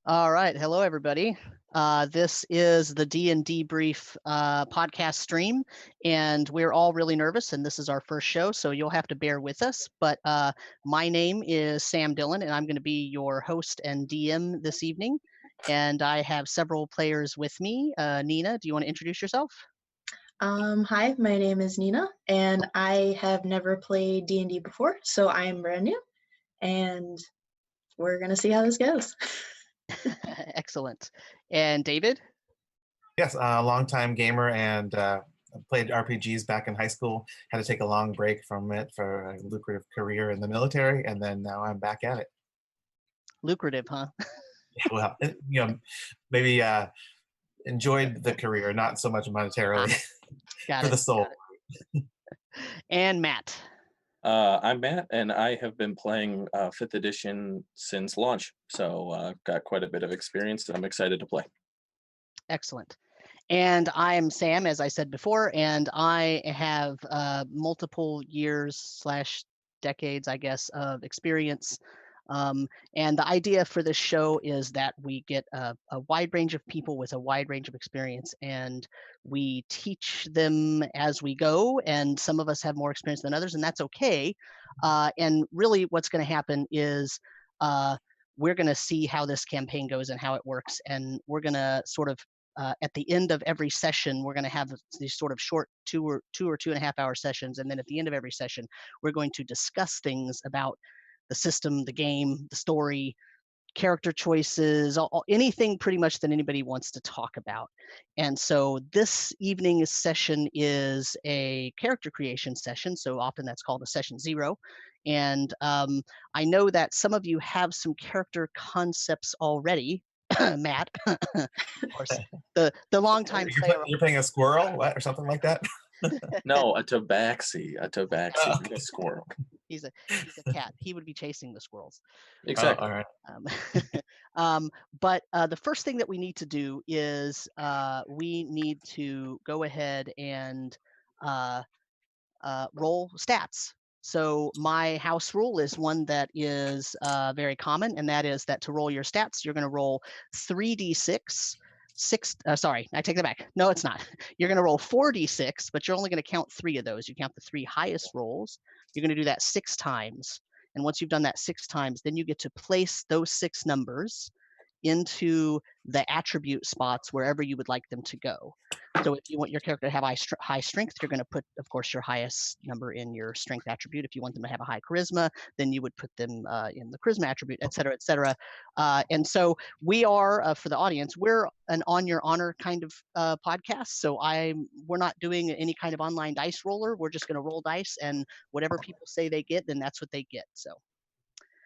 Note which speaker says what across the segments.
Speaker 1: All right. Hello, everybody. This is the D&Debrief podcast stream, and we're all really nervous, and this is our first show, so you'll have to bear with us. But my name is Sam Dillon, and I'm going to be your host and DM this evening. And I have several players with me. Nina, do you want to introduce yourself?
Speaker 2: Hi, my name is Nina, and I have never played D&D before, so I am brand new, and we're going to see how this goes.
Speaker 1: Excellent. And David?
Speaker 3: Yes, a longtime gamer and played RPGs back in high school. Had to take a long break from it for a lucrative career in the military, and then now I'm back at it.
Speaker 1: Lucrative, huh?
Speaker 3: Yeah, well, maybe enjoyed the career, not so much monetarily for the soul.
Speaker 1: And Matt.
Speaker 4: I'm Matt, and I have been playing 5th edition since launch, so got quite a bit of experience, and I'm excited to play.
Speaker 1: Excellent. And I'm Sam, as I said before, and I have multiple years / decades, I guess, of experience. And the idea for this show is that we get a wide range of people with a wide range of experience, and we teach them as we go, and some of us have more experience than others, and that's okay. And really what's going to happen is we're going to see how this campaign goes and how it works, and we're going to sort of at the end of every session, we're going to have these sort of short 2 or 2.5 hour sessions, and then at the end of every session, we're going to discuss things about the system, the game, the story, character choices, anything pretty much that anybody wants to talk about. And so this evening's session is a character creation session, so often that's called a session 0. And I know that some of you have some character concepts already. Matt, of course, the longtime player.
Speaker 3: You're playing a squirrel or something like that?
Speaker 4: No, a tabaxi, a squirrel.
Speaker 1: He's a cat. He would be chasing the squirrels.
Speaker 4: Exactly.
Speaker 3: All right.
Speaker 1: But the first thing that we need to do is we need to go ahead and roll stats. So my house rule is one that is very common, and that is that to roll your stats, you're going to roll 3d6. Sorry, I take that back. No, it's not. You're going to roll 4d6, but you're only going to count 3 of those. You count the 3 highest rolls. You're going to do that 6 times. And once you've done that 6 times, then you get to place those 6 numbers into the attribute spots wherever you would like them to go. So if you want your character to have high strength, you're going to put, of course, your highest number in your strength attribute. If you want them to have a high charisma, then you would put them in the charisma attribute, et cetera, et cetera. And so we are, for the audience, we're an on your honor kind of podcast. So we're not doing any kind of online dice roller. We're just going to roll dice, and whatever people say they get, then that's what they get. So.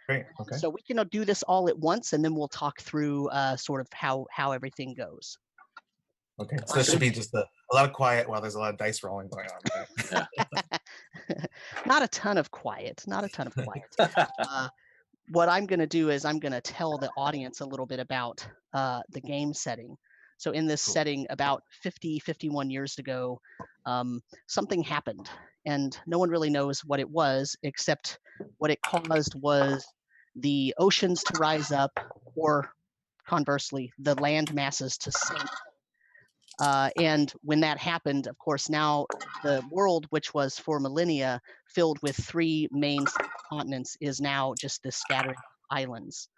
Speaker 3: Great. Okay.
Speaker 1: So we can do this all at once, and then we'll talk through sort of how everything goes.
Speaker 3: Okay. So it should be just a lot of quiet while there's a lot of dice rolling going on. Right?
Speaker 1: Yeah. Not a ton of quiet. Not a ton of quiet. What I'm going to do is I'm going to tell the audience a little bit about the game setting. So in this setting, about 51 years ago, something happened, and no one really knows what it was, except what it caused was the oceans to rise up, or conversely, the land masses to sink. And when that happened, of course, now the world, which was for millennia filled with 3 main continents, is now just this scattered islands.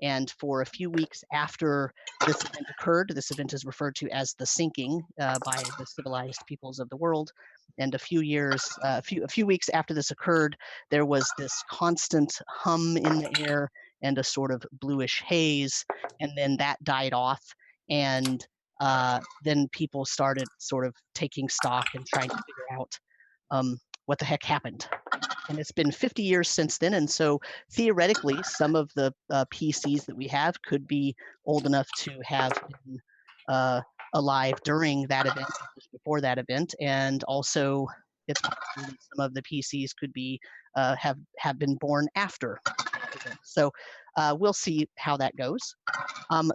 Speaker 1: And for a few weeks after this event occurred, this event is referred to as the sinking by the civilized peoples of the world. And a few weeks after this occurred, there was this constant hum in the air and a sort of bluish haze, and then that died off, and then people started sort of taking stock and trying to figure out what the heck happened. And it's been 50 years since then, and so theoretically, some of the PCs that we have could be old enough to have been alive during that event, just before that event, and also it's possible that some of the PCs could be have been born after that event. So we'll see how that goes.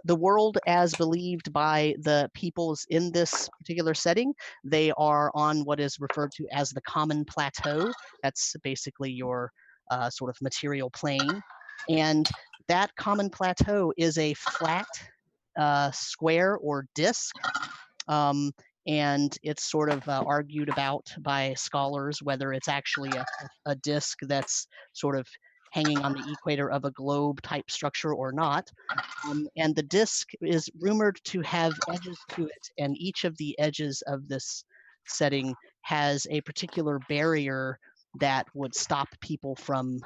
Speaker 1: The world, as believed by the peoples in this particular setting, they are on what is referred to as the common plateau. That's basically your sort of material plane. And That common plateau is a flat square or disc, and it's sort of argued about by scholars whether it's actually a disc that's sort of hanging on the equator of a globe type structure or not. And the disc is rumored to have edges to it, and each of the edges of this setting has a particular barrier that would stop people from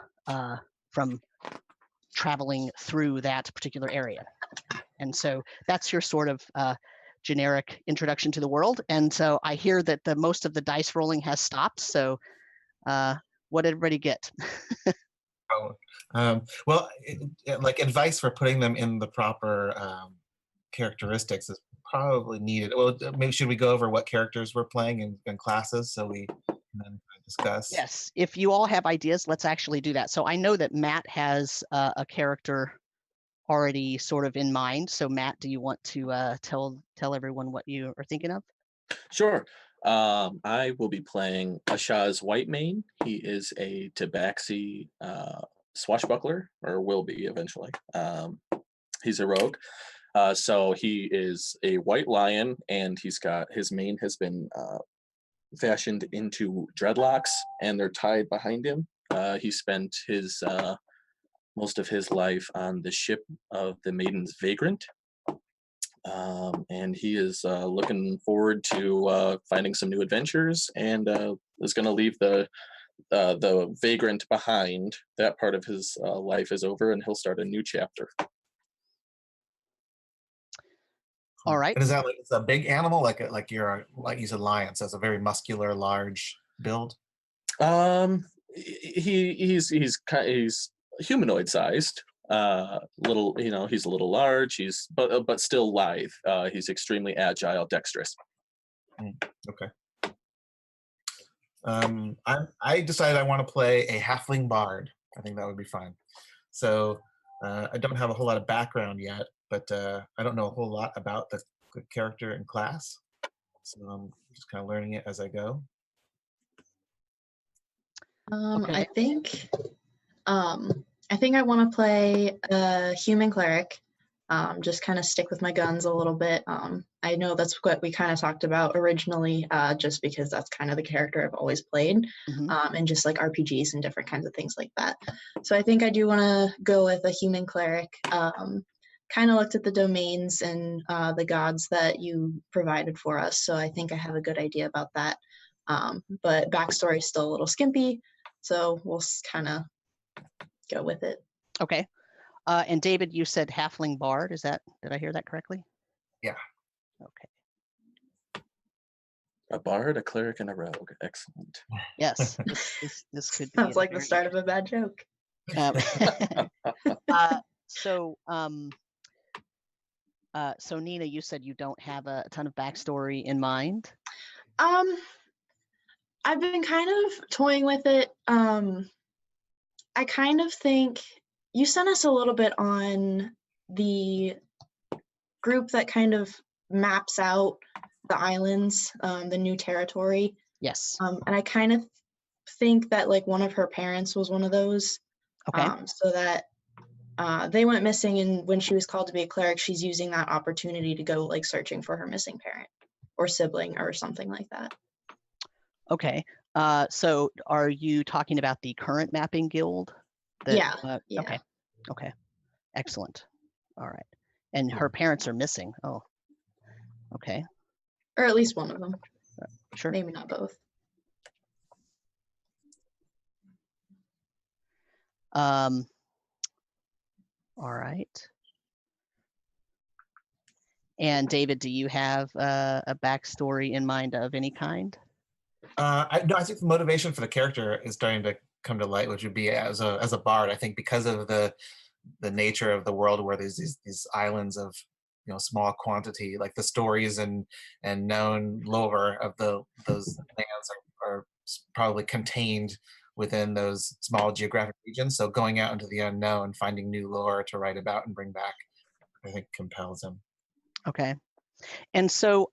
Speaker 1: traveling through that particular area. And so that's your sort of generic introduction to the world. And so I hear that most of the dice rolling has stopped. So what did everybody get?
Speaker 3: Well, like advice for putting them in the proper characteristics is probably needed. Well, maybe should we go over what characters we're playing and classes so we can then discuss?
Speaker 1: Yes, if you all have ideas, let's actually do that. So I know that Matt has a character already sort of in mind. So Matt, do you want to tell everyone what you are thinking of?
Speaker 4: Sure. I will be playing Ashaz Whitemane. He is a Tabaxi swashbuckler, or will be eventually. He's a rogue. So he is a white lion, and he's got his mane has been fashioned into dreadlocks, and they're tied behind him. He spent his most of his life on the ship of the Maiden's Vagrant. And he is looking forward to finding some new adventures, and is going to leave the Vagrant behind. That part of his life is over, and he'll start a new chapter.
Speaker 1: All right.
Speaker 3: And is that like it's a big animal, like he's a lion, so it's a very muscular, large build?
Speaker 4: He's humanoid sized. Little, he's a little large. He's but still lithe. He's extremely agile, dexterous.
Speaker 3: Okay. I decided I want to play a Halfling Bard. I think that would be fun. So I don't have a whole lot of background yet, but I don't know a whole lot about the character and class. So I'm just kind of learning it as I go.
Speaker 1: Okay.
Speaker 2: I think I want to play a Human Cleric. Just kind of stick with my guns a little bit. I know that's what we kind of talked about originally, just because that's kind of the character I've always played, and just like RPGs and different kinds of things like that. So I think I do want to go with a Human Cleric. Kind of looked at the domains and the gods that you provided for us, so I think I have a good idea about that. But backstory is still a little skimpy, so we'll kind of go with it.
Speaker 1: Okay. And David, you said Halfling Bard. Did I hear that correctly?
Speaker 3: Yeah.
Speaker 1: Okay.
Speaker 4: A bard, a cleric, and a rogue. Excellent.
Speaker 1: Yes. This could be.
Speaker 2: Sounds like the start of a bad joke.
Speaker 1: So Nina, you said you don't have a ton of backstory in mind.
Speaker 2: I've been kind of toying with it. I kind of think you sent us a little bit on the group that kind of maps out the islands, the new territory.
Speaker 1: Yes.
Speaker 2: And I kind of think that like one of her parents was one of those.
Speaker 1: Okay.
Speaker 2: So that they went missing, and when she was called to be a cleric, she's using that opportunity to go like searching for her missing parent or sibling or something like that.
Speaker 1: Okay. So are you talking about the current mapping guild?
Speaker 2: Yeah.
Speaker 1: Okay. Okay. Excellent. All right. And her parents are missing. Oh. Okay.
Speaker 2: Or at least one of them.
Speaker 1: Sure.
Speaker 2: Maybe not both.
Speaker 1: All right. And David, do you have a backstory in mind of any kind?
Speaker 3: I think the motivation for the character is starting to come to light, which would be as a bard. I think because of the nature of the world, where there's these islands of small quantity, like the stories and known lore of those lands are probably contained within those small geographic regions. So going out into the unknown, finding new lore to write about and bring back, I think compels him.
Speaker 1: Okay. And so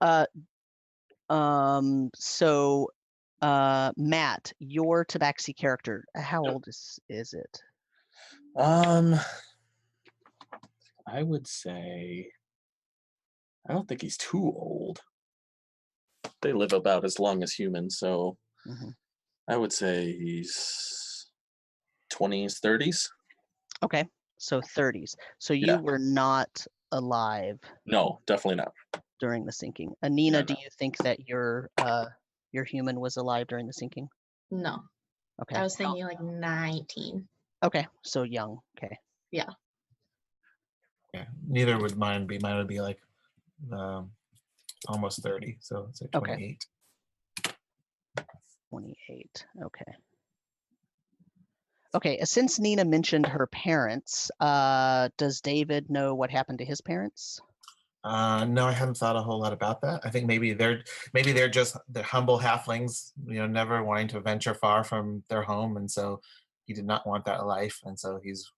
Speaker 1: Matt, your Tabaxi character, how old is it?
Speaker 4: I would say, I don't think he's too old. They live about as long as humans, so I would say he's 20s, 30s.
Speaker 1: Okay, so 30s. So you
Speaker 4: Yeah.
Speaker 1: were not alive
Speaker 4: No, definitely not.
Speaker 1: during the sinking. Anina,
Speaker 4: No,
Speaker 1: do
Speaker 4: no.
Speaker 1: you think that your human was alive during the sinking?
Speaker 2: No,
Speaker 1: Okay.
Speaker 2: I was thinking like 19.
Speaker 1: Okay, so young. Okay.
Speaker 2: Yeah.
Speaker 3: Yeah, neither would mine be. Mine would be like almost 30, so it's like 28.
Speaker 1: 28. Okay. Okay, since Nina mentioned her parents, does David know what happened to his parents?
Speaker 3: No, I haven't thought a whole lot about that. I think maybe they're just the humble halflings, never wanting to venture far from their home, and so he did not want that life, and so he's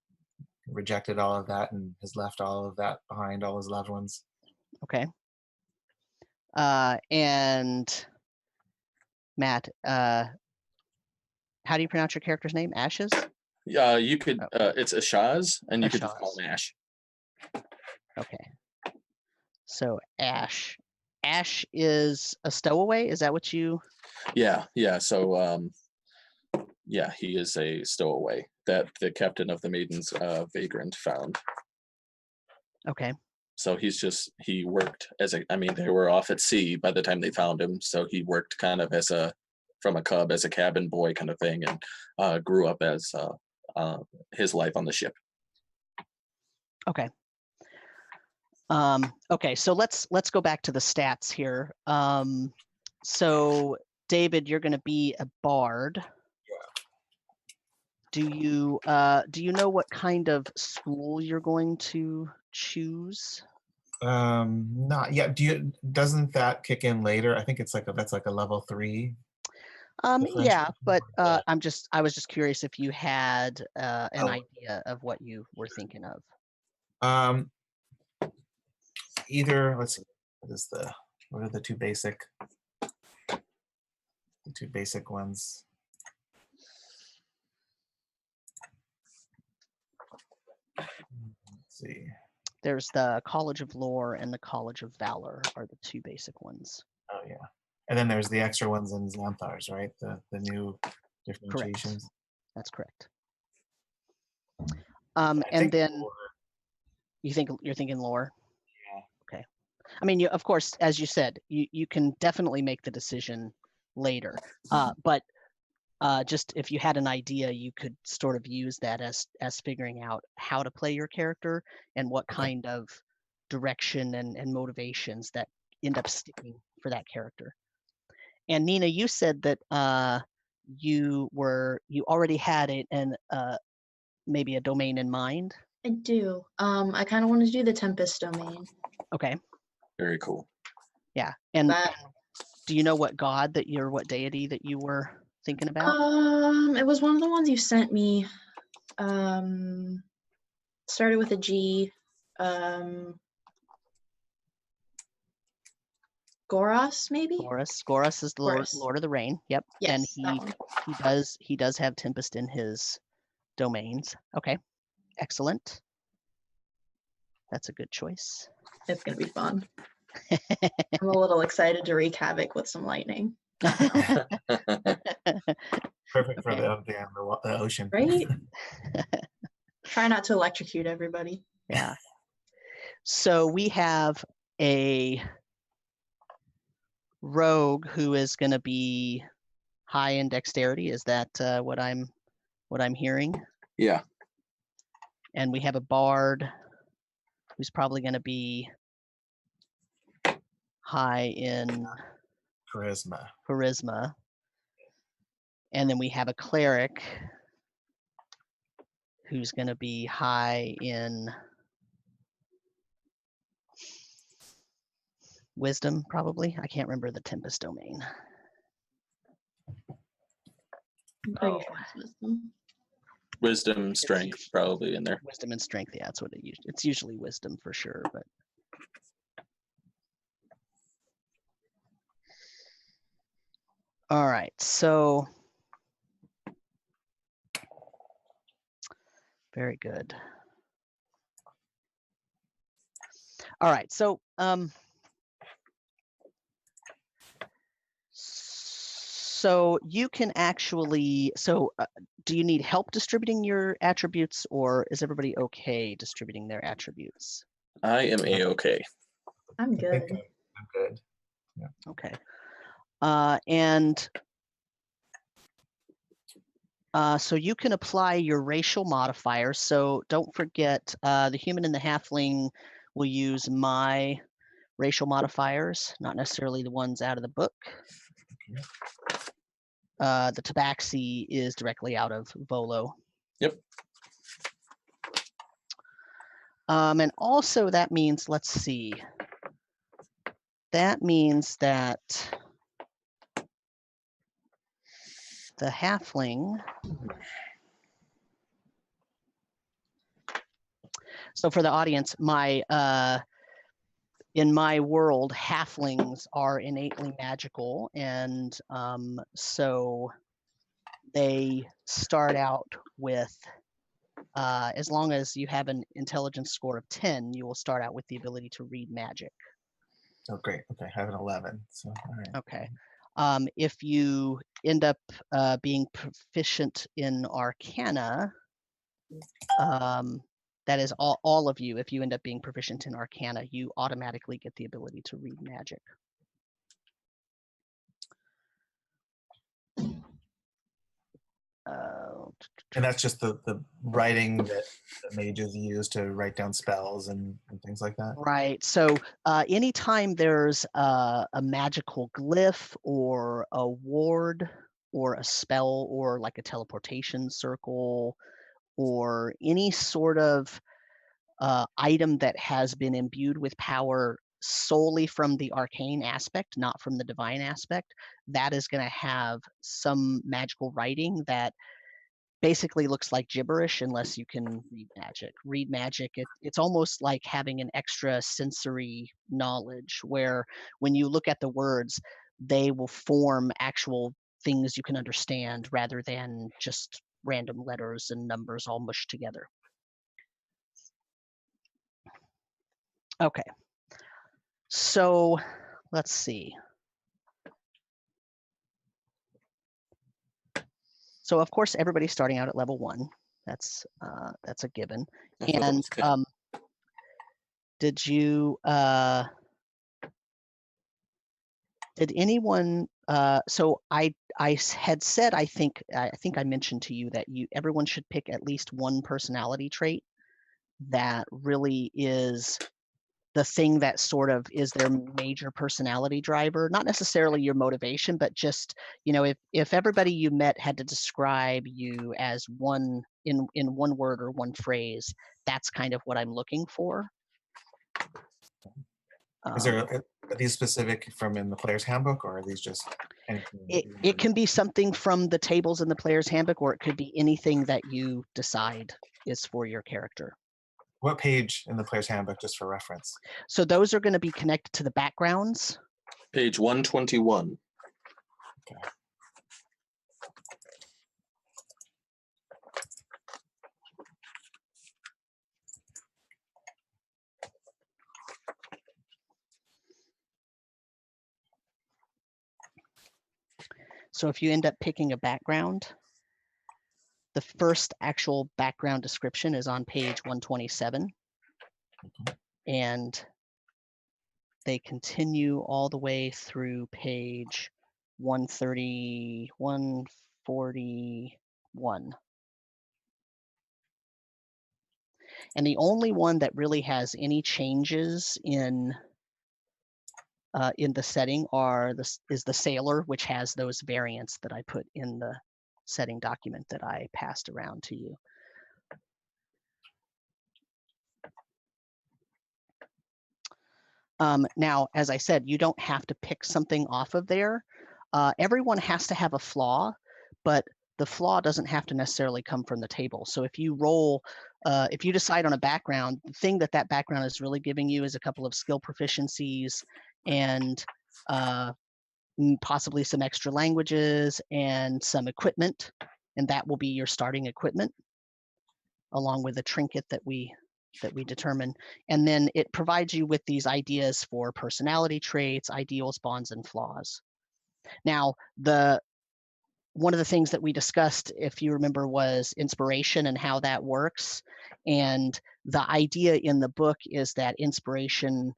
Speaker 3: rejected all of that and has left all of that behind, all his loved ones.
Speaker 1: Okay. And Matt, how do you pronounce your character's name? Ashes?
Speaker 4: Yeah, you could. It's Ashaz, and you could just call
Speaker 1: Ashaz.
Speaker 4: him Ash.
Speaker 1: Okay. So Ash. Ash is a stowaway. Is that what you?
Speaker 4: Yeah. So, yeah, he is a stowaway that the captain of the Maiden's Vagrant found.
Speaker 1: Okay.
Speaker 4: So he worked they were off at sea by the time they found him. So he worked kind of from a cub as a cabin boy kind of thing, and grew up as his life on the ship.
Speaker 1: Okay. Okay, so let's go back to the stats here. So David, you're going to be a bard. Do you know what kind of school you're going to choose?
Speaker 3: Not yet. Doesn't that kick in later? I think it's that's like a level 3.
Speaker 1: Yeah, but I was just curious if you had an idea of what you were thinking of.
Speaker 3: Either, let's see, what are the two basic ones? Let's see.
Speaker 1: There's the College of Lore and the College of Valor are the two basic ones.
Speaker 3: Oh yeah, and then there's the extra ones in Xanthars, right? The new differentiations.
Speaker 1: Correct. That's correct. And then
Speaker 3: lore.
Speaker 1: you're thinking lore?
Speaker 3: Yeah.
Speaker 1: Okay. I mean, of course, as you said, you can definitely make the decision later. But just if you had an idea, you could sort of use that as figuring out how to play your character and what kind of direction and motivations that end up sticking for that character. And Nina, you said that you already had maybe a domain in mind.
Speaker 2: I do. I kind of want to do the Tempest domain.
Speaker 1: Okay.
Speaker 4: Very cool.
Speaker 1: Yeah. And do you know what what deity that you were thinking about?
Speaker 2: It was one of the ones you sent me. Started with a G. Goras, maybe?
Speaker 1: Goras is the Lord of the Rain. Yep.
Speaker 2: Yes,
Speaker 1: and he does have Tempest in his domains. Okay. Excellent. That's a good choice.
Speaker 2: It's gonna be fun. I'm a little excited to wreak havoc with some lightning.
Speaker 3: Perfect for the ocean.
Speaker 2: Right? Try not to electrocute everybody.
Speaker 1: Yeah. So we have a rogue who is going to be high in dexterity. Is that what I'm hearing?
Speaker 4: Yeah.
Speaker 1: And we have a bard who's probably going to be high in charisma. And then we have a cleric who's going to be high in wisdom, probably. I can't remember the Tempest domain.
Speaker 2: I'm pretty sure it's wisdom.
Speaker 4: Wisdom, strength, probably in there.
Speaker 1: Wisdom and strength, yeah, that's what it's usually wisdom for sure, but. All right, so. Very good. All right, so so you can actually, do you need help distributing your attributes, or is everybody okay distributing their attributes?
Speaker 4: I am A-okay.
Speaker 2: I'm
Speaker 3: I think
Speaker 2: good.
Speaker 3: I'm good.
Speaker 1: Okay. So you can apply your racial modifiers. So don't forget, the human and the halfling will use my racial modifiers, not necessarily the ones out of the book. The Tabaxi is directly out of Volo.
Speaker 4: Yep.
Speaker 1: And also that means, let's see, that means that the halfling, so for the audience, in my world, halflings are innately magical, and so they start out with, as long as you have an intelligence score of 10, you will start out with the ability to read magic.
Speaker 3: Oh, great. Okay, I have an 11. So, all right.
Speaker 1: Okay. If you end up being proficient in Arcana, that is all of you, if you end up being proficient in Arcana, you automatically get the ability to read magic.
Speaker 3: And that's just the writing that mages use to write down spells and things like that?
Speaker 1: Right. So anytime there's a magical glyph or a ward or a spell or like a teleportation circle or any sort of item that has been imbued with power solely from the arcane aspect, not from the divine aspect, that is going to have some magical writing that basically looks like gibberish unless you can read magic. Read magic, it's almost like having an extra sensory knowledge where when you look at the words, they will form actual things you can understand rather than just random letters and numbers all mushed together. Okay, so let's see. So of course, everybody's starting out at level 1. That's a given. And did you did anyone? So I had said I think I mentioned to you that everyone should pick at least one personality trait that really is the thing that sort of is their major personality driver, not necessarily your motivation, but just, you know, if everybody you met had to describe you as one in one word or one phrase, that's kind of what I'm looking for.
Speaker 3: Is there are these specific from in the player's handbook, or are these just anything?
Speaker 1: It can be something from the tables in the player's handbook, or it could be anything that you decide is for your character.
Speaker 3: What page in the player's handbook, just for reference?
Speaker 1: So those are going to be connected to the backgrounds.
Speaker 4: Page 121.
Speaker 3: Okay.
Speaker 1: So if you end up picking a background, the first actual background description is on page 127. And they continue all the way through page 130, 141. And the only one that really has any changes in the setting is the sailor, which has those variants that I put in the setting document that I passed around to you. Now, as I said, you don't have to pick something off of there. Everyone has to have a flaw, but the flaw doesn't have to necessarily come from the table. So if you roll, if you decide on a background, the thing that background is really giving you is a couple of skill proficiencies and possibly some extra languages and some equipment, and that will be your starting equipment, along with a trinket that we that we determine. And then it provides you with these ideas for personality traits, ideals, bonds, and flaws. Now, one of the things that we discussed, if you remember, was inspiration and how that works. And the idea in the book is that inspiration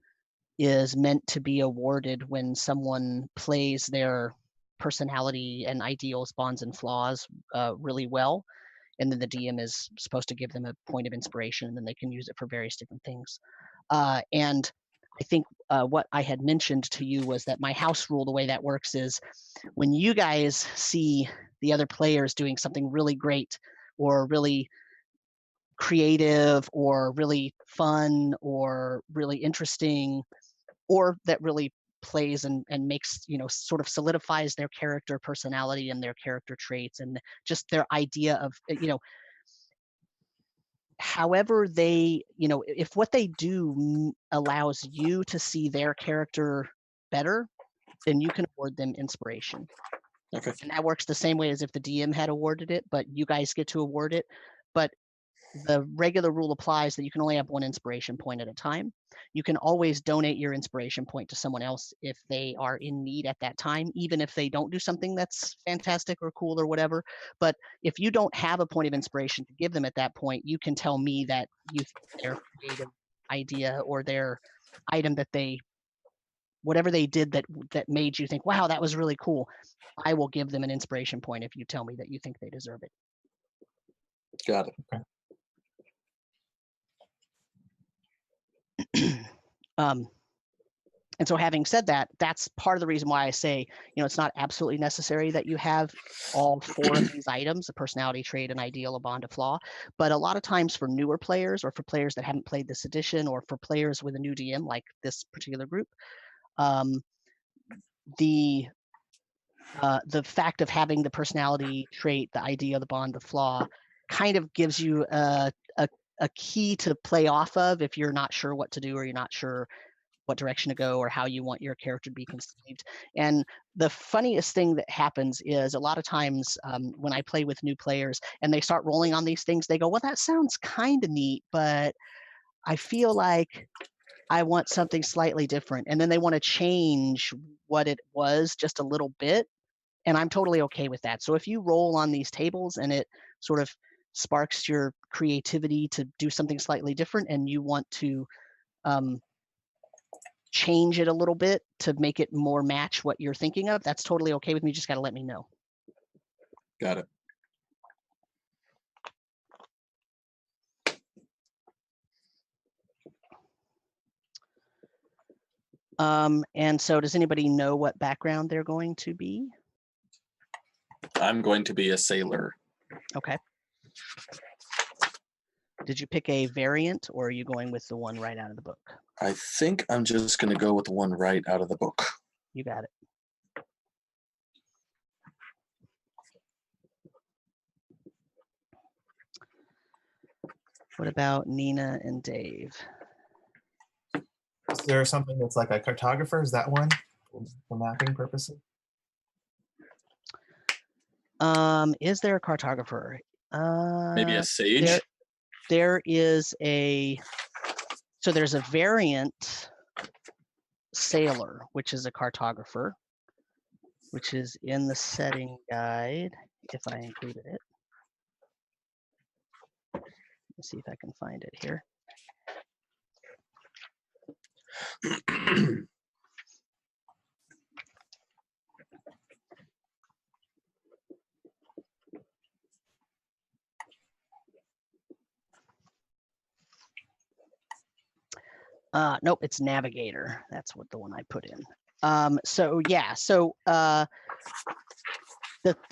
Speaker 1: is meant to be awarded when someone plays their personality and ideals, bonds, and flaws really well. And then the DM is supposed to give them a point of inspiration, and then they can use it for various different things. And I think what I had mentioned to you was that my house rule, the way that works is when you guys see the other players doing something really great or really creative or really fun or really interesting, or that really plays and makes, sort of solidifies their character personality and their character traits and just their idea of, however they, if what they do allows you to see their character better, then you can award them inspiration.
Speaker 4: Okay.
Speaker 1: And that works the same way as if the DM had awarded it, but you guys get to award it. But the regular rule applies that you can only have one inspiration point at a time. You can always donate your inspiration point to someone else if they are in need at that time, even if they don't do something that's fantastic or cool or whatever. But if you don't have a point of inspiration to give them at that point, you can tell me that you think their creative idea or their item that they, whatever they did that made you think, wow, that was really cool. I will give them an inspiration point if you tell me that you think they deserve it.
Speaker 4: Got it.
Speaker 3: Okay.
Speaker 1: And so having said that, that's part of the reason why I say, it's not absolutely necessary that you have all 4 of these items, a personality trait, an ideal, a bond, a flaw. But a lot of times for newer players or for players that haven't played this edition or for players with a new DM like this particular group, the fact of having the personality trait, the idea, the bond, the flaw, kind of gives you a key to play off of if you're not sure what to do or you're not sure what direction to go or how you want your character to be conceived. And the funniest thing that happens is a lot of times when I play with new players and they start rolling on these things, they go, well, that sounds kind of neat, but I feel like I want something slightly different. And then they want to change what it was just a little bit. And I'm totally okay with that. So if you roll on these tables and it sort of sparks your creativity to do something slightly different and you want to change it a little bit to make it more match what you're thinking of, that's totally okay with me. You just got to let me know.
Speaker 4: Got it.
Speaker 1: And so does anybody know what background they're going to be?
Speaker 4: I'm going to be a sailor.
Speaker 1: Okay. Did you pick a variant or are you going with the one right out of the book?
Speaker 4: I think I'm just going to go with the one right out of the book.
Speaker 1: You got it. What about Nina and Dave?
Speaker 3: Is there something that's like a cartographer? Is that one for mapping purposes?
Speaker 1: Is there a cartographer?
Speaker 4: Maybe a sage?
Speaker 1: There is so there's a variant sailor, which is a cartographer, which is in the setting guide, if I included it. Let's see if I can find it here. Nope, it's navigator. That's what the one I put in. So yeah, so the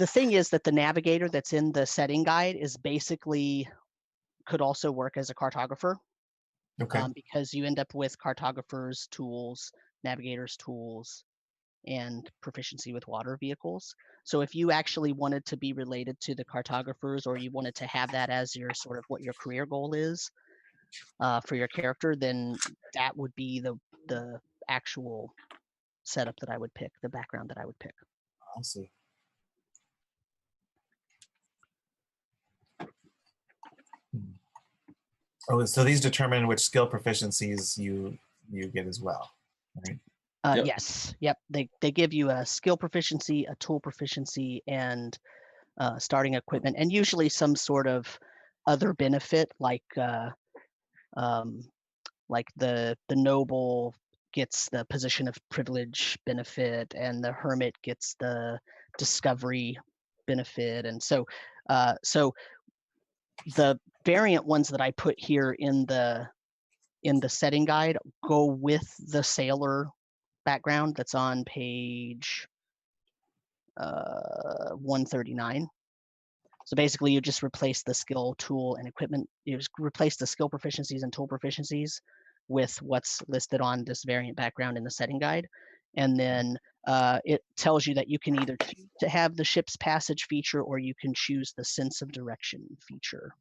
Speaker 1: thing is that the navigator that's in the setting guide is basically could also work as a cartographer.
Speaker 3: Okay.
Speaker 1: Because you end up with cartographers' tools, navigators' tools, and proficiency with water vehicles. So if you actually wanted to be related to the cartographers or you wanted to have that as your sort of what your career goal is for your character, then that would be the actual setup that I would pick, the background that I would pick.
Speaker 3: I see. Oh, so these determine which skill proficiencies you get as well, right?
Speaker 4: Yep.
Speaker 1: Yes. Yep. They give you a skill proficiency, a tool proficiency, and starting equipment, and usually some sort of other benefit, like the noble gets the position of privilege benefit, and the hermit gets the discovery benefit, and so the variant ones that I put here in the setting guide go with the sailor background that's on page 139. So basically, you just replace the skill, tool, and equipment. You just replace the skill proficiencies and tool proficiencies with what's listed on this variant background in the setting guide. And then it tells you that you can either choose to have the ship's passage feature, or you can choose the sense of direction feature.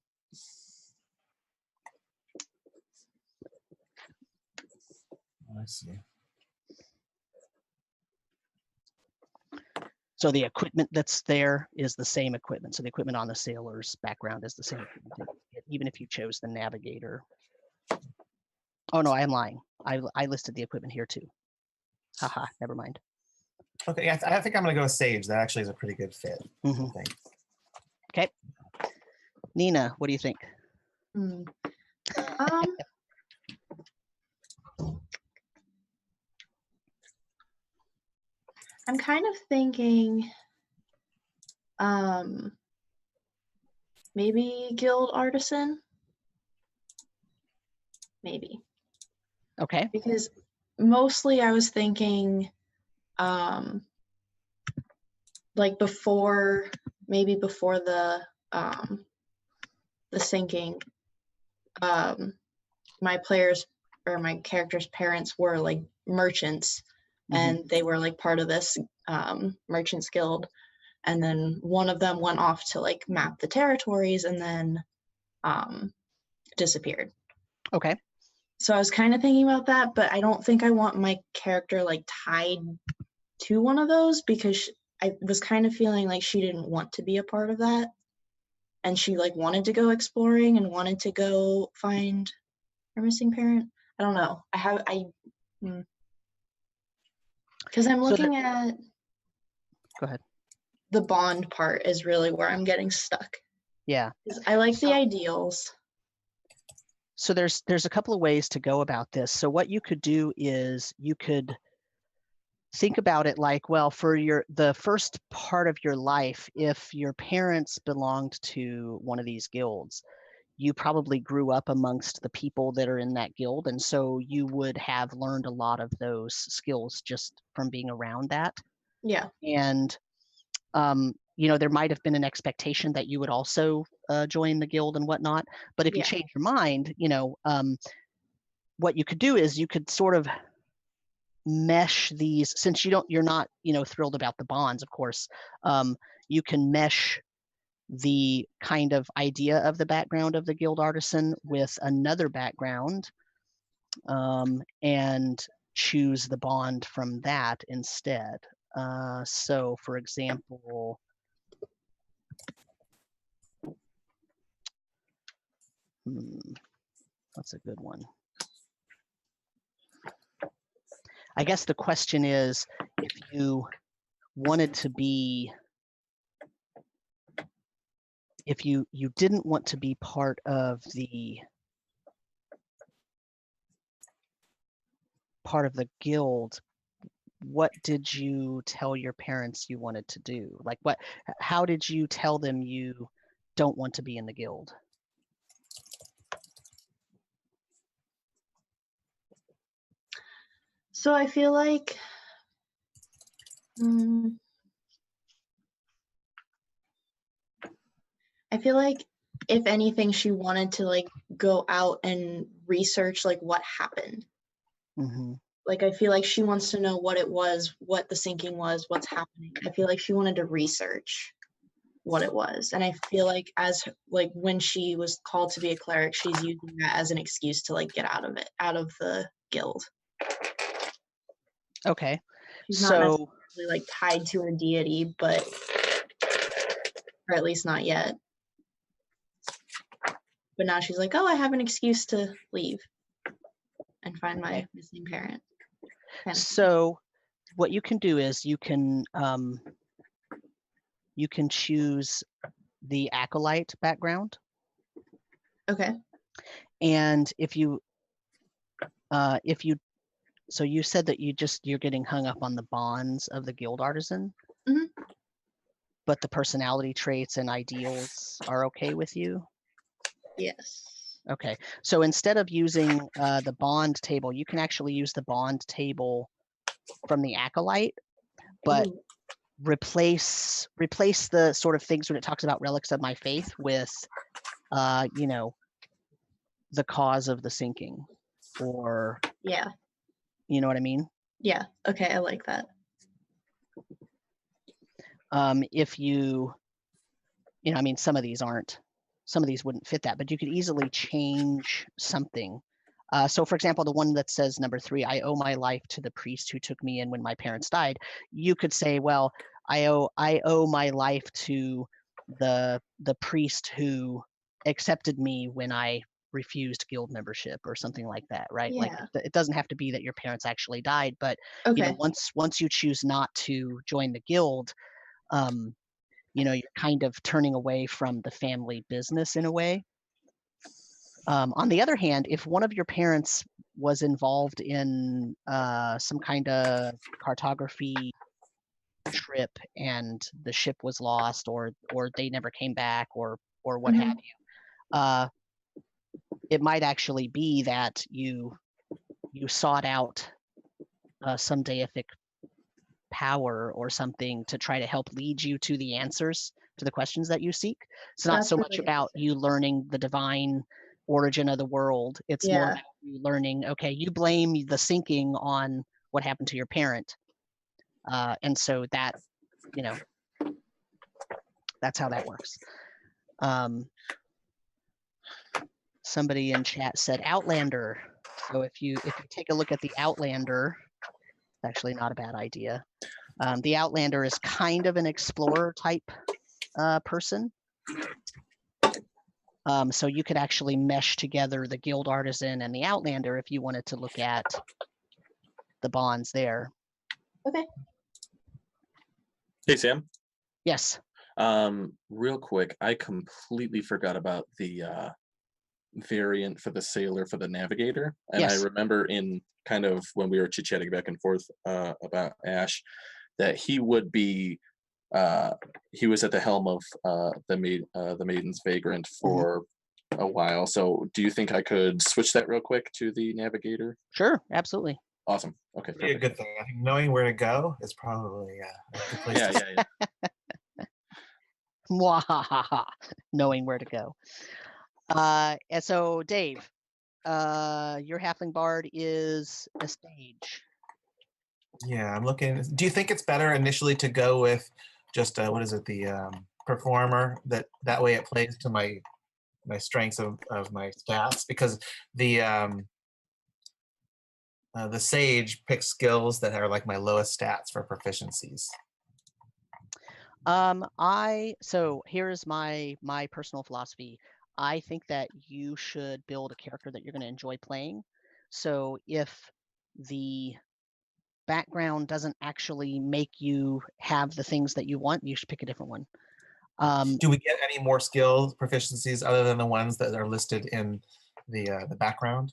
Speaker 3: I see.
Speaker 1: So the equipment that's there is the same equipment. So the equipment on the sailor's background is the same equipment, even if you chose the navigator. Oh no, I am lying. I listed the equipment here too. Haha, never mind.
Speaker 3: Okay, yeah, I think I'm going to go with Sage. That actually is a pretty good fit.
Speaker 1: Mhm.
Speaker 3: I think.
Speaker 1: Okay. Nina, what do you think?
Speaker 2: I'm kind of thinking maybe guild artisan. Maybe.
Speaker 1: Okay.
Speaker 2: Because mostly I was thinking like before the sinking, my players or my characters' parents were like merchants, and they were like part of this merchants guild, and then one of them went off to like map the territories and then disappeared.
Speaker 1: Okay.
Speaker 2: So I was kind of thinking about that, but I don't think I want my character like tied to one of those, because I was kind of feeling like she didn't want to be a part of that, and she like wanted to go exploring and wanted to go find her missing parent. I don't know. Because I'm looking at.
Speaker 1: Go ahead.
Speaker 2: The bond part is really where I'm getting stuck.
Speaker 1: Yeah.
Speaker 2: I like the ideals.
Speaker 1: So there's a couple of ways to go about this. So what you could do is you could think about it like, well, for the first part of your life, if your parents belonged to one of these guilds, you probably grew up amongst the people that are in that guild, and so you would have learned a lot of those skills just from being around that.
Speaker 2: Yeah.
Speaker 1: And there might have been an expectation that you would also join the guild and whatnot. But if you change your mind, what you could do is you could sort of mesh these, since you're not thrilled about the bonds, of course, you can mesh the kind of idea of the background of the guild artisan with another background, and choose the bond from that instead. So for example, that's a good one. I guess the question is, if you wanted to be, if you didn't want to be part of the guild, what did you tell your parents you wanted to do? Like how did you tell them you don't want to be in the guild?
Speaker 2: So I feel like if anything, she wanted to like go out and research like what happened. Like I feel like she wants to know what it was, what the sinking was, what's happening. I feel like she wanted to research what it was, and I feel like when she was called to be a cleric, she's using that as an excuse to like get out of the guild.
Speaker 1: Okay.
Speaker 2: She's not necessarily like tied to her deity, or at least not yet. but now she's like, oh, I have an excuse to leave and find my missing parent. Kind of thing.
Speaker 1: So what you can do is you can choose the acolyte background,
Speaker 2: Okay.
Speaker 1: and if you so you said that you're getting hung up on the bonds of the guild artisan,
Speaker 2: Mhm.
Speaker 1: but the personality traits and ideals are okay with you.
Speaker 2: Yes.
Speaker 1: Okay, so instead of using the bond table, you can actually use the bond table from the acolyte, but
Speaker 2: Ooh.
Speaker 1: replace the sort of things when it talks about relics of my faith with you know, the cause of the sinking, or
Speaker 2: Yeah.
Speaker 1: you know what I mean.
Speaker 2: Yeah. Okay, I like that.
Speaker 1: If you know, I mean, some of these wouldn't fit that, but you could easily change something. So for example, the one that says number 3, I owe my life to the priest who took me in when my parents died. You could say, well, I owe my life to the priest who accepted me when I refused guild membership, or something like that, right? Like
Speaker 2: Yeah.
Speaker 1: it doesn't have to be that your parents actually died, but you know,
Speaker 2: Okay.
Speaker 1: once you choose not to join the guild, you know, you're kind of turning away from the family business in a way. On the other hand, if one of your parents was involved in some kind of cartography trip and the ship was lost, or they never came back, or what have you, it might actually be that you sought out some deific power or something to try to help lead you to the answers to the questions that you seek. It's not
Speaker 2: That's
Speaker 1: so much
Speaker 2: really
Speaker 1: about
Speaker 2: interesting.
Speaker 1: you learning the divine origin of the world. It's more
Speaker 2: Yeah.
Speaker 1: about you learning, okay, you blame the sinking on what happened to your parent. And so that, you know, that's how that works. Somebody in chat said Outlander. So if you take a look at the Outlander, it's actually not a bad idea. The Outlander is kind of an explorer type person. So you could actually mesh together the guild artisan and the Outlander if you wanted to look at the bonds there.
Speaker 2: Okay.
Speaker 4: Hey, Sam.
Speaker 1: Yes.
Speaker 4: Real quick, I completely forgot about the variant for the sailor for the navigator, and
Speaker 1: Yes.
Speaker 4: I remember in kind of when we were chit-chatting back and forth about Ash, that he would be he was at the helm of the Maiden's Vagrant for a while. So do you think I could switch that real quick to the navigator?
Speaker 1: Sure, absolutely.
Speaker 4: Awesome. Okay,
Speaker 3: Be a
Speaker 4: perfect.
Speaker 3: good thing. I think knowing where to go is probably a good place to start.
Speaker 4: Yeah.
Speaker 1: Mwahaha, knowing where to go. And so Dave, your Halfling Bard is a stage.
Speaker 3: Yeah, I'm looking. Do you think it's better initially to go with just what is it, the performer? That way it plays to my strengths of my stats, because the sage picks skills that are like my lowest stats for proficiencies.
Speaker 1: So here's my personal philosophy. I think that you should build a character that you're going to enjoy playing. So if the background doesn't actually make you have the things that you want, you should pick a different one.
Speaker 3: Do we get any more skills proficiencies other than the ones that are listed in the background?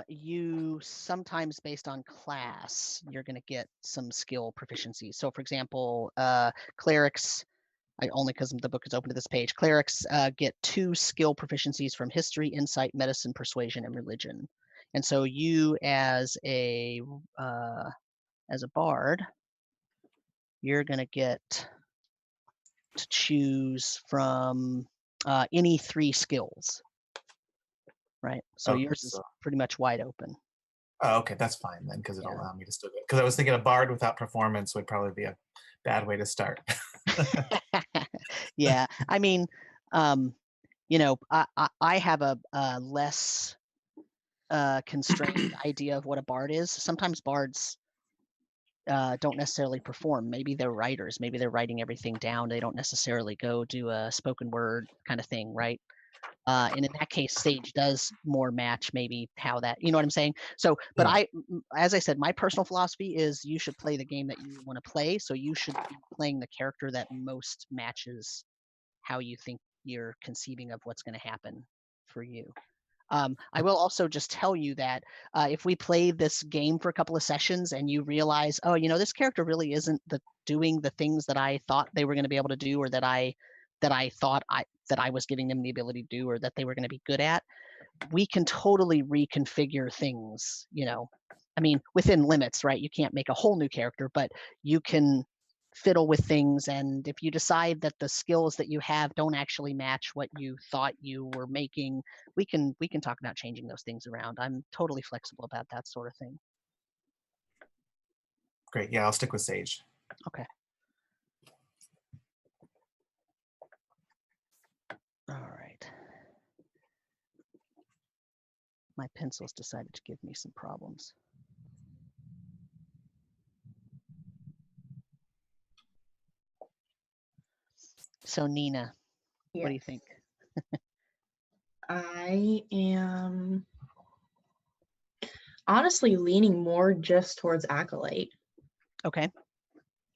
Speaker 1: You sometimes, based on class, you're going to get some skill proficiencies. So for example, clerics, only because the book is open to this page, clerics get 2 skill proficiencies from history, insight, medicine, persuasion, and religion. And so you as a bard, you're going to get to choose from any 3 skills, right? So
Speaker 3: Okay,
Speaker 1: yours is pretty much wide open.
Speaker 3: Oh, okay, that's fine then, because it'll
Speaker 1: Yeah.
Speaker 3: allow me to still get. Because I was thinking a bard without performance would probably be a bad way to start.
Speaker 1: Yeah, I mean, you know, I have a less constrained idea of what a bard is. Sometimes bards don't necessarily perform. Maybe they're writers. Maybe they're writing everything down. They don't necessarily go do a spoken word kind of thing, right? And in that case, Sage does more match maybe how that, you know what I'm saying? So, but as I said, my personal philosophy is you should play the game that you want to play. So you should be playing the character that most matches how you think you're conceiving of what's going to happen for you. I will also just tell you that if we play this game for a couple of sessions and you realize, oh, this character really isn't doing the things that I thought they were going to be able to do, or that I thought that I was giving them the ability to do, or that they were going to be good at, we can totally reconfigure things, I mean, within limits, right? You can't make a whole new character, but you can fiddle with things. And if you decide that the skills that you have don't actually match what you thought you were making, we can talk about changing those things around. I'm totally flexible about that sort of thing.
Speaker 3: Great. Yeah, I'll stick with Sage.
Speaker 1: Okay. All right. My pencils decided to give me some problems. So Nina, what do you think?
Speaker 2: I am honestly leaning more just towards Acolyte.
Speaker 1: Okay.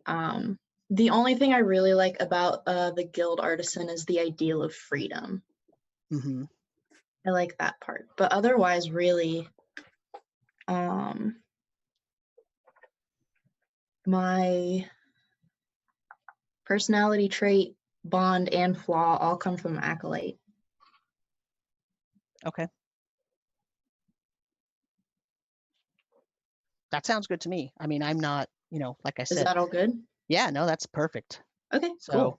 Speaker 2: The only thing I really like about the Guild Artisan is the ideal of freedom.
Speaker 1: Mm-hmm.
Speaker 2: I like that part. But otherwise, really, my personality trait, bond, and flaw all come from Acolyte.
Speaker 1: Okay. That sounds good to me. I mean, I'm not, like I said.
Speaker 2: Is that all good?
Speaker 1: Yeah, no, that's perfect.
Speaker 2: Okay,
Speaker 1: so,
Speaker 2: cool.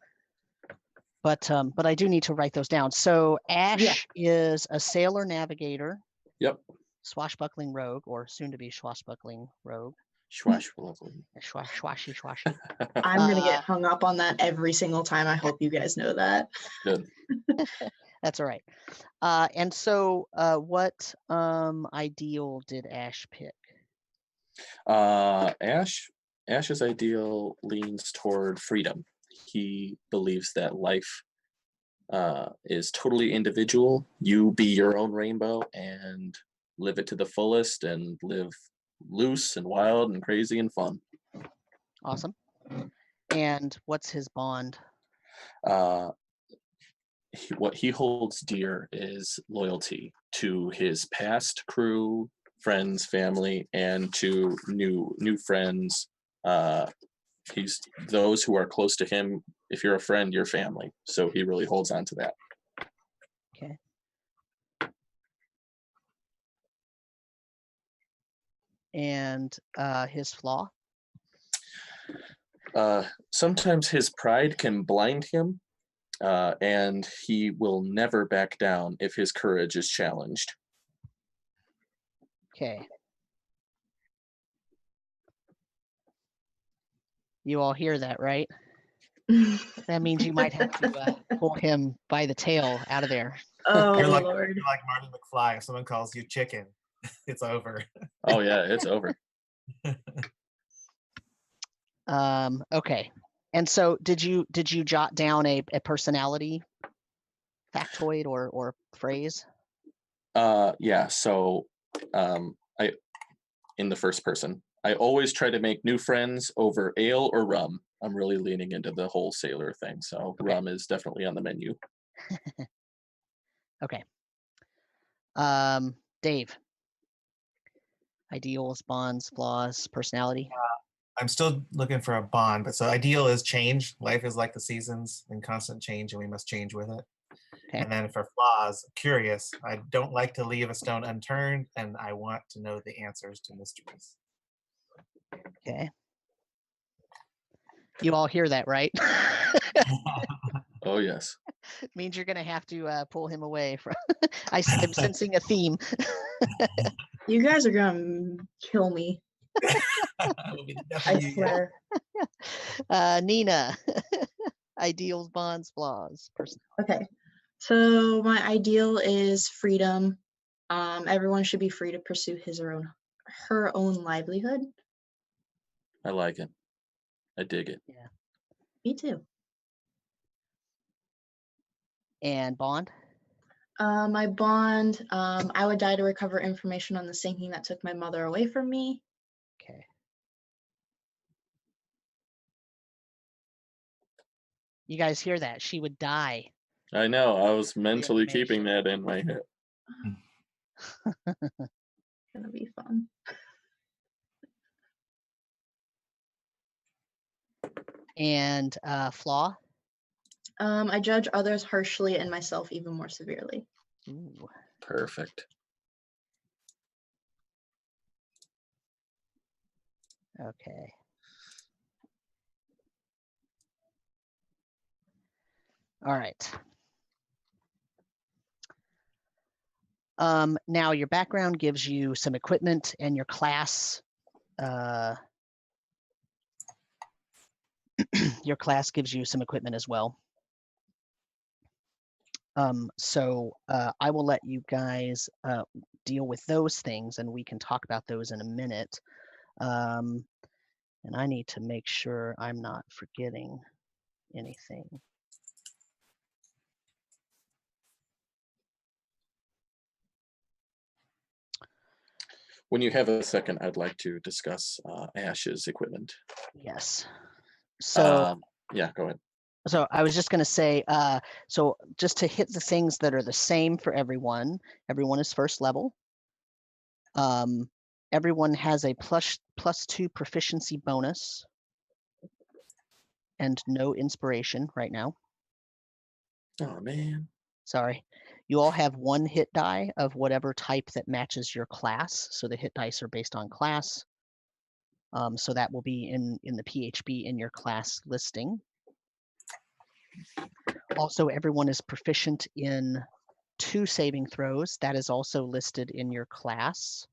Speaker 1: But I do need to write those down. So Ash is a sailor navigator.
Speaker 4: Yep.
Speaker 1: Swashbuckling rogue, or soon to be swashbuckling rogue.
Speaker 4: Swashbuckling.
Speaker 1: Swashy.
Speaker 2: I'm going to get hung up on that every single time. I hope you guys know that.
Speaker 4: Good.
Speaker 1: That's all right. And so what ideal did Ash pick?
Speaker 4: Ash's ideal leans toward freedom. He believes that life is totally individual. You be your own rainbow and live it to the fullest, and live loose and wild and crazy and fun.
Speaker 1: Awesome. And what's his bond?
Speaker 4: What he holds dear is loyalty to his past crew, friends, family, and to new friends. He's those who are close to him. If you're a friend, you're family. So he really holds on to that.
Speaker 1: Okay. And his flaw?
Speaker 4: Sometimes his pride can blind him, and he will never back down if his courage is challenged.
Speaker 1: Okay. You all hear that, right? That means you might have to pull him by the tail out of there.
Speaker 2: Oh,
Speaker 3: You're like
Speaker 2: Lord.
Speaker 3: Marty McFly. If someone calls you chicken, it's over.
Speaker 4: Oh yeah, it's over.
Speaker 1: Okay. And so did you jot down a personality factoid or phrase?
Speaker 4: Yeah, so I in the first person, I always try to make new friends over ale or rum. I'm really leaning into the whole sailor thing, so
Speaker 1: Okay.
Speaker 4: rum is definitely on the menu.
Speaker 1: Okay. Dave. Ideals, bonds, flaws, personality.
Speaker 3: I'm still looking for a bond, but so ideal is change. Life is like the seasons in constant change, and we must change with it.
Speaker 1: Okay.
Speaker 3: And then for flaws, curious. I don't like to leave a stone unturned, and I want to know the answers to mysteries.
Speaker 1: Okay. You all hear that, right?
Speaker 4: Oh yes.
Speaker 1: Means you're gonna have to pull him away from. I'm sensing a theme.
Speaker 2: You guys are going to kill me. I swear.
Speaker 1: Nina. Ideals, bonds, flaws, personality.
Speaker 2: Okay. So my ideal is freedom. Everyone should be free to pursue his or her own livelihood.
Speaker 4: I like it. I dig it.
Speaker 1: Yeah.
Speaker 2: Me too.
Speaker 1: And bond?
Speaker 2: My bond, I would die to recover information on the sinking that took my mother away from me.
Speaker 1: Okay. You guys hear that? She would die.
Speaker 4: I know. I was mentally keeping that in my head.
Speaker 2: Gonna be fun.
Speaker 1: And flaw?
Speaker 2: I judge others harshly and myself even more severely.
Speaker 1: Ooh.
Speaker 4: Perfect.
Speaker 1: Okay. All right. Now your background gives you some equipment, and your class your class gives you some equipment as well. So I will let you guys deal with those things, and we can talk about those in a minute. And I need to make sure I'm not forgetting anything.
Speaker 4: When you have a second, I'd like to discuss Ash's equipment.
Speaker 1: Yes. So
Speaker 4: yeah, go ahead.
Speaker 1: So I was just going to say, so just to hit the things that are the same for everyone. Everyone is first level. Everyone has a +2 proficiency bonus and no inspiration right now.
Speaker 4: Oh man.
Speaker 1: Sorry. You all have 1 hit die of whatever type that matches your class. So the hit dice are based on class. So that will be in the PHB in your class listing. Also, everyone is proficient in 2 saving throws. That is also listed in your class.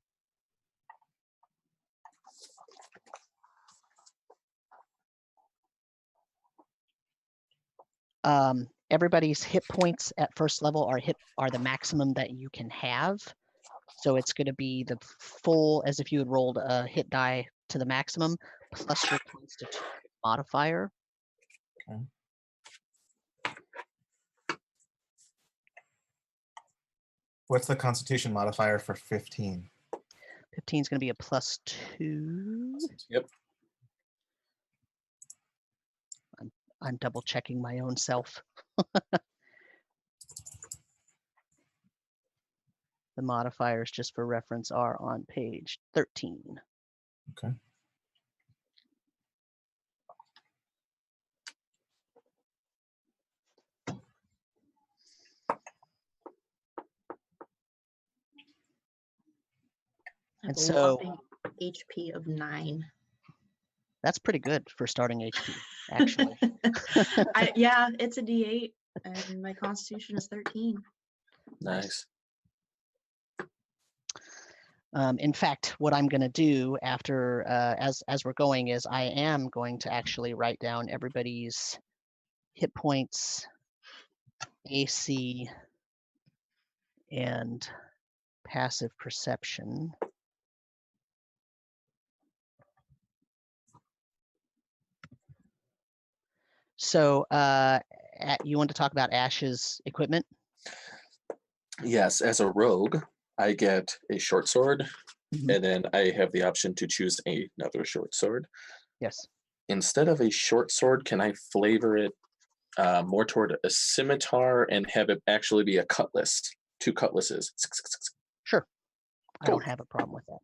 Speaker 1: Everybody's hit points at first level are the maximum that you can have. So it's going to be the full, as if you had rolled a hit die to the maximum, plus your constitution modifier.
Speaker 3: Okay. What's the constitution modifier for 15?
Speaker 1: 15 is going to be a +2.
Speaker 4: Yep.
Speaker 1: I'm double checking my own self. The modifiers, just for reference, are on page 13.
Speaker 3: Okay.
Speaker 1: And
Speaker 2: A
Speaker 1: so
Speaker 2: whopping HP of 9.
Speaker 1: that's pretty good for starting HP, actually.
Speaker 2: Yeah, it's a D8, and my constitution is 13.
Speaker 4: Nice.
Speaker 1: In fact, what I'm going to do after, as we're going, is I am going to actually write down everybody's hit points, AC, and passive perception. So you want to talk about Ash's equipment?
Speaker 4: Yes, as a rogue, I get a short sword, and then I have the option to choose another short sword.
Speaker 1: Yes.
Speaker 4: Instead of a short sword, can I flavor it more toward a scimitar and have it actually be a cutlass? 2 cutlasses.
Speaker 1: Sure. I
Speaker 4: Cool.
Speaker 1: don't have a problem with that.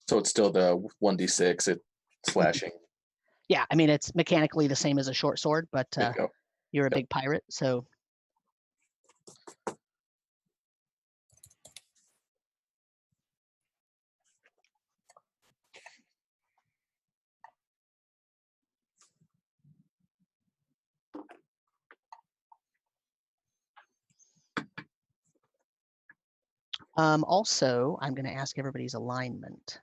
Speaker 4: So it's still the 1d6, it slashing.
Speaker 1: Yeah, I mean, it's mechanically the same as a short sword, but
Speaker 4: There you go.
Speaker 1: you're a big pirate, so. Also, I'm going to ask everybody's alignment.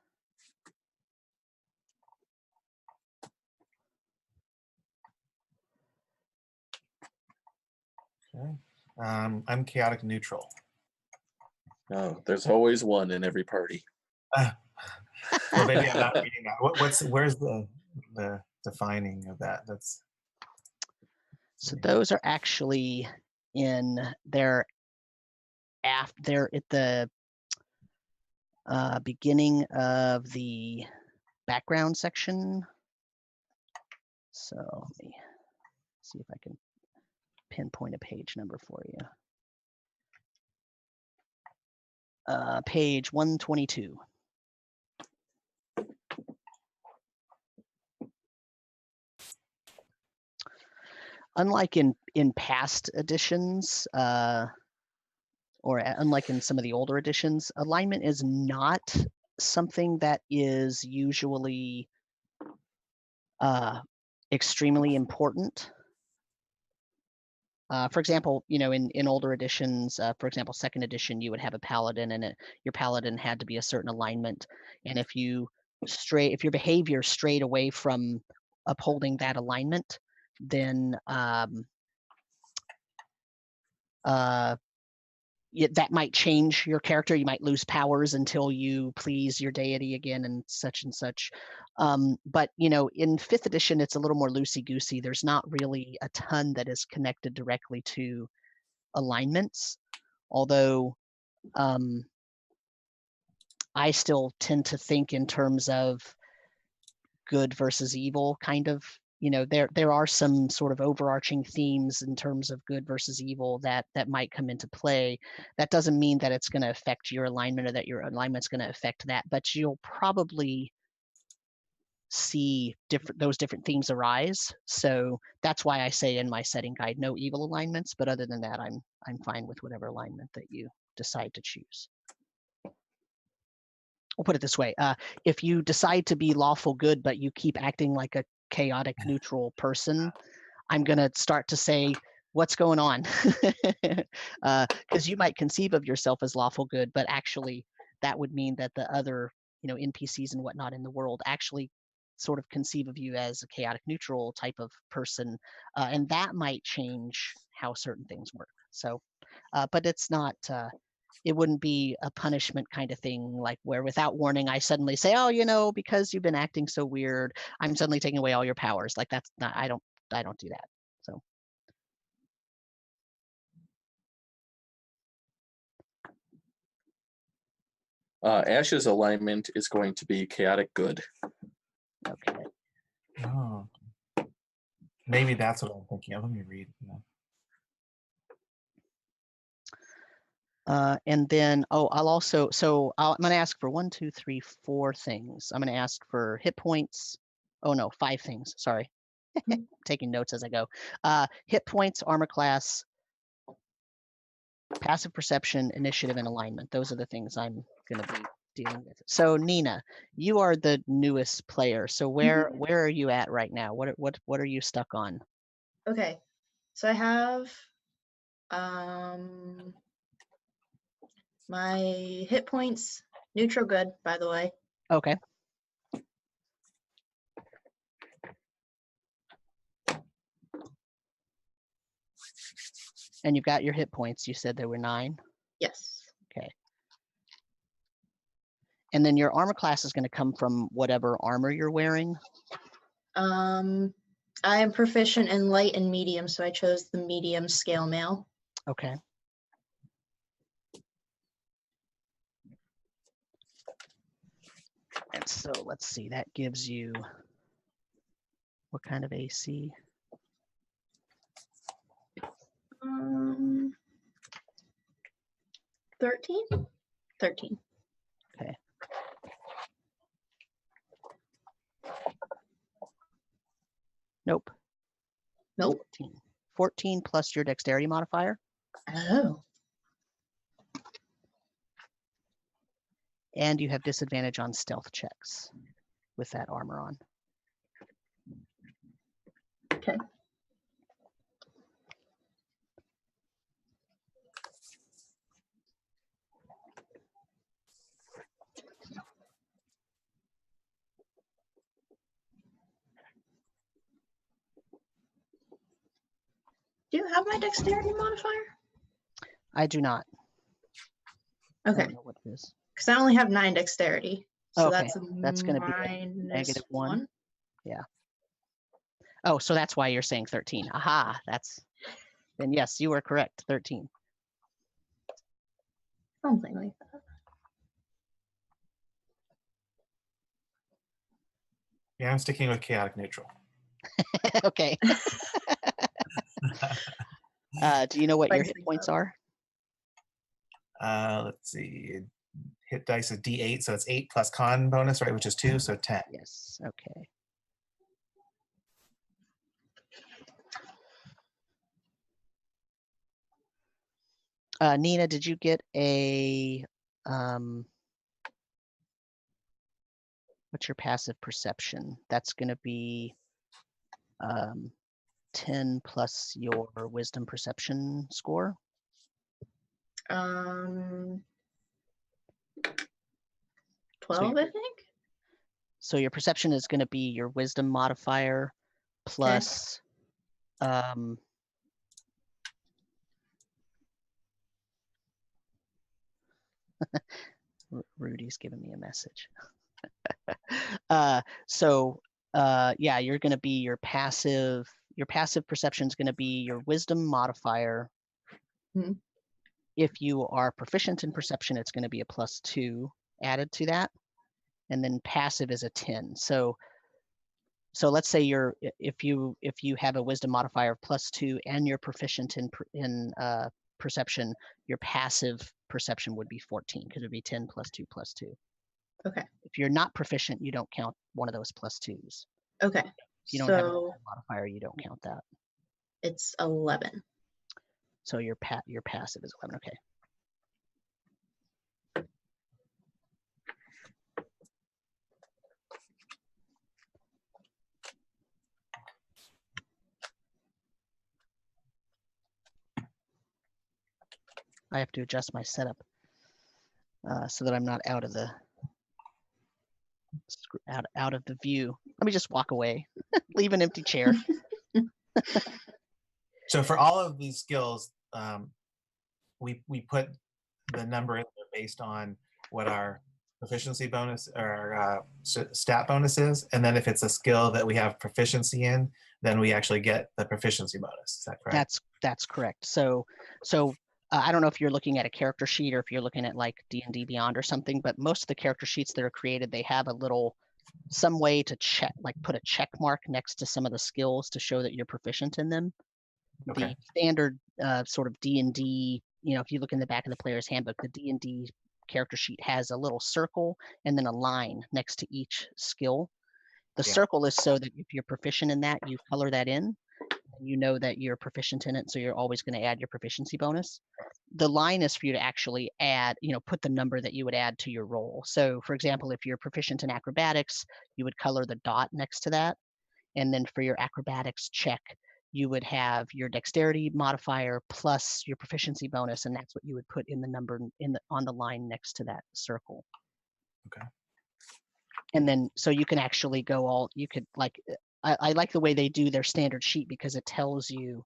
Speaker 3: Okay. I'm chaotic neutral.
Speaker 4: Oh, there's always one in every party.
Speaker 3: Well, maybe I'm not reading that. Where's the defining of that? That's
Speaker 1: So those are actually in there. They're at the beginning of the background section. So let me see if I can pinpoint a page number for you. Page 122. Unlike in past editions, or unlike in some of the older editions, alignment is not something that is usually extremely important. For example, in older editions, for example, second edition, you would have a paladin, and your paladin had to be a certain alignment. And if your behavior strayed away from upholding that alignment, then that might change your character. You might lose powers until you please your deity again, and such and such. But in 5th edition, it's a little more loosey-goosey. There's not really a ton that is connected directly to alignments, although I still tend to think in terms of good versus evil, kind of. There are some sort of overarching themes in terms of good versus evil that might come into play. That doesn't mean that it's going to affect your alignment or that your alignment's going to affect that, but you'll probably see those different themes arise. So that's why I say in my setting guide, no evil alignments. But other than that, I'm fine with whatever alignment that you decide to choose. We'll put it this way: if you decide to be lawful good, but you keep acting like a chaotic neutral person, I'm going to start to say, what's going on? Because you might conceive of yourself as lawful good, but actually that would mean that the other NPCs and whatnot in the world actually sort of conceive of you as a chaotic neutral type of person, and that might change how certain things work. So but it's not it wouldn't be a punishment kind of thing, like where without warning I suddenly say, oh, because you've been acting so weird, I'm suddenly taking away all your powers. Like that's not, I don't do that. So
Speaker 4: Ash's alignment is going to be chaotic good.
Speaker 1: okay.
Speaker 3: Oh, maybe that's what I'm thinking of. Let me read.
Speaker 1: And then, I'm going to ask for 1, 2, 3, 4 things. I'm going to ask for hit points. Oh no, 5 things. Sorry. Taking notes as I go. Hit points, armor class, passive perception, initiative, and alignment. Those are the things I'm going to be dealing with. So Nina, you are the newest player. So where are you at right now? What are you stuck on?
Speaker 2: Okay, so I have my hit points neutral good, by the way.
Speaker 1: Okay. And you've got your hit points. You said there were 9.
Speaker 2: Yes.
Speaker 1: Okay. And then your armor class is going to come from whatever armor you're wearing.
Speaker 2: I am proficient in light and medium, so I chose the medium scale mail.
Speaker 1: Okay. And so let's see, that gives you what kind of AC?
Speaker 2: 13? 13.
Speaker 1: Okay. Nope. 14. 14 plus your dexterity modifier.
Speaker 2: Oh.
Speaker 1: And you have disadvantage on stealth checks with that armor on.
Speaker 2: Okay. Do you have my dexterity modifier?
Speaker 1: I do not.
Speaker 2: Okay.
Speaker 1: I don't know what it is.
Speaker 2: Because I only have 9 dexterity. So
Speaker 1: Okay,
Speaker 2: that's
Speaker 1: going to be a -1. Yeah. Oh, so that's why you're saying 13. Aha, then yes, you were correct, 13.
Speaker 2: Something like that.
Speaker 3: Yeah, I'm sticking with chaotic neutral.
Speaker 1: Okay. Do you know what your hit
Speaker 2: Spicy
Speaker 1: points
Speaker 2: up.
Speaker 1: are?
Speaker 3: Let's see. Hit dice is D8, so it's 8 plus con bonus, right, which is 2, so 10.
Speaker 1: Yes, okay. Nina, did you get a, what's your passive perception? That's going to be 10 plus your wisdom perception score.
Speaker 2: 12,
Speaker 1: So
Speaker 2: I think.
Speaker 1: So your perception is going to be your wisdom modifier plus Rudy's giving me a message. Yeah, you're going to be your passive perception is going to be your wisdom modifier.
Speaker 2: Mhm.
Speaker 1: If you are proficient in perception, it's going to be a +2 added to that. And then passive is a 10. So let's say if you have a wisdom modifier of +2 and you're proficient in perception, your passive perception would be 14 because it would be 10 + 2 + 2.
Speaker 2: Okay.
Speaker 1: If you're not proficient, you don't count one of those +2s.
Speaker 2: Okay.
Speaker 1: If you don't have a
Speaker 2: So
Speaker 1: modifier, you don't count that.
Speaker 2: it's 11.
Speaker 1: So your passive is 11. Okay. I have to adjust my setup so that I'm not out of the view. Let me just walk away, leave an empty chair.
Speaker 3: So for all of these skills, we put the number in there based on what our proficiency bonus or our stat bonus is, and then if it's a skill that we have proficiency in, then we actually get the proficiency bonus. Is that correct?
Speaker 1: That's correct. So I don't know if you're looking at a character sheet or if you're looking at like D&D Beyond or something, but most of the character sheets that are created, they have some way to check, like put a check mark next to some of the skills to show that you're proficient in them.
Speaker 3: Okay.
Speaker 1: The standard sort of D&D, if you look in the back of the player's handbook, the D&D character sheet has a little circle and then a line next to each skill. The circle is so that if you're proficient in that, you color that in. You know that you're proficient in it, so you're always going to add your proficiency bonus. The line is for you to actually add, put the number that you would add to your roll. So for example, if you're proficient in acrobatics, you would color the dot next to that. And then for your acrobatics check, you would have your dexterity modifier plus your proficiency bonus, and that's what you would put in the number on the line next to that circle.
Speaker 3: Okay.
Speaker 1: And then so you can actually I like the way they do their standard sheet because it tells you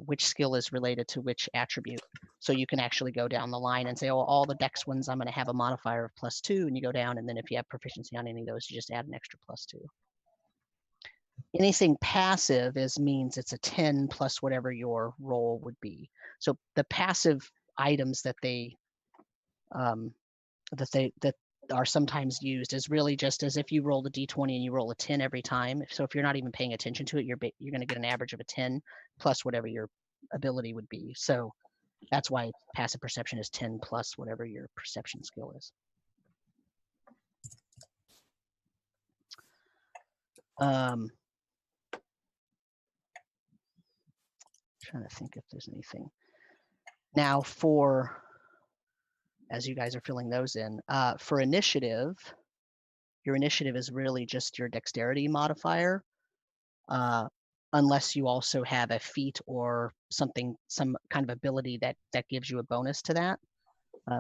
Speaker 1: which skill is related to which attribute. So you can actually go down the line and say, oh, all the dex ones, I'm going to have a modifier of +2, and you go down, and then if you have proficiency on any of those, you just add an extra +2. Anything passive means it's a 10 plus whatever your roll would be. So the passive items that are sometimes used is really just as if you roll a d20 and you roll a 10 every time. So if you're not even paying attention to it, you're going to get an average of a 10 plus whatever your ability would be. So that's why passive perception is 10 plus whatever your perception skill is. Trying to think if there's anything. Now as you guys are filling those in, for initiative, your initiative is really just your dexterity modifier, unless you also have a feat or some kind of ability that gives you a bonus to that,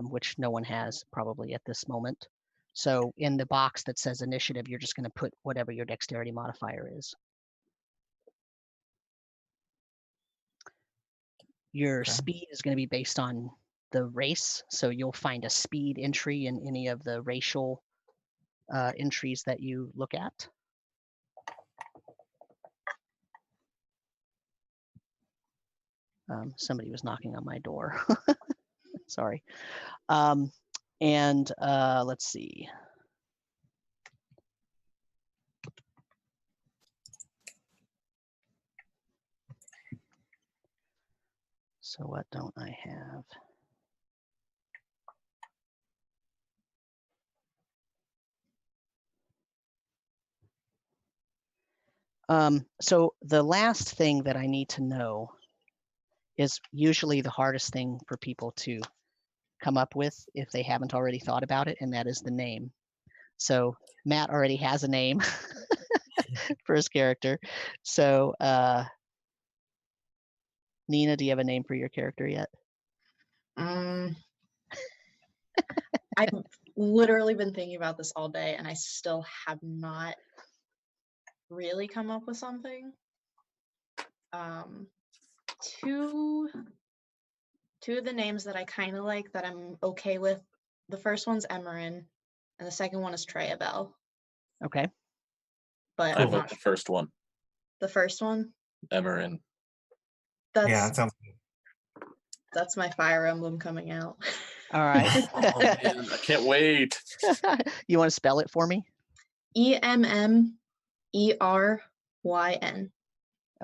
Speaker 1: which no one has probably at this moment. So in the box that says initiative, you're just going to put whatever your dexterity modifier is. Your speed is going to be based on the race, so you'll find a speed entry in any of the racial entries that you look at. Somebody was knocking on my door. Sorry. And let's see. So what don't I have? So the last thing that I need to know is usually the hardest thing for people to come up with if they haven't already thought about it, and that is the name. So Matt already has a name for his character. So Nina, do you have a name for your character yet?
Speaker 2: I've literally been thinking about this all day, and I still have not really come up with something. Two of the names that I kind of like that I'm okay with. The first one's Emmeryn, and the second one is Treyabelle.
Speaker 1: Okay.
Speaker 2: But
Speaker 4: I vote the first one.
Speaker 2: The first one?
Speaker 4: Emmeryn.
Speaker 3: Yeah, that sounds good.
Speaker 2: That's my Fire Emblem coming out.
Speaker 1: All right.
Speaker 4: Oh, man, I can't wait.
Speaker 1: You want to spell it for me?
Speaker 2: EMMERYN.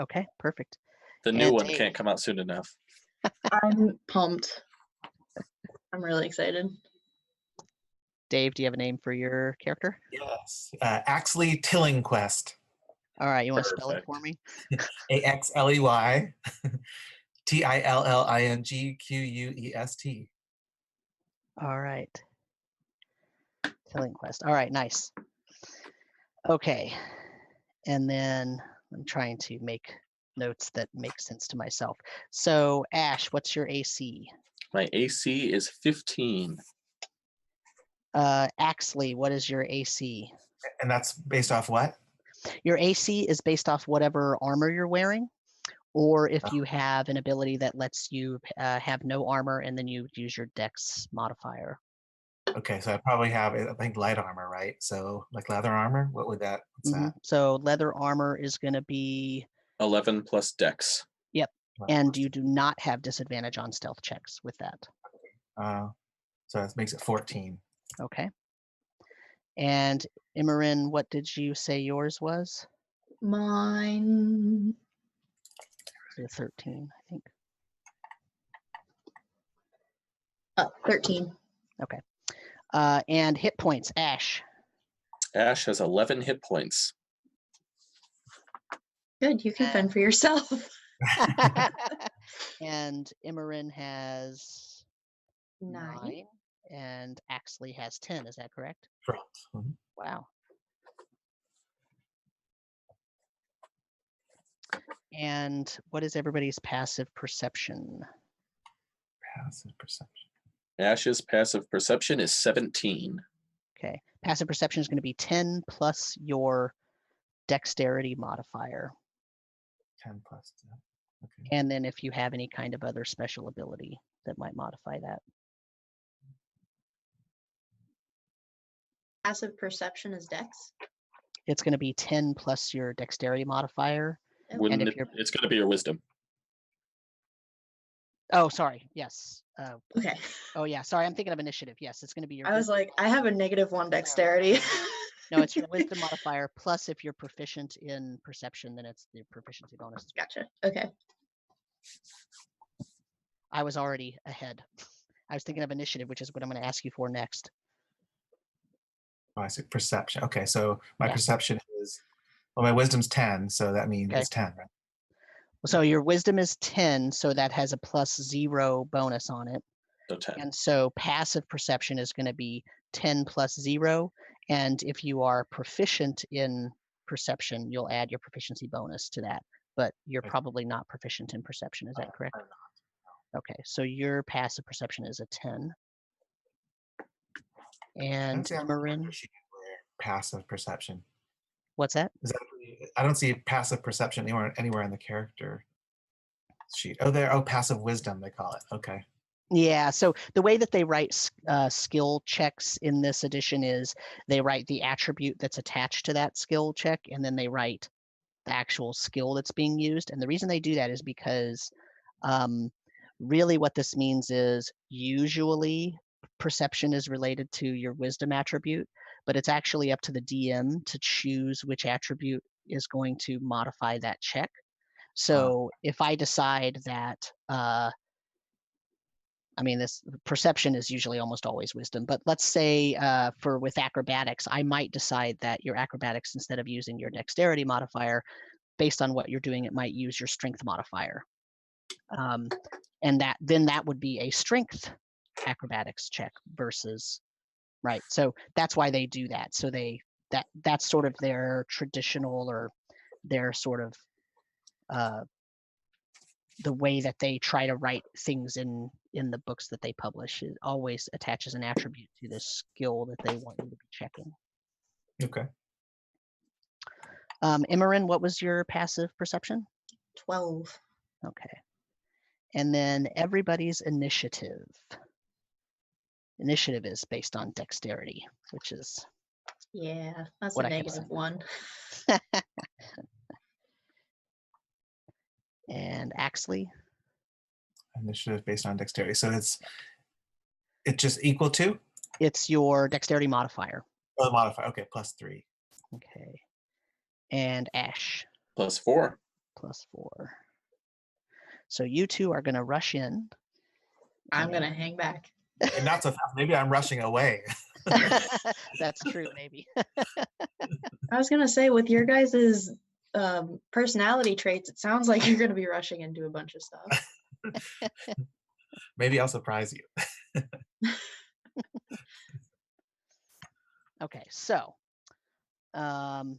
Speaker 1: Okay, perfect.
Speaker 4: The new
Speaker 1: And
Speaker 4: one
Speaker 1: Dave.
Speaker 4: can't come out soon enough.
Speaker 2: I'm pumped. I'm really excited.
Speaker 1: Dave, do you have a name for your character?
Speaker 3: Yes. Axley Tillingquest.
Speaker 1: All right, you want to spell it for me?
Speaker 3: AXLEY TILLINGQUEST.
Speaker 1: All right. Tillingquest. All right, nice. Okay. And then I'm trying to make notes that make sense to myself. So Ash, what's your AC?
Speaker 4: My AC is 15.
Speaker 1: Axley, what is your AC?
Speaker 3: And that's based off what?
Speaker 1: Your AC is based off whatever armor you're wearing, or if you have an ability that lets you have no armor and then you use your dex modifier.
Speaker 3: Okay, so I probably have, I think, light armor, right? So like leather armor, what would that, what's that?
Speaker 1: So leather armor is going to be
Speaker 4: 11 plus dex.
Speaker 1: Yep. And you do not have disadvantage on stealth checks with that.
Speaker 3: So that makes it 14.
Speaker 1: Okay. And Emmeryn, what did you say yours was?
Speaker 2: Mine.
Speaker 1: 13, I think.
Speaker 2: 13.
Speaker 1: Okay. And hit points, Ash.
Speaker 4: Ash has 11 hit points.
Speaker 2: Good, you can fend for yourself.
Speaker 1: And Emmeryn has
Speaker 2: 9.
Speaker 1: And Axley has 10. Is that correct?
Speaker 3: Correct. Mm-hmm.
Speaker 1: Wow. And what is everybody's passive perception?
Speaker 3: Passive perception.
Speaker 4: Ash's passive perception is 17.
Speaker 1: Okay. Passive perception is going to be 10 plus your dexterity modifier.
Speaker 3: 10 plus 10. Okay.
Speaker 1: And then if you have any kind of other special ability that might modify that.
Speaker 2: Passive perception is dex?
Speaker 1: It's going to be 10 plus your dexterity modifier.
Speaker 4: Wouldn't it's going to be your wisdom.
Speaker 1: Oh, sorry. Yes.
Speaker 2: Okay.
Speaker 1: Oh, yeah. Sorry. I'm thinking of initiative. Yes, it's going to be your
Speaker 2: I was like, I have a -1 dexterity.
Speaker 1: No, it's your wisdom modifier. Plus, if you're proficient in perception, then it's the proficiency bonus.
Speaker 2: Gotcha. Okay.
Speaker 1: I was already ahead. I was thinking of initiative, which is what I'm going to ask you for next.
Speaker 3: Oh, I see. Perception. Okay, so my perception is, well, my wisdom's 10, so that means it's 10, right?
Speaker 1: So your wisdom is 10, so that has a +0 bonus on it.
Speaker 4: So 10.
Speaker 1: And so passive perception is going to be 10 plus 0. And if you are proficient in perception, you'll add your proficiency bonus to that. But you're probably not proficient in perception. Is that correct?
Speaker 3: I'm not.
Speaker 1: Okay, so your passive perception is a 10. And Emmeryn,
Speaker 3: passive perception.
Speaker 1: What's that?
Speaker 3: I don't see passive perception anywhere in the character sheet. Oh, there. Oh, passive wisdom, they call it. Okay.
Speaker 1: Yeah, so the way that they write skill checks in this edition is they write the attribute that's attached to that skill check, and then they write the actual skill that's being used. And the reason they do that is because Really what this means is usually perception is related to your wisdom attribute, but it's actually up to the DM to choose which attribute is going to modify that check. So if I decide that, I mean, this perception is usually almost always wisdom, but let's say with acrobatics, I might decide that your acrobatics, instead of using your dexterity modifier, based on what you're doing, it might use your strength modifier. And that would be a strength acrobatics check versus, right? So that's why they do that. So that's sort of their traditional, or their sort of the way that they try to write things in the books that they publish. It always attaches an attribute to the skill that they want you to be checking.
Speaker 3: Okay.
Speaker 1: Emmeryn, what was your passive perception?
Speaker 2: 12.
Speaker 1: Okay. And then everybody's initiative. Initiative is based on dexterity, which is
Speaker 2: Yeah, that's
Speaker 1: what
Speaker 2: a
Speaker 1: I have said.
Speaker 2: -1.
Speaker 1: And Axley?
Speaker 3: Initiative based on dexterity. So it's just equal to?
Speaker 1: It's your dexterity modifier.
Speaker 3: Oh, the modifier. Okay, +3.
Speaker 1: Okay. And Ash?
Speaker 4: +4.
Speaker 1: +4. So you two are going to rush in.
Speaker 2: I'm going to hang back.
Speaker 3: And not so fast. Maybe I'm rushing away.
Speaker 1: That's true, maybe.
Speaker 2: I was going to say, with your guys' personality traits, it sounds like you're going to be rushing into a bunch of stuff.
Speaker 3: Maybe I'll surprise you.
Speaker 1: Okay, so, all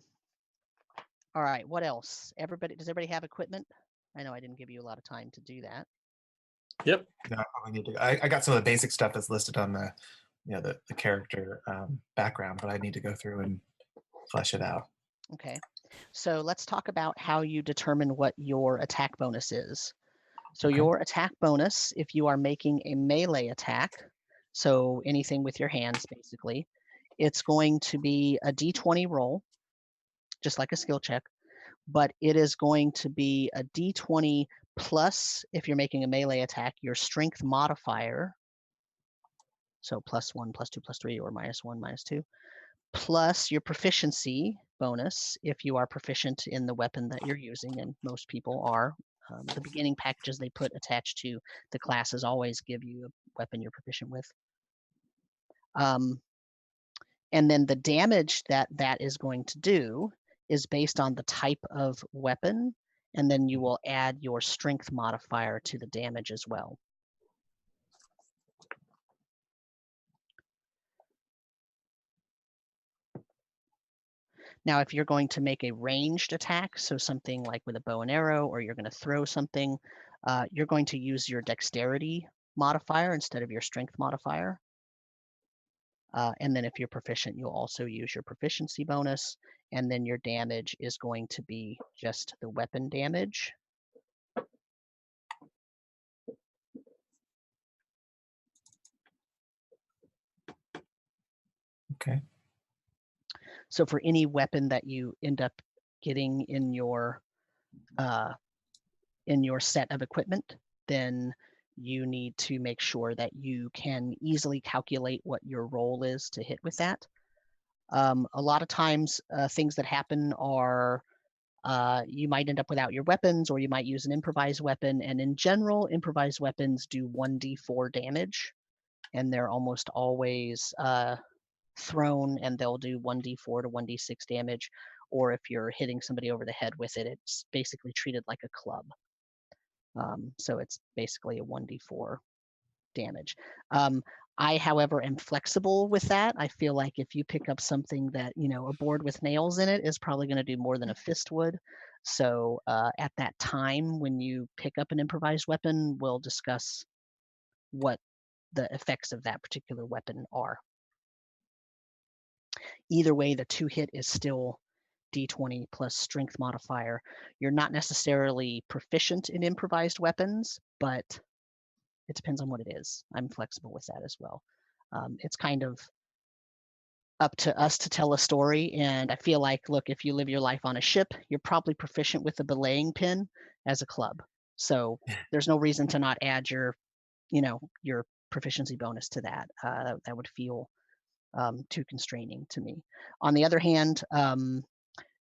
Speaker 1: right, what else? Does everybody have equipment? I know I didn't give you a lot of time to do that.
Speaker 4: Yep.
Speaker 3: No, I probably need to. I got some of the basic stuff that's listed on the, the character background, but I need to go through and flesh it out.
Speaker 1: Okay, so let's talk about how you determine what your attack bonus is. So your attack bonus, if you are making a melee attack, so anything with your hands basically, it's going to be a d20 roll, just like a skill check, but it is going to be a d20 plus, if you're making a melee attack, your strength modifier, so +1, +2, +3, or -1, -2, plus your proficiency bonus if you are proficient in the weapon that you're using, and most people are. The beginning packages they put attached to the classes always give you a weapon you're proficient with. And then the damage that is going to do is based on the type of weapon, and then you will add your strength modifier to the damage as well. Now, if you're going to make a ranged attack, so something like with a bow and arrow, or you're going to throw something, you're going to use your dexterity modifier instead of your strength modifier. And then if you're proficient, you'll also use your proficiency bonus, and then your damage is going to be just the weapon damage.
Speaker 3: Okay.
Speaker 1: So for any weapon that you end up getting in your set of equipment, then you need to make sure that you can easily calculate what your roll is to hit with that. A lot of times, things that happen are you might end up without your weapons, or you might use an improvised weapon. And in general, improvised weapons do 1d4 damage, and they're almost always thrown, and they'll do 1d4 to 1d6 damage. Or if you're hitting somebody over the head with it, it's basically treated like a club. So it's basically a 1d4 damage. I, however, am flexible with that. I feel like if you pick up something that, a board with nails in it is probably going to do more than a fist would. So at that time, when you pick up an improvised weapon, we'll discuss what the effects of that particular weapon are. Either way, the 2-hit is still d20 plus strength modifier. You're not necessarily proficient in improvised weapons, but it depends on what it is. I'm flexible with that as well. It's kind of up to us to tell a story, and I feel like, look, if you live your life on a ship, you're probably proficient with a belaying pin as a club. So there's no reason to not add your, your proficiency bonus to that. That would feel too constraining to me. On the other hand,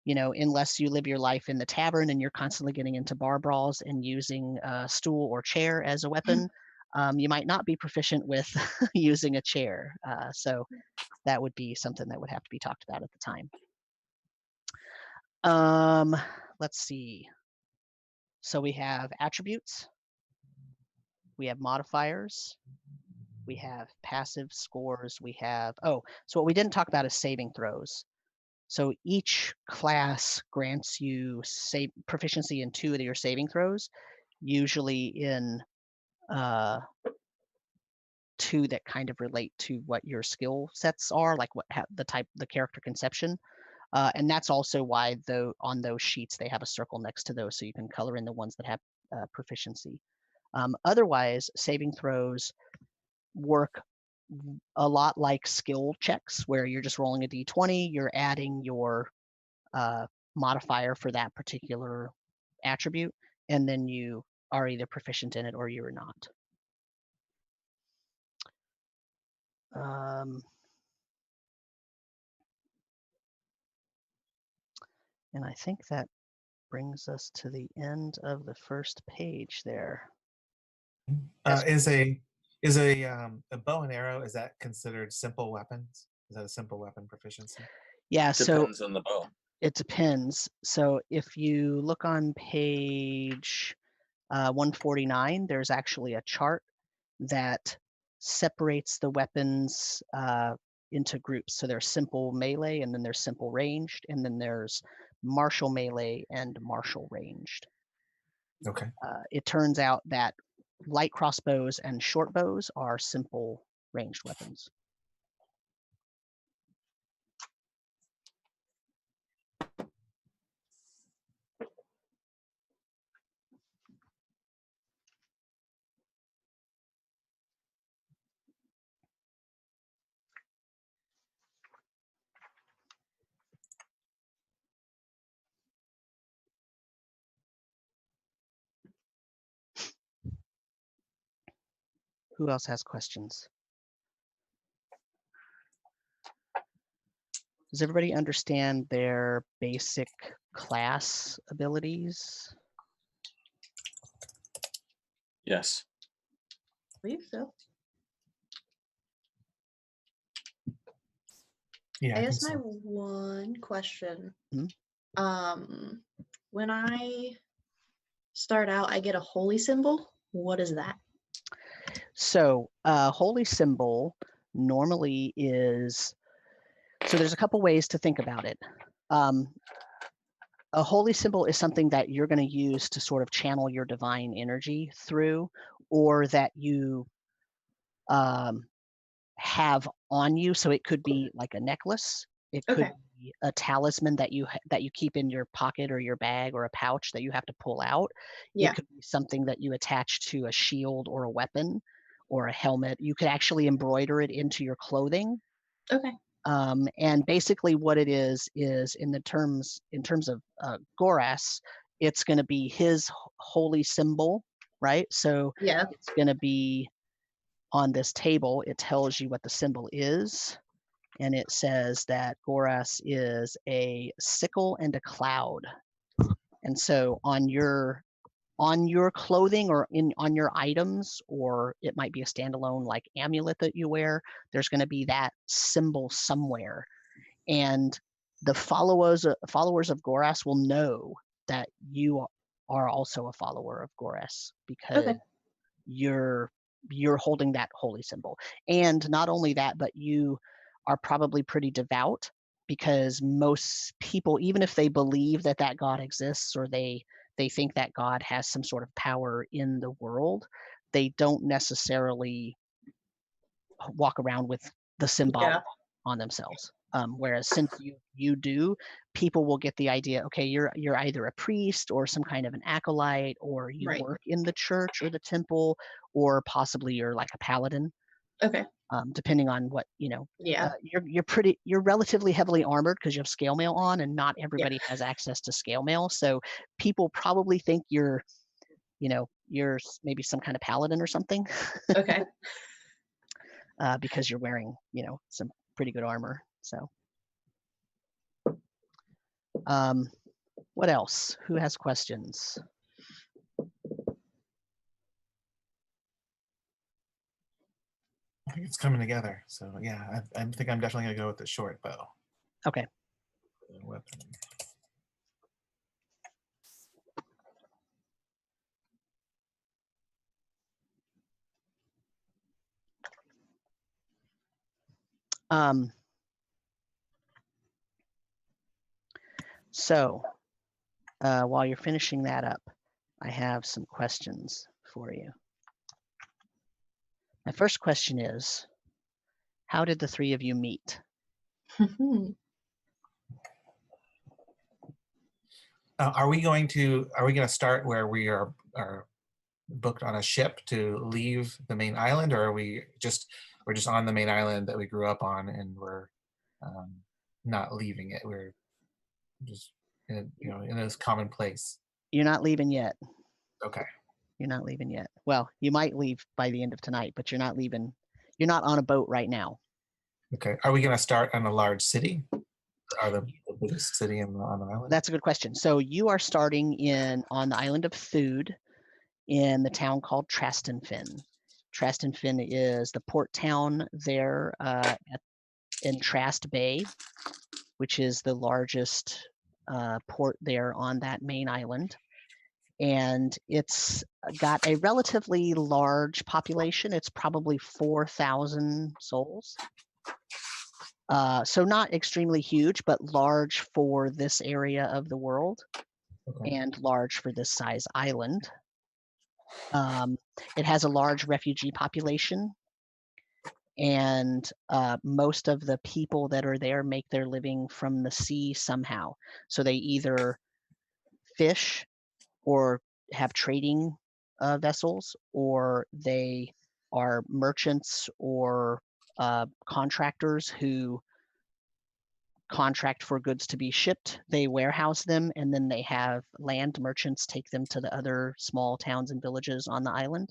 Speaker 1: unless you live your life in the tavern and you're constantly getting into bar brawls and using a stool or chair as a weapon, you might not be proficient with using a chair. So that would be something that would have to be talked about at the time. Let's see. So we have attributes, we have modifiers, we have passive scores, we have, so what we didn't talk about is saving throws. So each class grants you proficiency in 2 of your saving throws, usually in 2 that kind of relate to what your skill sets are, like the character conception. And that's also why on those sheets they have a circle next to those, so you can color in the ones that have proficiency. Otherwise, saving throws work a lot like skill checks, where you're just rolling a d20, you're adding your modifier for that particular attribute, and then you are either proficient in it or you're not. And I think that brings us to the end of the first page there.
Speaker 3: Is a bow and arrow, is that considered simple weapons? Is that a simple weapon proficiency?
Speaker 1: Yeah,
Speaker 4: Depends on the bow.
Speaker 1: It depends. So if you look on page 149, there's actually a chart that separates the weapons into groups. So there's simple melee, and then there's simple ranged, and then there's martial melee and martial ranged.
Speaker 3: Okay.
Speaker 1: It turns out that light crossbows and short bows are simple ranged weapons. Who else has questions? Does everybody understand their basic class abilities?
Speaker 4: Yes.
Speaker 2: I believe so.
Speaker 3: Yeah,
Speaker 2: I guess my
Speaker 3: so.
Speaker 2: one question.
Speaker 1: Hmm?
Speaker 2: When I start out, I get a holy symbol. What is that?
Speaker 1: So holy symbol normally is, so there's a couple ways to think about it. A holy symbol is something that you're going to use to sort of channel your divine energy through, or that you have on you. So it could be like a necklace. It could be a talisman that you keep in your pocket or your bag or a pouch that you have to pull out.
Speaker 2: Yeah.
Speaker 1: It could be something that you attach to a shield or a weapon or a helmet. You could actually embroider it into your clothing.
Speaker 2: Okay.
Speaker 1: And basically what it is in terms of Goras, it's going to be his holy symbol, right? So
Speaker 2: yeah,
Speaker 1: it's going to be on this table. It tells you what the symbol is, and it says that Goras is a sickle and a cloud. And so on your clothing or on your items, or it might be a standalone like amulet that you wear, there's going to be that symbol somewhere. And the followers of Goras will know that you are also a follower of Goras, because you're holding that holy symbol. And not only that, but you are probably pretty devout, because most people, even if they believe that God exists, or they think that God has some sort of power in the world, they don't necessarily walk around with the symbol on themselves. Whereas since you do, people will get the idea, okay, you're either a priest or some kind of an acolyte, or you work in the church or the temple, or possibly you're like a paladin.
Speaker 2: Okay.
Speaker 1: Depending on what, you're relatively heavily armored because you have scale mail on, and not everybody has access to scale mail. So people probably think you're you know, you're maybe some kind of paladin or something.
Speaker 2: Okay.
Speaker 1: Because you're wearing, you know, some pretty good armor. So, what else? Who has questions?
Speaker 3: I think it's coming together. So yeah, I think I'm definitely gonna go with the short bow.
Speaker 1: Okay.
Speaker 3: Weapon.
Speaker 1: So while you're finishing that up, I have some questions for you. My first question is, how did the three of you meet?
Speaker 3: Are we going to start where we are booked on a ship to leave the main island, or are we're just on the main island that we grew up on and we're not leaving it? We're just in this common place.
Speaker 1: You're not leaving yet.
Speaker 3: Okay.
Speaker 1: You're not leaving yet. Well, you might leave by the end of tonight, but you're not leaving. You're not on a boat right now.
Speaker 3: Okay. Are we going to start on a large city? Are the biggest city on the island?
Speaker 1: That's a good question. So you are starting on the island of Thude in the town called Trastenfin. Trastenfin is the port town there in Trast Bay, which is the largest port there on that main island. And it's got a relatively large population. It's probably 4,000 souls. So not extremely huge, but large for this area of the world. Okay. And large for this size island. It has a large refugee population, and most of the people that are there make their living from the sea somehow. So they either fish or have trading vessels, or they are merchants or contractors who contract for goods to be shipped. They warehouse them, and then they have land merchants take them to the other small towns and villages on the island.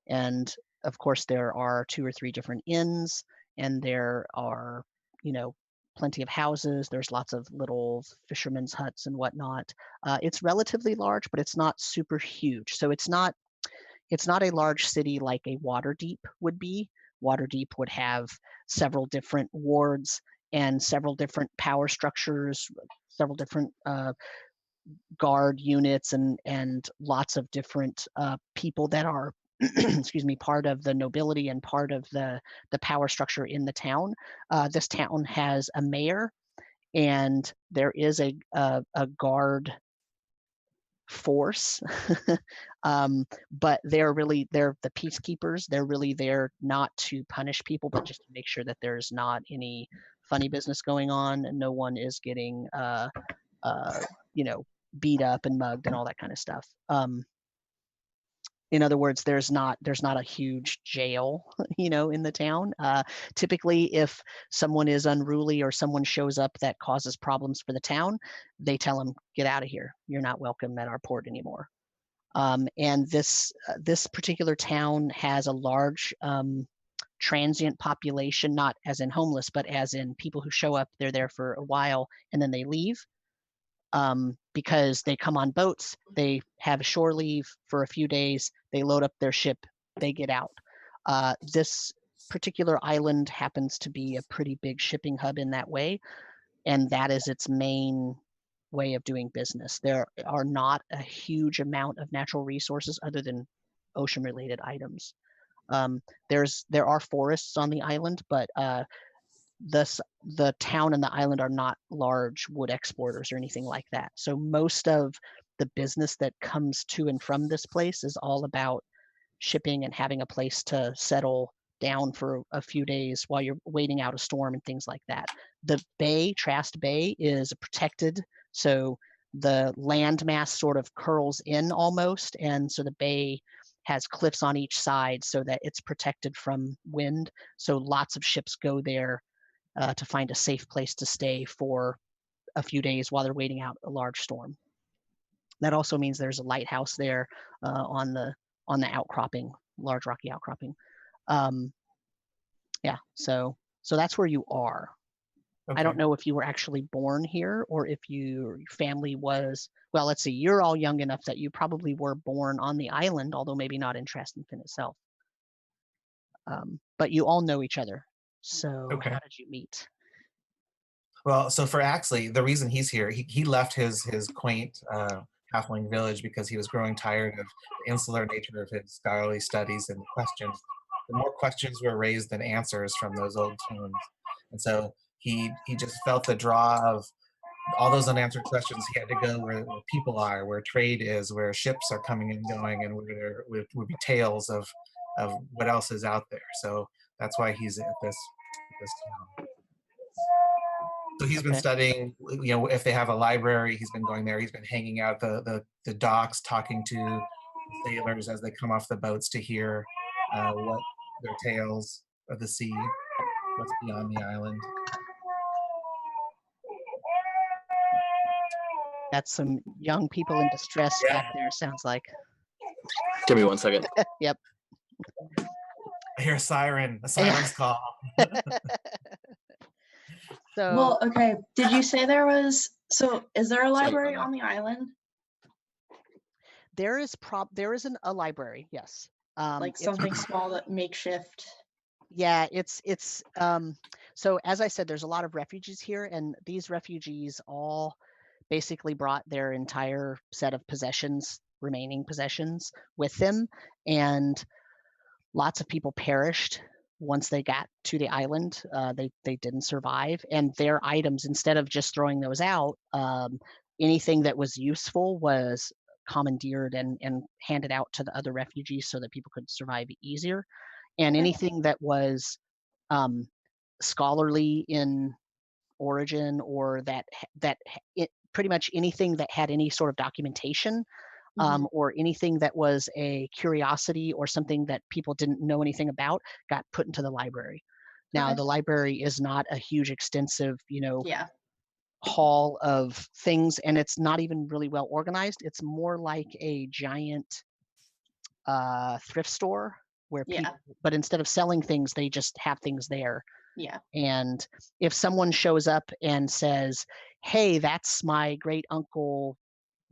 Speaker 1: And of course, there are 2 or 3 different inns, and there are, plenty of houses. There's lots of little fishermen's huts and whatnot. It's relatively large, but it's not super huge. So it's not a large city like a Waterdeep would be. Waterdeep would have several different wards and several different power structures, several different guard units, and lots of different people that are excuse me, part of the nobility and part of the power structure in the town. This town has a mayor, and there is a guard force, but they're the peacekeepers. They're really there not to punish people, but just to make sure that there's not any funny business going on and no one is getting beat up and mugged and all that kind of stuff. In other words, there's not a huge jail, in the town. Typically, if someone is unruly or someone shows up that causes problems for the town, they tell them, "Get out of here. You're not welcome at our port anymore." And this particular town has a large transient population, not as in homeless, but as in people who show up. They're there for a while and then they leave. Because they come on boats, they have a shore leave for a few days, they load up their ship, they get out. This particular island happens to be a pretty big shipping hub in that way, and that is its main way of doing business. There are not a huge amount of natural resources other than ocean-related items. There are forests on the island, but the town and the island are not large wood exporters or anything like that. So most of the business that comes to and from this place is all about shipping and having a place to settle down for a few days while you're waiting out a storm and things like that. The bay, Trast Bay, is protected, so the landmass sort of curls in almost, and so the bay has cliffs on each side so that it's protected from wind. So lots of ships go there to find a safe place to stay for a few days while they're waiting out a large storm. That also means there's a lighthouse there on the outcropping, large rocky outcropping. Yeah, so that's where you are.
Speaker 3: Okay.
Speaker 1: I don't know if you were actually born here or if your family was, well, let's see, you're all young enough that you probably were born on the island, although maybe not in Trastenfin itself. But you all know each other. So
Speaker 3: Okay.
Speaker 1: how did you meet?
Speaker 3: Well, so for Axley, the reason he's here, he left his quaint halfling village because he was growing tired of the insular nature of his scholarly studies and the questions. The more questions were raised than answers from those old tomes. And so he just felt the draw of all those unanswered questions. He had to go where people are, where trade is, where ships are coming and going, and where there would be tales of what else is out there. So that's why he's at this town. So he's been studying, if they have a library, he's been going there. He's been hanging out the docks, talking to sailors as they come off the boats to hear what their tales of the sea, what's beyond the island.
Speaker 1: That's some young people in distress back there, sounds like.
Speaker 4: Give me 1 second.
Speaker 1: Yep.
Speaker 3: I hear a siren's call.
Speaker 1: So,
Speaker 2: well, okay. Did you say there was, so is there a library on the island?
Speaker 1: there is a library, yes.
Speaker 2: Like something small that makeshift?
Speaker 1: Yeah, it's so as I said, there's a lot of refugees here, and these refugees all basically brought their entire set of remaining possessions with them, and lots of people perished once they got to the island. They didn't survive, and their items, instead of just throwing those out, anything that was useful was commandeered and handed out to the other refugees so that people could survive easier. And anything that was scholarly in origin, or pretty much anything that had any sort of documentation, or anything that was a curiosity or something that people didn't know anything about, got put into the library. Now, the library is not a huge, extensive, hall of things, and it's not even really well organized. It's more like a giant thrift store where people, but instead of selling things, they just have things there.
Speaker 2: Yeah.
Speaker 1: And if someone shows up and says, "Hey, that's my great uncle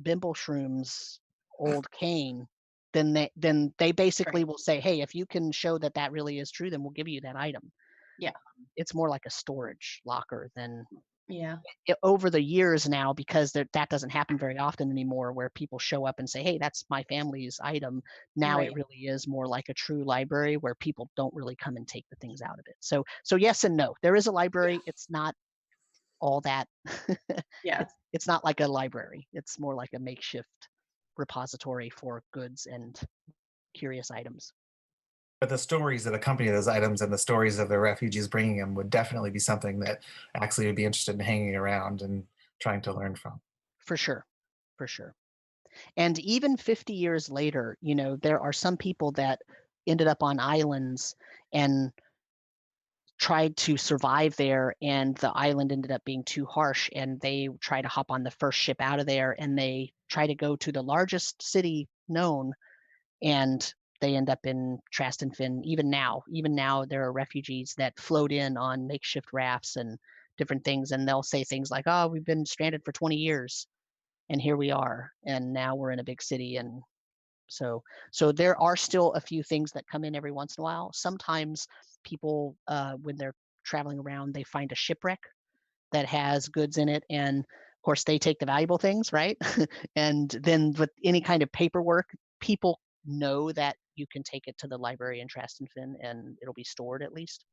Speaker 1: Bimbleshroom's old cane," then they basically will say, "Hey, if you can show that that really is true, then we'll give you that item."
Speaker 2: Yeah.
Speaker 1: It's more like a storage locker than.
Speaker 2: Yeah.
Speaker 1: Over the years now, because that doesn't happen very often anymore, where people show up and say, "Hey, that's my family's item." Now it really is more like a true library where people don't really come and take the things out of it. So yes and no. There is a library. It's not all that.
Speaker 2: Yeah.
Speaker 1: It's not like a library. It's more like a makeshift repository for goods and curious items.
Speaker 3: But the stories that accompany those items and the stories of the refugees bringing them would definitely be something that Axley would be interested in hanging around and trying to learn from.
Speaker 1: For sure. And even 50 years later, there are some people that ended up on islands and tried to survive there, and the island ended up being too harsh, and they try to hop on the first ship out of there, and they try to go to the largest city known, and they end up in Trastenfin. Even now, there are refugees that float in on makeshift rafts and different things, and they'll say things like, "Oh, we've been stranded for 20 years, and here we are, and now we're in a big city." And so there are still a few things that come in every once in a while. Sometimes people, when they're traveling around, they find a shipwreck that has goods in it, and of course they take the valuable things, right? And then with any kind of paperwork, people know that you can take it to the library in Trastenfin and it'll be stored at least.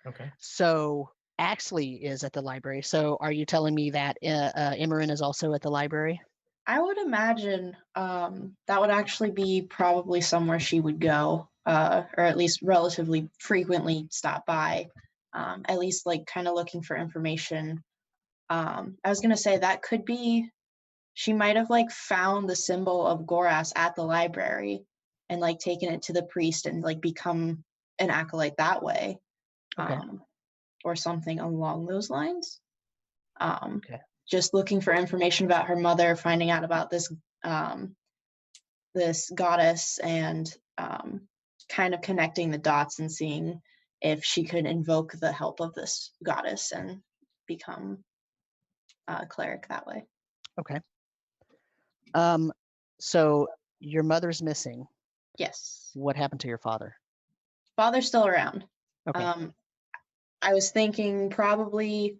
Speaker 3: Okay.
Speaker 1: So Axley is at the library. So are you telling me that Emmeryn is also at the library?
Speaker 2: I would imagine that would actually be probably somewhere she would go, or at least relatively frequently stop by, at least like kind of looking for information. I was going to say that could be, she might have like found the symbol of Goras at the library and like taken it to the priest and like become an acolyte that way,
Speaker 1: Okay.
Speaker 2: or something along those lines.
Speaker 1: Okay.
Speaker 2: just looking for information about her mother, finding out about this this goddess, and kind of connecting the dots and seeing if she could invoke the help of this goddess and become a cleric that way.
Speaker 1: Okay. So your mother's missing.
Speaker 2: Yes.
Speaker 1: What happened to your father?
Speaker 2: Father's still around.
Speaker 1: Okay.
Speaker 2: I was thinking probably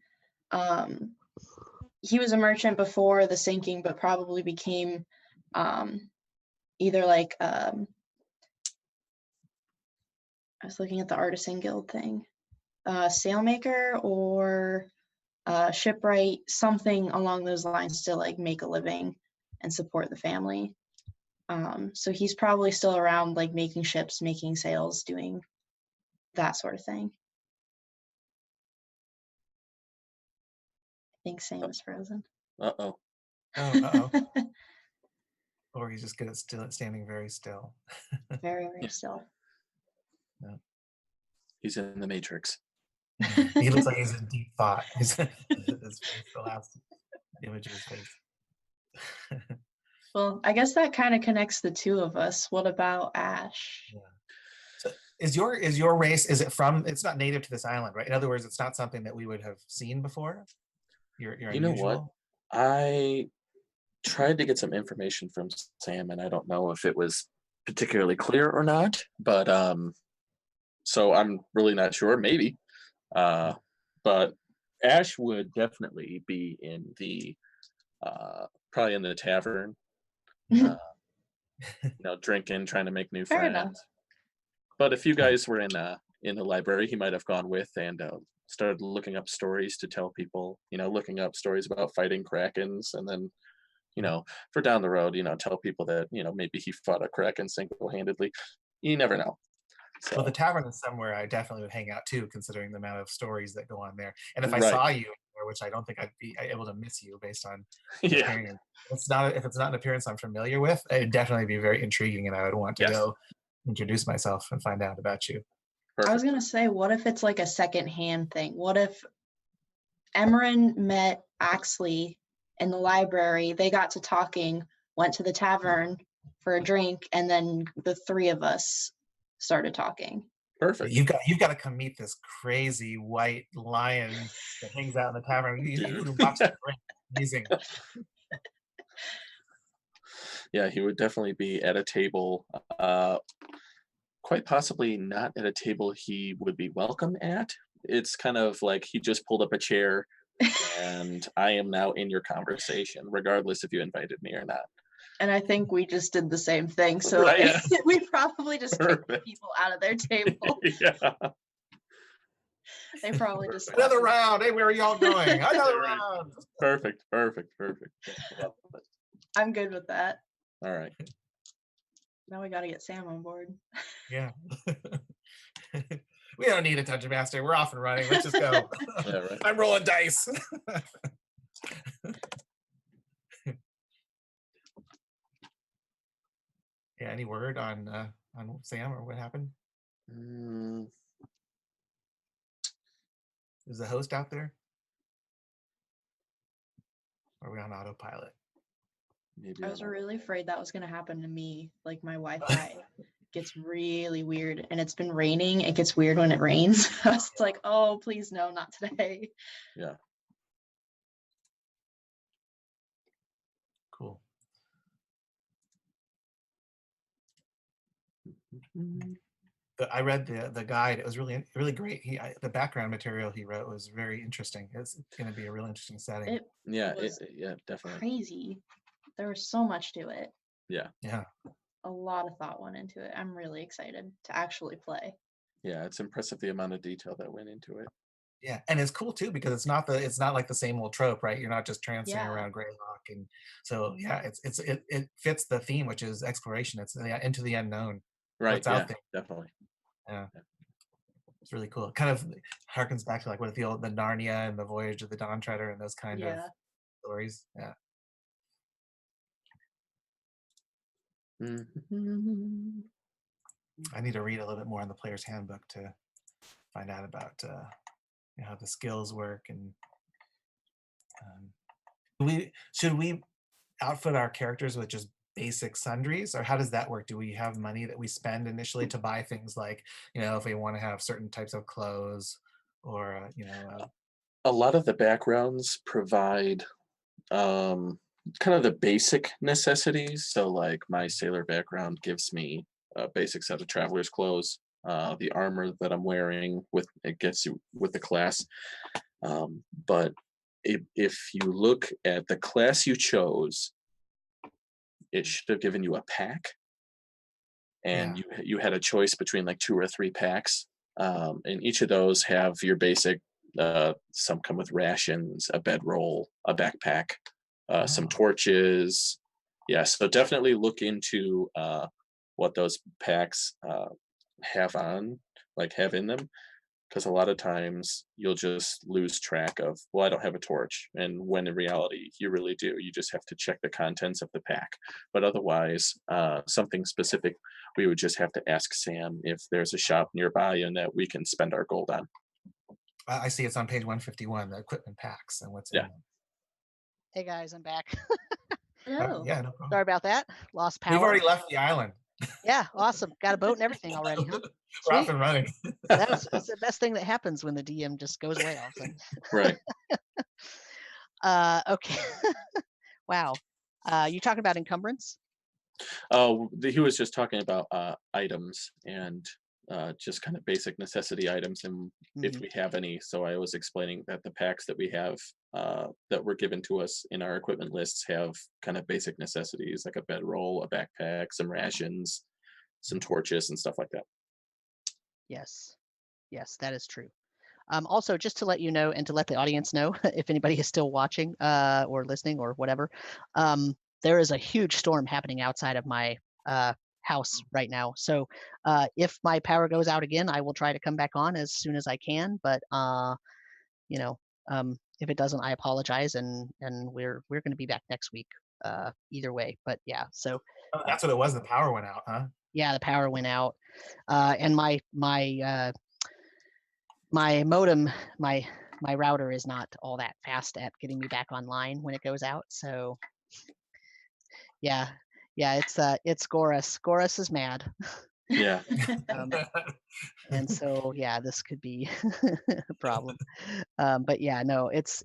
Speaker 2: he was a merchant before the sinking, but probably became either like I was looking at the artisan guild thing, sailmaker or shipwright, something along those lines to like make a living and support the family. So he's probably still around, like making ships, making sails, doing that sort of thing. I think Sam is frozen.
Speaker 4: Uh-oh.
Speaker 3: Oh, uh-oh. Or he's just good at standing very still.
Speaker 2: Very, very still.
Speaker 3: Yeah.
Speaker 4: He's in the Matrix.
Speaker 3: He looks like he's in deep thought. His face, the last image of his face.
Speaker 2: Well, I guess that kind of connects the two of us. What about Ash?
Speaker 3: Yeah. So is your race, is it from, it's not native to this island, right? In other words, it's not something that we would have seen before? You're
Speaker 4: You know what?
Speaker 3: unusual?
Speaker 4: I tried to get some information from Sam, and I don't know if it was particularly clear or not, but so I'm really not sure, maybe. But Ash would definitely be in the probably in the tavern, drinking, trying to make new
Speaker 2: Fair
Speaker 4: friends.
Speaker 2: enough.
Speaker 4: But if you guys were in the library, he might have gone with and started looking up stories to tell people, looking up stories about fighting krakens, and then, for down the road, tell people that, maybe he fought a kraken single-handedly. You never know. So.
Speaker 3: Well, the tavern is somewhere I definitely would hang out too, considering the amount of stories that go on there. And if I saw you there, which I don't think I'd be able to miss you based on appearing, if it's not an appearance I'm familiar with, it'd definitely be very intriguing, and I would want to go introduce myself and find out about you.
Speaker 2: Perfect. I was gonna say, what if it's like a second-hand thing? What if Emmeryn met Axley in the library, they got to talking, went to the tavern for a drink, and then the three of us started talking.
Speaker 4: Perfect.
Speaker 3: You've got to come meet this crazy white lion that hangs out in the tavern. You watch the drink. Amazing.
Speaker 4: Yeah, he would definitely be at a table, quite possibly not at a table he would be welcome at. It's kind of like he just pulled up a chair and I am now in your conversation, regardless if you invited me or not.
Speaker 2: And I think we just did the same thing. So we probably just kicked people out of their table.
Speaker 4: Yeah.
Speaker 2: They probably just
Speaker 3: another round. Hey, where are y'all going? Another round.
Speaker 4: Perfect.
Speaker 2: I'm good with that.
Speaker 4: All right.
Speaker 2: Now we got to get Sam on board.
Speaker 3: Yeah. We don't need a dungeon master. We're off and running. Let's just go.
Speaker 4: Yeah, right.
Speaker 3: I'm rolling dice. Yeah. Any word on Sam or what happened? Is the host out there? Or are we on autopilot?
Speaker 4: Maybe
Speaker 2: I was really afraid that was going to happen to me. Like my Wi-Fi gets really weird, and it's been raining. It gets weird when it rains. I was like, oh, please no, not today.
Speaker 4: Yeah.
Speaker 3: Cool. I read the guide. It was really great. The background material he wrote was very interesting. It's going to be a real interesting setting.
Speaker 4: Yeah, definitely.
Speaker 2: Crazy. There was so much to it.
Speaker 4: Yeah.
Speaker 2: A lot of thought went into it. I'm really excited to actually play.
Speaker 4: Yeah, it's impressive the amount of detail that went into it.
Speaker 3: Yeah, and it's cool too because it's not like the same old trope, right? You're not just trancing around Greylock, and so it fits the theme, which is exploration. It's into the unknown.
Speaker 4: Right.
Speaker 3: What's out there.
Speaker 4: Definitely.
Speaker 3: Yeah. It's really cool. It kind of harkens back to like what the Narnia and the Voyage of the Dawn Treader and those kind of stories. Yeah.
Speaker 4: Mm-hmm.
Speaker 3: I need to read a little bit more in the player's handbook to find out about how the skills work and Should we outfit our characters with just basic sundries, or how does that work? Do we have money that we spend initially to buy things like, if we want to have certain types of clothes, or
Speaker 4: A lot of the backgrounds provide kind of the basic necessities. So like my sailor background gives me a basic set of traveler's clothes. The armor that I'm wearing it gets you with the class. But if you look at the class you chose, it should have given you a pack, and you had a choice between like 2 or 3 packs, and each of those have your basic. Some come with rations, a bedroll, a backpack, some torches. Yeah, so definitely look into what those packs have in them, because a lot of times you'll just lose track of, well, I don't have a torch, and when in reality you really do. You just have to check the contents of the pack. But otherwise, something specific, we would just have to ask Sam if there's a shop nearby and that we can spend our gold on.
Speaker 3: I see it's on page 151, the equipment packs and what's in them.
Speaker 1: Hey guys, I'm back.
Speaker 2: Hello.
Speaker 3: Yeah, no problem.
Speaker 1: Sorry about that. Lost power.
Speaker 3: We've already left the island.
Speaker 1: Yeah, awesome. Got a boat and everything already, huh?
Speaker 3: We're off and running.
Speaker 1: That's the best thing that happens when the DM just goes away all of a sudden.
Speaker 4: Right.
Speaker 1: Okay. Wow. You talking about encumbrance?
Speaker 4: Oh, he was just talking about items and just kind of basic necessity items, and if we have any. So I was explaining that the packs that we have that were given to us in our equipment lists have kind of basic necessities like a bedroll, a backpack, some rations, some torches, and stuff like that.
Speaker 1: Yes, that is true. Also, just to let you know and to let the audience know, if anybody is still watching or listening or whatever, there is a huge storm happening outside of my house right now. So if my power goes out again, I will try to come back on as soon as I can. But if it doesn't, I apologize, and we're going to be back next week either way. But yeah, so
Speaker 3: that's what it was. The power went out, huh?
Speaker 1: Yeah, the power went out, and my modem, my router is not all that fast at getting me back online when it goes out. So yeah, it's Goras. Goras is mad.
Speaker 4: Yeah.
Speaker 1: And so yeah, this could be a problem. But yeah, no, it's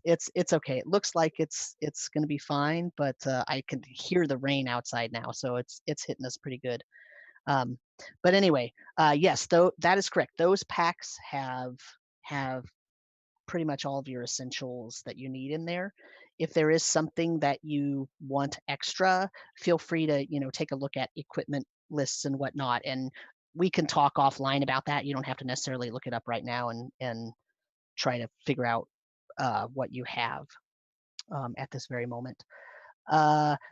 Speaker 1: okay. It looks like it's going to be fine, but I can hear the rain outside now, so it's hitting us pretty good. But anyway, yes, though that is correct. Those packs have pretty much all of your essentials that you need in there. If there is something that you want extra, feel free to take a look at equipment lists and whatnot, and we can talk offline about that. You don't have to necessarily look it up right now and try to figure out what you have at this very moment.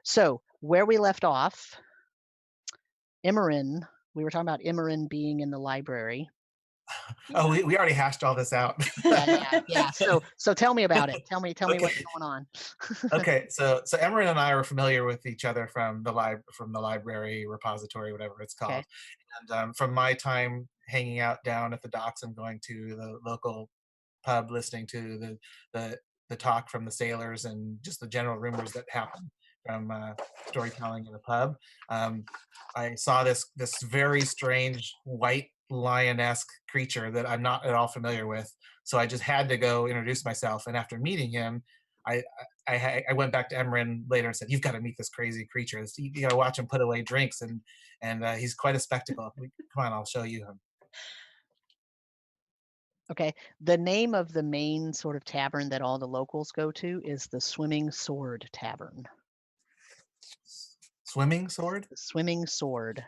Speaker 1: So where we left off, Emmeryn, we were talking about Emmeryn being in the library.
Speaker 3: Oh, we already hashed all this out.
Speaker 1: Yeah. So tell me about it. Tell me what's going on.
Speaker 3: Okay, so Emmeryn and I are familiar with each other from the library, repository, whatever it's called. Okay. And from my time hanging out down at the docks and going to the local pub, listening to the talk from the sailors and just the general rumors that happen from storytelling in the pub, I saw this very strange white lion-esque creature that I'm not at all familiar with. So I just had to go introduce myself. And after meeting him, I went back to Emmeryn later and said, "You've got to meet this crazy creature. You got to watch him put away drinks, and he's quite a spectacle. Come on, I'll show you him."
Speaker 1: Okay, the name of the main sort of tavern that all the locals go to is the Swimming Sword Tavern.
Speaker 3: Swimming Sword?
Speaker 1: The Swimming Sword.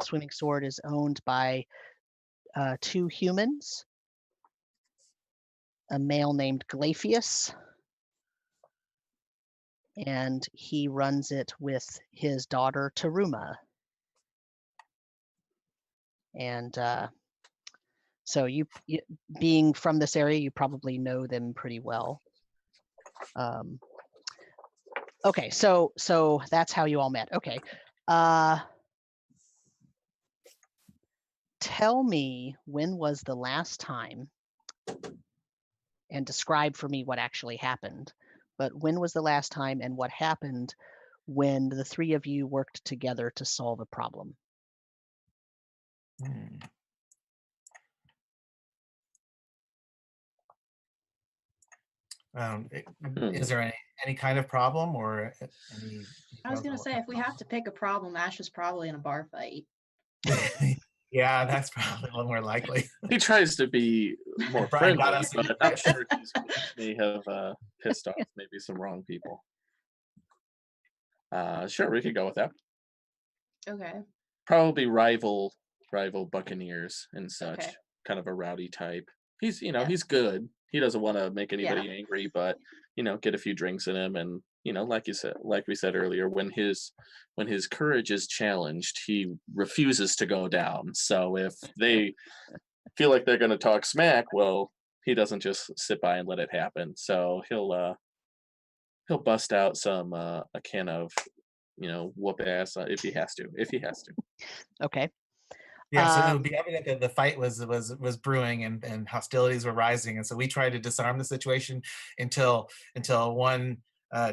Speaker 1: Swimming Sword is owned by 2 humans, a male named Glafius, and he runs it with his daughter Taruma. And so you being from this area, you probably know them pretty well. Okay, so that's how you all met. Okay. Tell me, when was the last time, and describe for me what actually happened, but when was the last time and what happened when the three of you worked together to solve a problem?
Speaker 3: Hmm. Is there any kind of problem or any?
Speaker 2: I was gonna say, if we have to pick a problem, Ash is probably in a bar fight.
Speaker 3: Yeah, that's probably a little more likely.
Speaker 4: He tries to be more
Speaker 3: Brian got
Speaker 4: friendly,
Speaker 3: us.
Speaker 4: but I'm sure he may have pissed off maybe some wrong people. Sure, we could go with that.
Speaker 2: Okay.
Speaker 4: Probably rival Buccaneers and such.
Speaker 2: Okay.
Speaker 4: Kind of a rowdy type. He's
Speaker 2: Yeah.
Speaker 4: he's good. He doesn't want to make anybody
Speaker 2: Yeah.
Speaker 4: angry, but get a few drinks in him, and like we said earlier, when his courage is challenged, he refuses to go down. So if they feel like they're going to talk smack, well, he doesn't just sit by and let it happen. So he'll bust out some a can of whoop ass if he has to.
Speaker 1: Okay.
Speaker 3: Yeah, so it would be evident that the fight was brewing and hostilities were rising, and so we tried to disarm the situation until one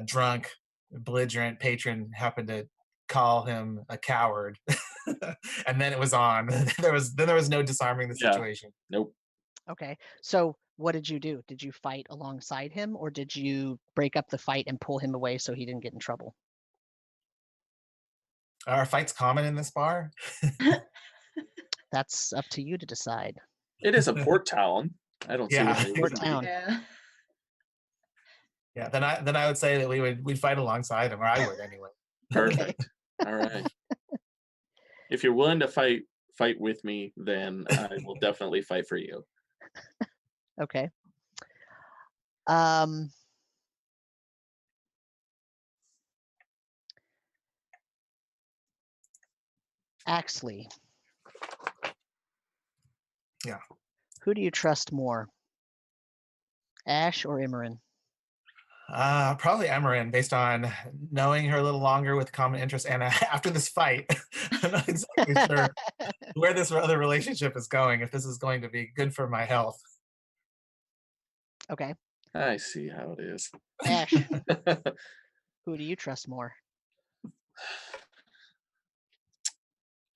Speaker 3: drunk, belligerent patron happened to call him a coward, and then it was on. there was no disarming the situation.
Speaker 4: Yeah. Nope.
Speaker 1: Okay. So what did you do? Did you fight alongside him, or did you break up the fight and pull him away so he didn't get in trouble?
Speaker 3: Are fights common in this bar?
Speaker 1: That's up to you to decide.
Speaker 4: It is a port town. I don't see why it
Speaker 1: Port
Speaker 4: wouldn't
Speaker 1: town.
Speaker 4: be.
Speaker 2: Yeah.
Speaker 3: Yeah, then I would say that we'd fight alongside him, or I would anyway.
Speaker 4: Perfect. All right. If you're willing to fight with me, then I will definitely fight for you.
Speaker 1: Okay. Axley.
Speaker 3: Yeah.
Speaker 1: Who do you trust more? Ash or Emmeryn?
Speaker 3: Probably Emmeryn, based on knowing her a little longer with common interests, and after this fight, I'm not exactly sure where this other relationship is going, if this is going to be good for my health.
Speaker 1: Okay.
Speaker 4: I see how it is.
Speaker 1: Ash, who do you trust more?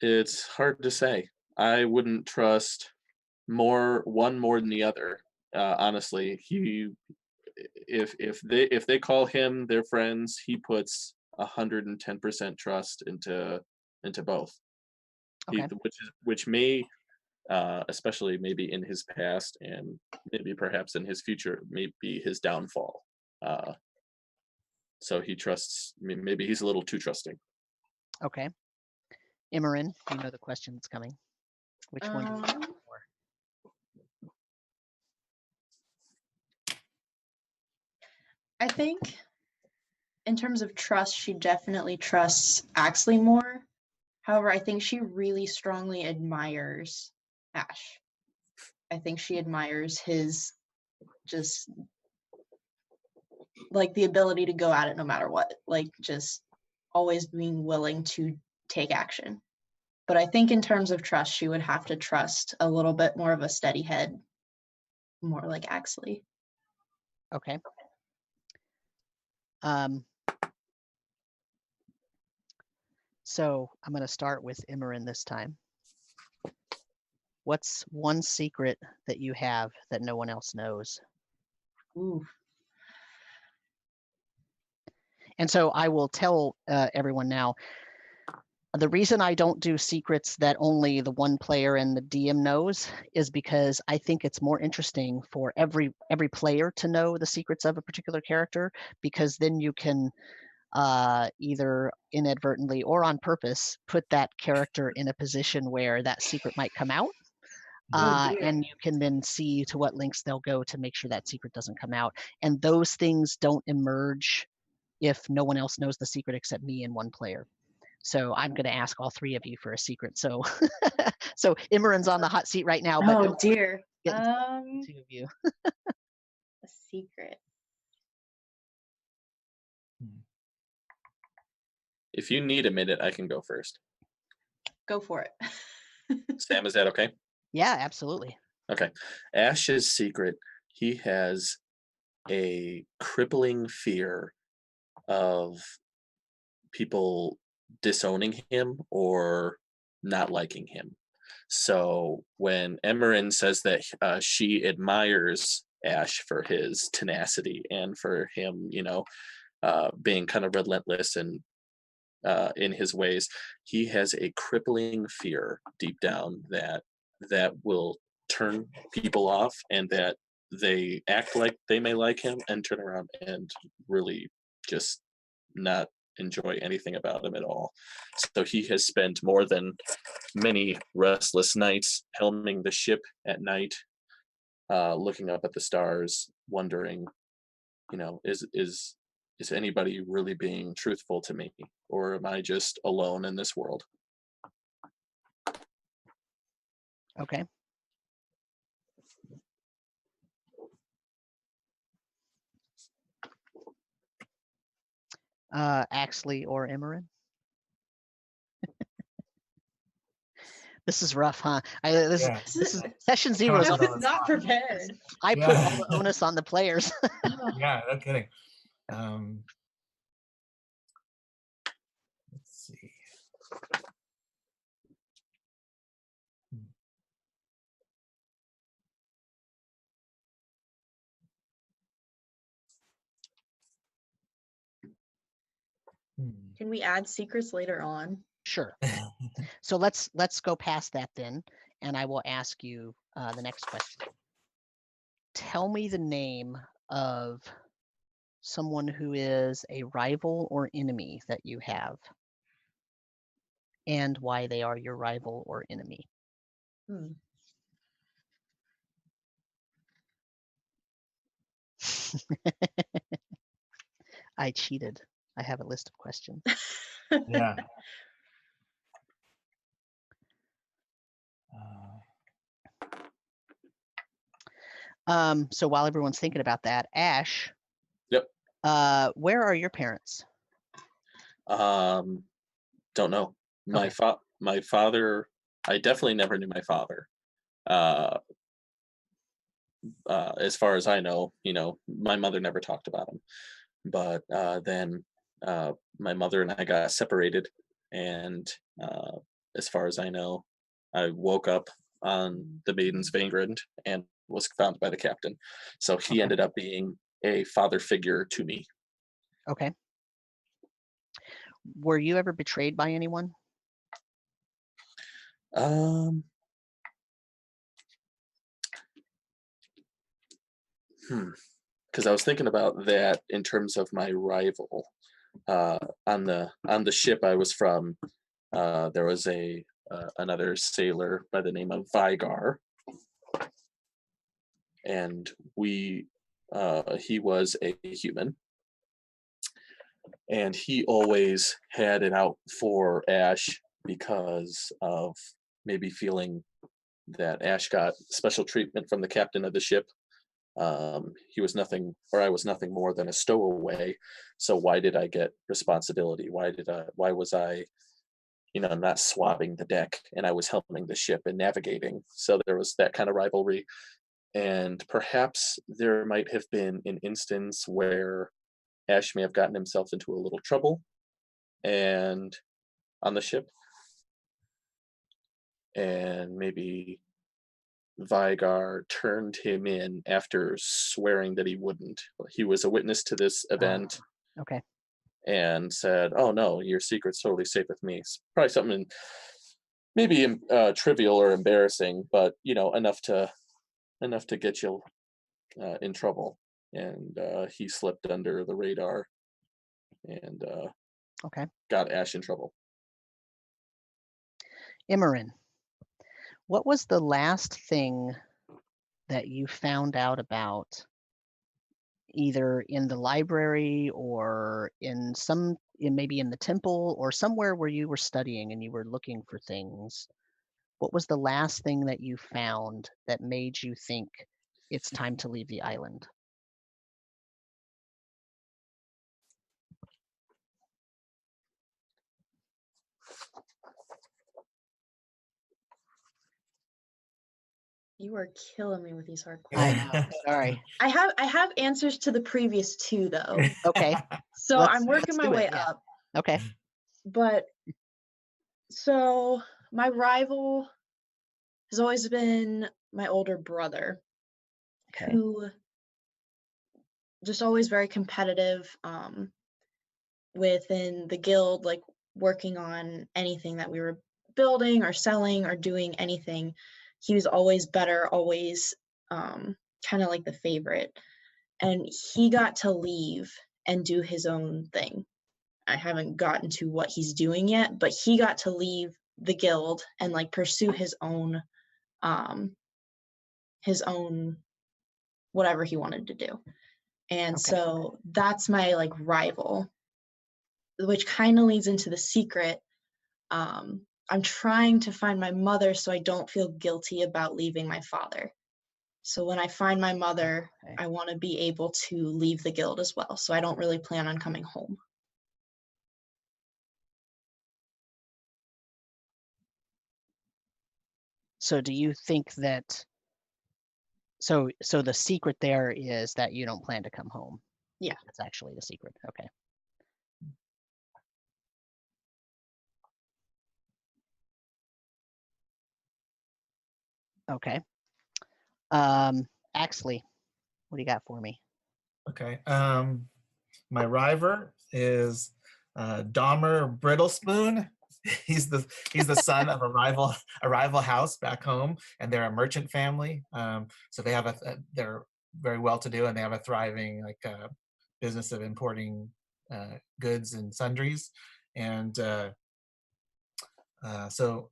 Speaker 4: It's hard to say. I wouldn't trust one more than the other. Honestly, if they call him their friends, he puts 110% trust into both.
Speaker 1: Okay.
Speaker 4: Which may, especially maybe in his past and maybe perhaps in his future, may be his downfall. So he trusts. Maybe he's a little too trusting.
Speaker 1: Okay. Emmeryn, you know the question that's coming. Which one do you trust more?
Speaker 2: I think in terms of trust, she definitely trusts Axley more. However, I think she really strongly admires Ash. I think she admires his just like the ability to go at it no matter what, like just always being willing to take action. But I think in terms of trust, she would have to trust a little bit more of a steady head, more like Axley.
Speaker 1: Okay. So I'm going to start with Emmeryn this time. What's one secret that you have that no one else knows?
Speaker 2: Ooh.
Speaker 1: And so I will tell everyone now, the reason I don't do secrets that only the one player and the DM knows is because I think it's more interesting for every player to know the secrets of a particular character, because then you can either inadvertently or on purpose put that character in a position where that secret might come out. And you can then see to what lengths they'll go to make sure that secret doesn't come out. And those things don't emerge if no one else knows the secret except me and one player. So I'm going to ask all three of you for a secret. So, so Emmeryn's on the hot seat right now. But
Speaker 2: oh dear.
Speaker 1: Two of you.
Speaker 2: A secret.
Speaker 4: If you need a minute, I can go first.
Speaker 2: Go for it.
Speaker 4: Sam, is that okay?
Speaker 1: Yeah, absolutely.
Speaker 4: Okay. Ash's secret, he has a crippling fear of people disowning him or not liking him. So when Emmeryn says that she admires Ash for his tenacity and for him, being kind of relentless and in his ways, he has a crippling fear deep down that will turn people off, and that they act like they may like him and turn around and really just not enjoy anything about him at all. So he has spent more than many restless nights helming the ship at night, looking up at the stars, wondering, is anybody really being truthful to me, or am I just alone in this world?
Speaker 1: Okay. Axley or Emmeryn? This is rough, huh? This is session 0.
Speaker 2: I was not prepared.
Speaker 1: I put all the onus on the players.
Speaker 3: Yeah, no kidding. Let's see.
Speaker 2: Can we add secrets later on?
Speaker 1: Sure. So let's go past that then, and I will ask you the next question. Tell me the name of someone who is a rival or enemy that you have, and why they are your rival or enemy. I cheated. I have a list of questions.
Speaker 3: Yeah.
Speaker 1: So while everyone's thinking about that, Ash.
Speaker 4: Yep.
Speaker 1: Where are your parents?
Speaker 4: Don't know. My father. I definitely never knew my father. As far as I know, my mother never talked about him. But then my mother and I got separated, and as far as I know, I woke up on the Maiden's Vanguard and was found by the captain. So he ended up being a father figure to me.
Speaker 1: Okay. Were you ever betrayed by anyone?
Speaker 4: Because I was thinking about that in terms of my rival. On the ship I was from, there was another sailor by the name of Vigar, and he was a human, and he always had it out for Ash because of maybe feeling that Ash got special treatment from the captain of the ship. He was nothing, or I was nothing more than a stowaway. So why did I get responsibility? Why was I, not swabbing the deck, and I was helming the ship and navigating? So there was that kind of rivalry. And perhaps there might have been an instance where Ash may have gotten himself into a little trouble and on the ship. And maybe Vigar turned him in after swearing that he wouldn't. He was a witness to this event.
Speaker 1: Okay.
Speaker 4: And said, "Oh no, your secret's totally safe with me." It's probably something maybe trivial or embarrassing, but enough to get you in trouble. And he slipped under the radar and got Ash in trouble.
Speaker 1: Emmeryn, what was the last thing that you found out about, either in the library or maybe in the temple or somewhere where you were studying and you were looking for things? What was the last thing that you found that made you think it's time to leave the island?
Speaker 2: You are killing me with these hard
Speaker 1: I
Speaker 2: questions.
Speaker 1: know. Sorry.
Speaker 2: I have answers to the previous two though.
Speaker 1: Okay.
Speaker 2: So I'm working my
Speaker 1: do it,
Speaker 2: way
Speaker 1: yeah.
Speaker 2: up.
Speaker 1: Okay.
Speaker 2: But so my rival has always been my older brother,
Speaker 1: Okay.
Speaker 2: who just always very competitive within the guild, like working on anything that we were building or selling or doing anything. He was always better, always kind of like the favorite. And he got to leave and do his own thing. I haven't gotten to what he's doing yet, but he got to leave the guild and like pursue his own whatever he wanted to do. And
Speaker 1: Okay.
Speaker 2: so that's my like rival, which kind of leads into the secret. I'm trying to find my mother so I don't feel guilty about leaving my father. So when I find my mother,
Speaker 1: Okay.
Speaker 2: I want to be able to leave the guild as well. So I don't really plan on coming home.
Speaker 1: So do you think that so the secret there is that you don't plan to come home?
Speaker 2: Yeah.
Speaker 1: That's actually the secret. Okay. Okay. Axley, what do you got for me?
Speaker 3: Okay. My rival is Dahmer Brittlespoon. He's the son of a rival house back home, and they're a merchant family. So they have they're very well to do, and they have a thriving business of importing goods and sundries. And so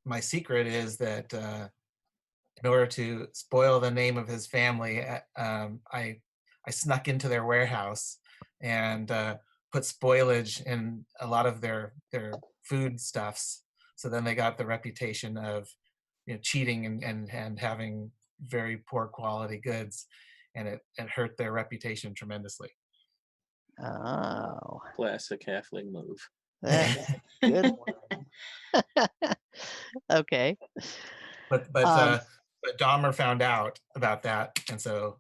Speaker 3: my secret is that in order to spoil the name of his family, I snuck into their warehouse and put spoilage in a lot of their food stuffs. So then they got the reputation of cheating and having very poor quality goods, and it hurt their reputation tremendously.
Speaker 1: Oh,
Speaker 4: Classic halfling move.
Speaker 1: that's a good one. Okay.
Speaker 3: But Dahmer found out about that, and so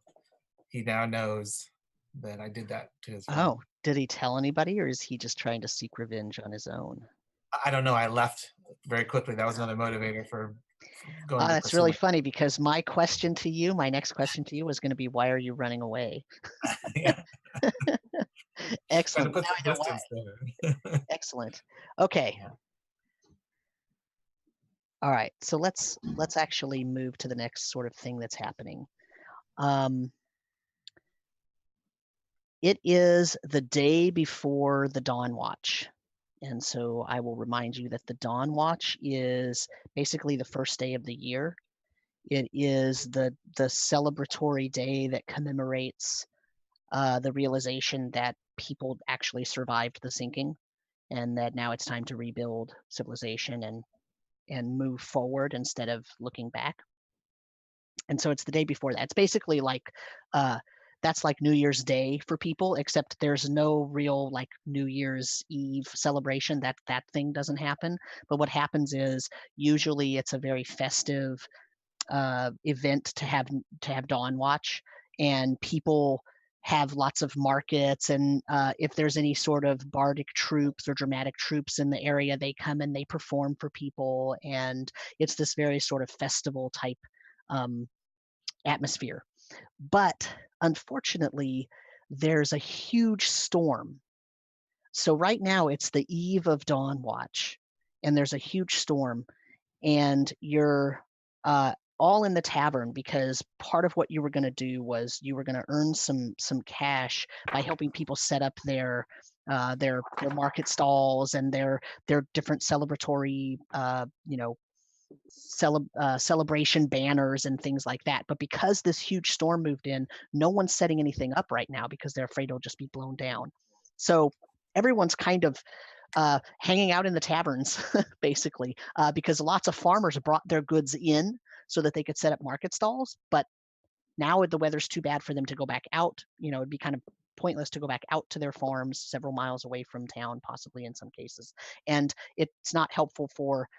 Speaker 3: he now knows that I did that to his family.
Speaker 1: Oh, did he tell anybody, or is he just trying to seek revenge on his own?
Speaker 3: I don't know. I left very quickly. That was another motivator for going to
Speaker 1: That's
Speaker 3: pursue
Speaker 1: really
Speaker 3: it.
Speaker 1: funny because my next question to you was going to be, why are you running away?
Speaker 3: Yeah. Trying to
Speaker 1: Excellent.
Speaker 3: put
Speaker 1: Now
Speaker 3: some
Speaker 1: I know why.
Speaker 3: distance there.
Speaker 1: Excellent. Okay.
Speaker 3: Yeah.
Speaker 1: All right. So let's actually move to the next sort of thing that's happening. It is the day before the Dawn Watch. And so I will remind you that the Dawn Watch is basically the first day of the year. It is the celebratory day that commemorates the realization that people actually survived the sinking, and that now it's time to rebuild civilization and move forward instead of looking back. And so it's the day before that. It's basically like that's like New Year's Day for people, except there's no real like New Year's Eve celebration. That thing doesn't happen. But what happens is usually it's a very festive event to have Dawn Watch, and people have lots of markets, and if there's any sort of bardic troops or dramatic troops in the area, they come and they perform for people, and it's this very sort of festival type atmosphere. But unfortunately, there's a huge storm. So right now it's the eve of Dawn Watch, and there's a huge storm, and you're all in the tavern because part of what you were going to do was you were going to earn some cash by helping people set up their market stalls and their different celebratory celebration banners and things like that. But because this huge storm moved in, no one's setting anything up right now because they're afraid it'll just be blown down. So everyone's kind of hanging out in the taverns, basically, because lots of farmers brought their goods in so that they could set up market stalls. But now the weather's too bad for them to go back out. It'd be kind of pointless to go back out to their farms several miles away from town, possibly in some cases. And it's not helpful for,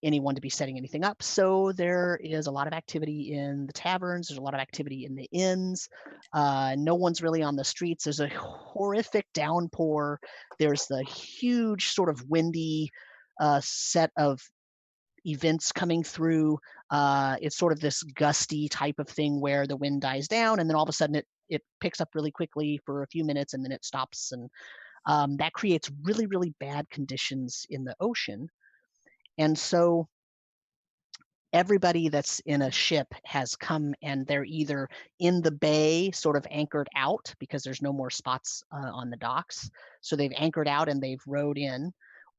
Speaker 1: anyone to be setting anything up. So there is a lot of activity in the taverns. There's a lot of activity in the inns. No one's really on the streets. There's a horrific downpour. There's the huge sort of windy set of events coming through. It's sort of this gusty type of thing where the wind dies down and then all of a sudden it picks up really quickly for a few minutes and then it stops. And that creates really, really bad conditions in the ocean. And so everybody that's in a ship has come and they're either in the bay, sort of anchored out because there's no more spots on the docks. So they've anchored out and they've rowed in,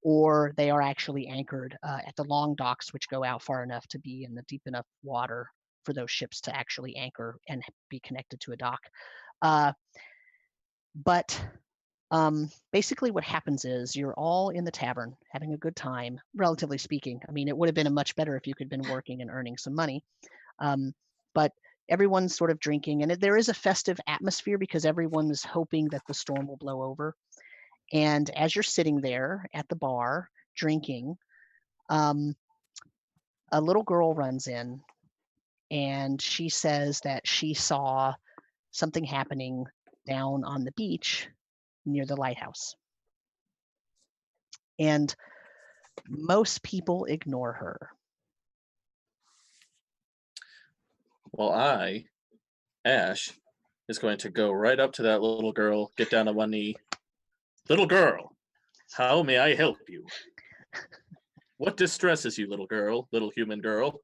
Speaker 1: or they are actually anchored at the long docks, which go out far enough to be in the deep enough water for those ships to actually anchor and be connected to a dock. But basically what happens is you're all in the tavern having a good time, relatively speaking. I mean, it would have been much better if you could have been working and earning some money. But everyone's sort of drinking, and there is a festive atmosphere because everyone is hoping that the storm will blow over. And as you're sitting there at the bar drinking, a little girl runs in and she says that she saw something happening down on the beach near the lighthouse. And most people ignore her.
Speaker 4: Well, Ash, is going to go right up to that little girl, get down on one knee. Little girl, how may I help you? What distresses you, little girl, little human girl?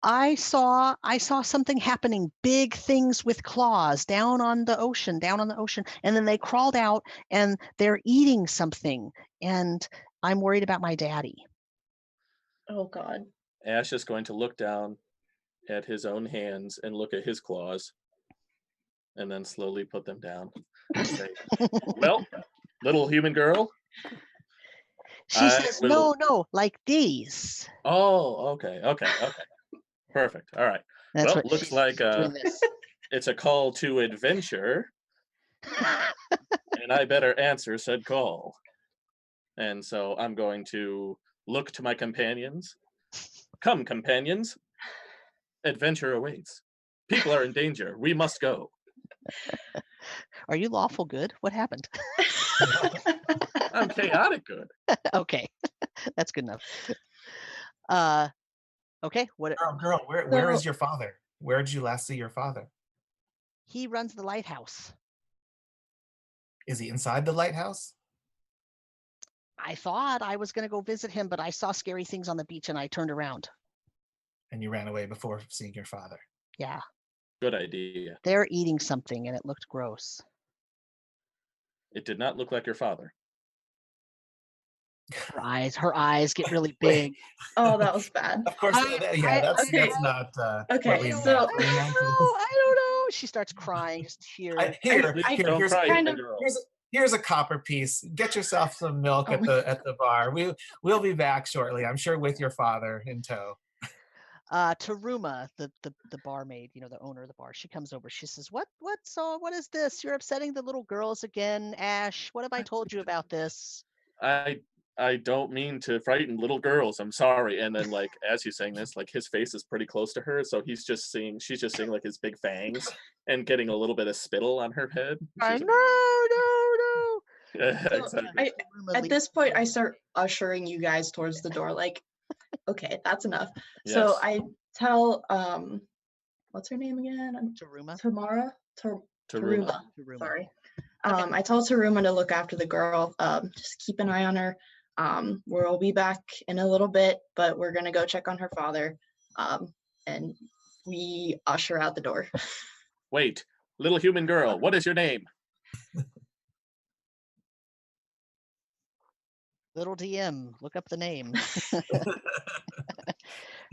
Speaker 1: I saw something happening, big things with claws down on the ocean, and then they crawled out and they're eating something, and I'm worried about my daddy.
Speaker 2: Oh God.
Speaker 4: Ash is going to look down at his own hands and look at his claws, and then slowly put them down and say, well, little human girl.
Speaker 1: She says, no, like these.
Speaker 4: Oh, okay. Perfect. All right.
Speaker 1: That's
Speaker 4: well, looks like
Speaker 1: this.
Speaker 4: It's a call to adventure, and I better answer said call. And so I'm going to look to my companions. Come, companions. Adventure awaits. People are in danger. We must go.
Speaker 1: Are you lawful good? What happened?
Speaker 4: I'm chaotic good.
Speaker 1: Okay, that's good enough. Okay, what?
Speaker 3: Girl, where is your father? Where did you last see your father?
Speaker 1: He runs the lighthouse.
Speaker 3: Is he inside the lighthouse?
Speaker 1: I thought I was going to go visit him, but I saw scary things on the beach and I turned around.
Speaker 3: And you ran away before seeing your father.
Speaker 1: Yeah.
Speaker 4: Good idea.
Speaker 1: They're eating something and it looked gross.
Speaker 4: It did not look like your father.
Speaker 1: Her eyes get really big.
Speaker 2: Oh, that was bad.
Speaker 3: Of course, that's not.
Speaker 2: Okay,
Speaker 1: so I don't know. She starts crying. Just tears.
Speaker 3: Here's a copper piece. Get yourself some milk at the bar. We'll be back shortly. I'm sure with your father in tow.
Speaker 1: Taruma, the barmaid, the owner of the bar, she comes over. She says, what is this? You're upsetting the little girls again, Ash. What have I told you about this?
Speaker 4: I don't mean to frighten little girls. I'm sorry. And then, like, as he's saying this, like, his face is pretty close to her, so she's just seeing like his big fangs and getting a little bit of spittle on her head.
Speaker 1: No.
Speaker 4: Yeah, exactly.
Speaker 2: At this point, I start ushering you guys towards the door. Like, okay, that's enough.
Speaker 4: Yes.
Speaker 2: So I tell, what's her name again?
Speaker 1: Taruma.
Speaker 2: Taruma. Sorry. I tell Taruma to look after the girl. Just keep an eye on her. We'll be back in a little bit, but we're gonna go check on her father. And we usher out the door.
Speaker 4: Wait, little human girl, what is your name?
Speaker 1: Little DM, look up the name.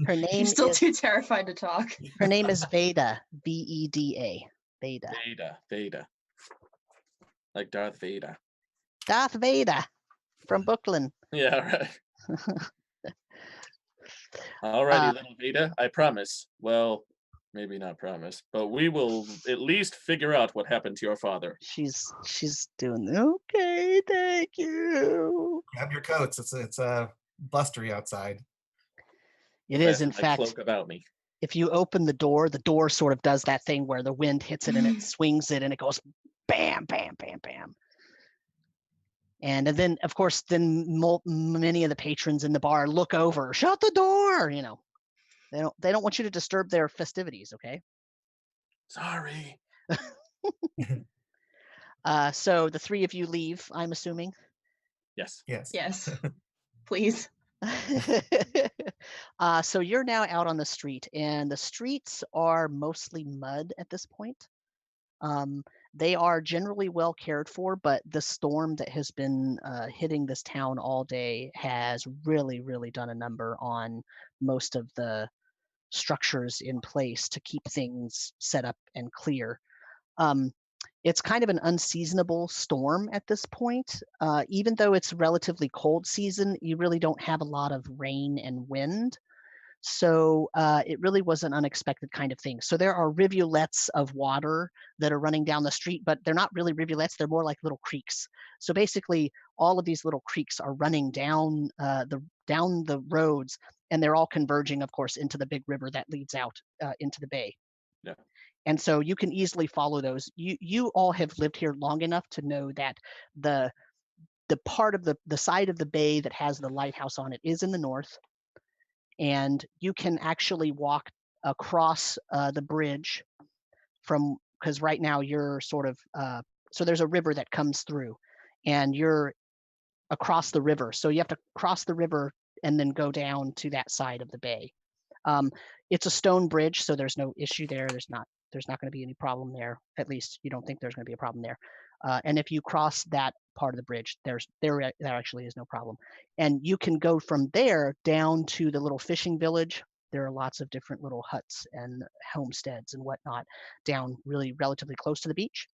Speaker 1: Her name
Speaker 2: She's still too terrified to talk.
Speaker 1: Her name is Veda, Veda.
Speaker 4: Veda. Like Darth Vader.
Speaker 1: Darth Vader from Brooklyn.
Speaker 4: Yeah, right. Alrighty, little Veda, I promise. Well, maybe not promise, but we will at least figure out what happened to your father.
Speaker 1: She's doing okay. Thank you.
Speaker 3: Grab your coats. It's blustery outside.
Speaker 1: It is, in
Speaker 4: My
Speaker 1: fact,
Speaker 4: cloak about me.
Speaker 1: if you open the door sort of does that thing where the wind hits it and it swings it and it goes bam, bam, bam, bam. And then, of course, then many of the patrons in the bar look over, shut the door. You know, they don't want you to disturb their festivities. Okay.
Speaker 4: Sorry.
Speaker 1: So the three of you leave, I'm assuming.
Speaker 4: Yes.
Speaker 3: Yes.
Speaker 2: Yes, please.
Speaker 1: So you're now out on the street, and the streets are mostly mud at this point. They are generally well cared for, but the storm that has been hitting this town all day has really, really done a number on most of the structures in place to keep things set up and clear. It's kind of an unseasonable storm at this point. Even though it's relatively cold season, you really don't have a lot of rain and wind. So it really was an unexpected kind of thing. So there are rivulets of water that are running down the street, but they're not really rivulets. They're more like little creeks. So basically, all of these little creeks are running down the roads, and they're all converging, of course, into the big river that leads out into the bay.
Speaker 4: Yeah.
Speaker 1: And so you can easily follow those. You all have lived here long enough to know that the part of the side of the bay that has the lighthouse on it is in the north. And you can actually walk across the bridge because right now you're sort of, so there's a river that comes through and you're across the river. So you have to cross the river and then go down to that side of the bay. It's a stone bridge, so there's no issue there. There's not going to be any problem there. At least you don't think there's going to be a problem there. And if you cross that part of the bridge, there actually is no problem. And you can go from there down to the little fishing village. There are lots of different little huts and homesteads and whatnot down really relatively close to the beach.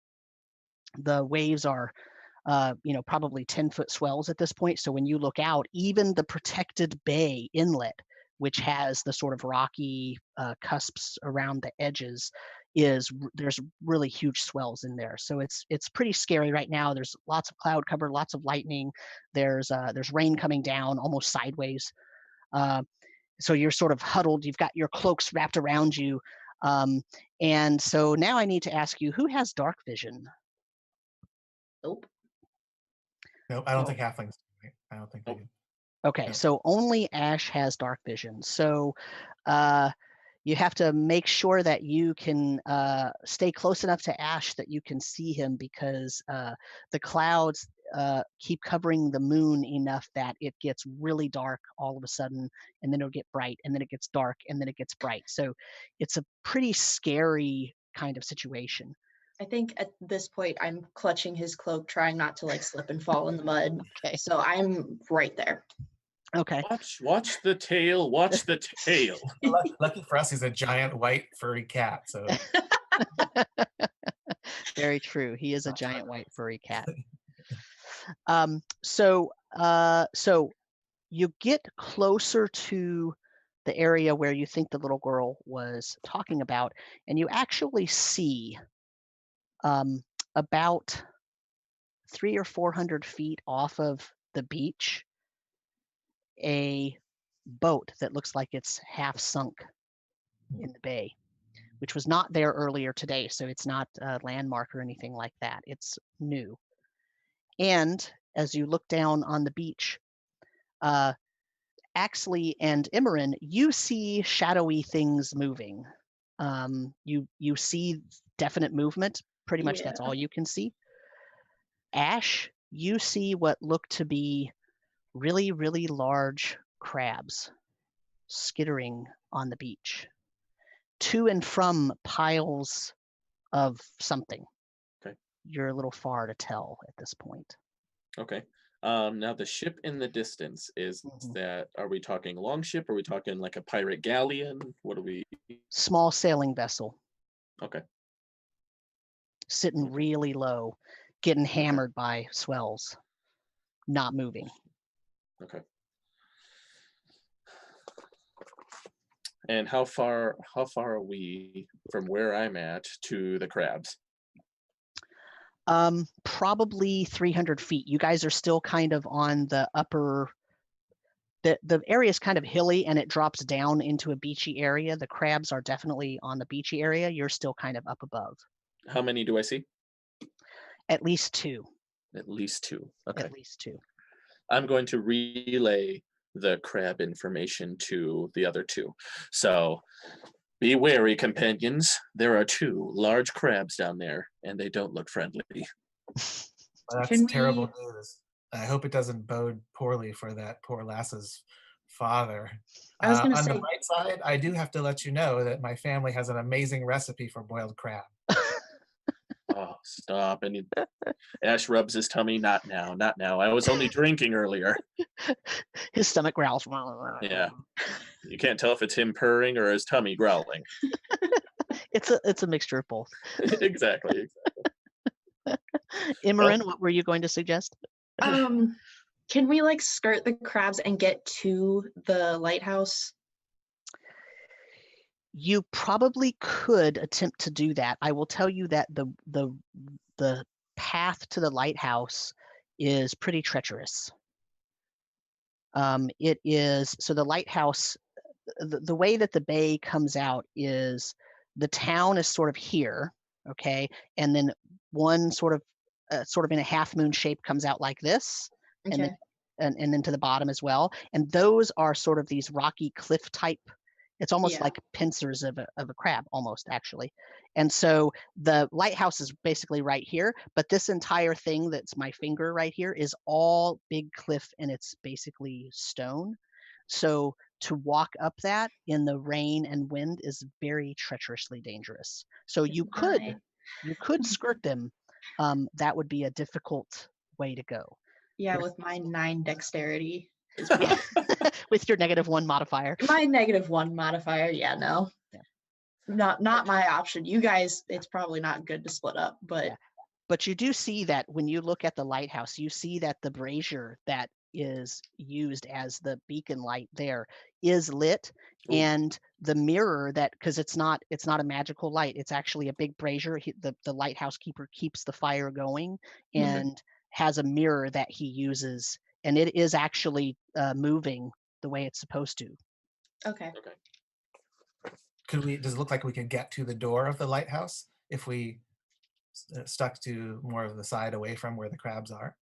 Speaker 1: The waves are probably 10-foot swells at this point. So when you look out, even the protected bay inlet, which has the sort of rocky cusps around the edges, there's really huge swells in there. So it's pretty scary right now. There's lots of cloud cover, lots of lightning. There's rain coming down almost sideways. So you're sort of huddled. You've got your cloaks wrapped around you. And so now I need to ask you, who has dark vision?
Speaker 2: Nope.
Speaker 3: No, I don't think halflings do. Right? I don't think they
Speaker 4: Nope.
Speaker 3: do.
Speaker 1: Okay,
Speaker 3: No.
Speaker 1: so only Ash has dark vision. So you have to make sure that you can stay close enough to Ash that you can see him, because the clouds keep covering the moon enough that it gets really dark all of a sudden, and then it'll get bright, and then it gets dark, and then it gets bright. So it's a pretty scary kind of situation.
Speaker 2: I think at this point I'm clutching his cloak, trying not to like slip and fall in the mud.
Speaker 1: Okay.
Speaker 2: So I'm right there.
Speaker 1: Okay.
Speaker 4: Watch the tail. Watch the tail.
Speaker 3: Lucky for us, he's a giant white furry cat. So
Speaker 1: very true. He is a
Speaker 3: Not
Speaker 1: giant
Speaker 3: fun.
Speaker 1: white furry cat. So you get closer to the area where you think the little girl was talking about, and you actually see about 300 or 400 feet off of the beach a boat that looks like it's half sunk in the bay, which was not there earlier today. So it's not a landmark or anything like that. It's new. And as you look down on the beach, Axley and Emmeryn, you see shadowy things moving. You see definite movement. Pretty much that's all you can see. Ash, you see what look to be really, really large crabs skittering on the beach to and from piles of something.
Speaker 4: Okay.
Speaker 1: You're a little far to tell at this point.
Speaker 4: Okay. Now the ship in the distance is that, are we talking longship? Are we talking like a pirate galleon? What are we?
Speaker 1: Small sailing vessel.
Speaker 4: Okay.
Speaker 1: Sitting really low, getting hammered by swells, not moving.
Speaker 4: Okay. And how far are we from where I'm at to the crabs?
Speaker 1: Probably 300 feet. You guys are still kind of on the upper The area is kind of hilly and it drops down into a beachy area. The crabs are definitely on the beachy area. You're still kind of up above.
Speaker 4: How many do I see?
Speaker 1: At least 2.
Speaker 4: At least 2. Okay.
Speaker 1: At least 2.
Speaker 4: I'm going to relay the crab information to the other 2. So be wary, companions. There are 2 large crabs down there, and they don't look friendly.
Speaker 3: Well, that's terrible news. I hope it doesn't bode poorly for that poor lass's father.
Speaker 2: I was gonna
Speaker 3: on
Speaker 2: say,
Speaker 3: the bright side, I do have to let you know that my family has an amazing recipe for boiled crab.
Speaker 4: Oh, stop. And Ash rubs his tummy. Not now, not now. I was only drinking earlier.
Speaker 1: His stomach growls.
Speaker 4: Yeah. You can't tell if it's him purring or his tummy growling.
Speaker 1: It's a mixture of both.
Speaker 4: Exactly.
Speaker 1: Emmeryn, what were you going to suggest?
Speaker 2: Can we like skirt the crabs and get to the lighthouse?
Speaker 1: You probably could attempt to do that. I will tell you that the path to the lighthouse is pretty treacherous. It is, so the lighthouse, the way that the bay comes out is the town is sort of here, okay, and then one sort of in a half moon shape comes out like this,
Speaker 2: Okay.
Speaker 1: and then to the bottom as well. And those are sort of these rocky cliff type. It's almost like pincers of a crab, almost actually. And so the lighthouse is basically right here, but this entire thing that's my finger right here is all big cliff and it's basically stone. So to walk up that in the rain and wind is very treacherously dangerous. So you could skirt them. That would be a difficult way to go.
Speaker 2: Yeah, with my 9 dexterity.
Speaker 1: With your -1 modifier.
Speaker 2: My -1 modifier, no.
Speaker 1: Yeah.
Speaker 2: Not my option. You guys, it's probably not good to split up, but
Speaker 1: yeah. But you do see that when you look at the lighthouse, you see that the brazier that is used as the beacon light there is lit. Ooh. And the mirror that, because it's not a magical light, it's actually a big brazier. The lighthouse keeper keeps the fire going and has a mirror that he uses, and it is actually moving the way it's supposed to.
Speaker 2: Okay.
Speaker 3: Does it look like we could get to the door of the lighthouse if we stuck to more of the side away from where the crabs are?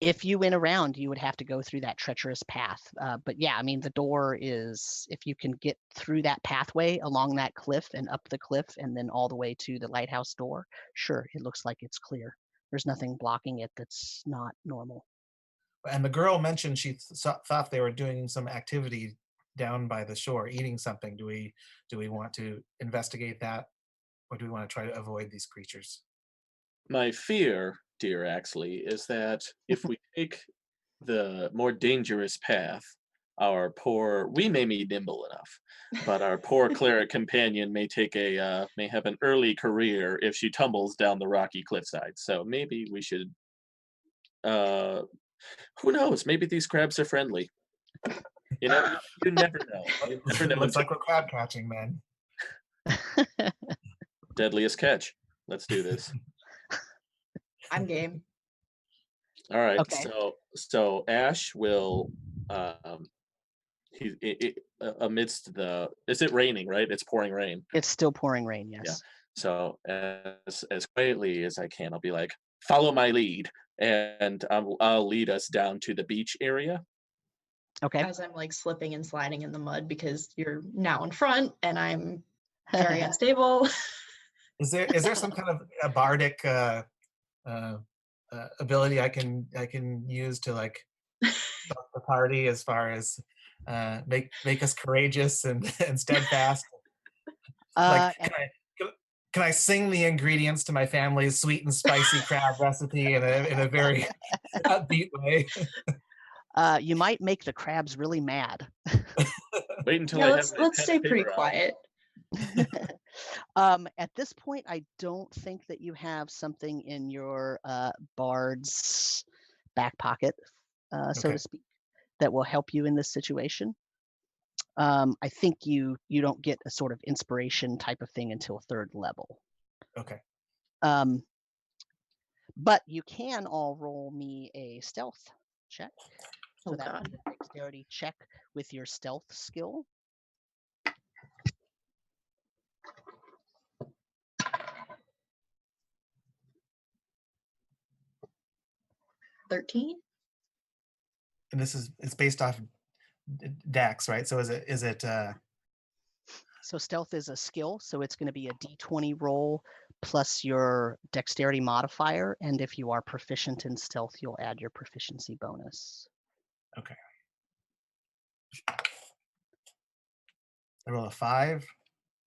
Speaker 1: If you went around, you would have to go through that treacherous path. But yeah, I mean, the door is, if you can get through that pathway along that cliff and up the cliff and then all the way to the lighthouse door, sure, it looks like it's clear. There's nothing blocking it that's not normal.
Speaker 3: And the girl mentioned she thought they were doing some activity down by the shore, eating something. Do we want to investigate that, or do we want to try to avoid these creatures?
Speaker 4: My fear, dear Axley, is that if we take the more dangerous path, we may be nimble enough, but our poor cleric companion may have an early career if she tumbles down the rocky cliffside. So maybe we should, who knows? Maybe these crabs are friendly. You never know.
Speaker 3: Looks like we're crab catching, man.
Speaker 4: Deadliest catch. Let's do this.
Speaker 2: I'm game.
Speaker 4: All right.
Speaker 1: Okay.
Speaker 4: So Ash will amidst is it raining, right? It's pouring rain.
Speaker 1: It's still pouring rain, yes.
Speaker 4: Yeah. So as quietly as I can, I'll be like, follow my lead, and I'll lead us down to the beach area.
Speaker 1: Okay.
Speaker 2: As I'm like slipping and sliding in the mud because you're now in front and I'm very unstable.
Speaker 3: Is there some kind of a bardic ability I can use to like stop the party as far as make us courageous and steadfast? Like, can I sing the ingredients to my family's sweet and spicy crab recipe in a very upbeat way?
Speaker 1: You might make the crabs really mad.
Speaker 4: Wait until
Speaker 2: let's stay pretty quiet.
Speaker 1: At this point, I don't think that you have something in your bard's back pocket, so to speak, that will help you in this situation. I think you don't get a sort of inspiration type of thing until 3rd level.
Speaker 3: Okay.
Speaker 1: But you can all roll me a stealth check. So
Speaker 2: Oh,
Speaker 1: that would
Speaker 2: God.
Speaker 1: be a dexterity check with your stealth skill.
Speaker 2: 13?
Speaker 3: And it's based off Dex, right? So is it
Speaker 1: So stealth is a skill, so it's going to be a d20 roll plus your dexterity modifier, and if you are proficient in stealth, you'll add your proficiency bonus.
Speaker 3: okay? I roll a 5,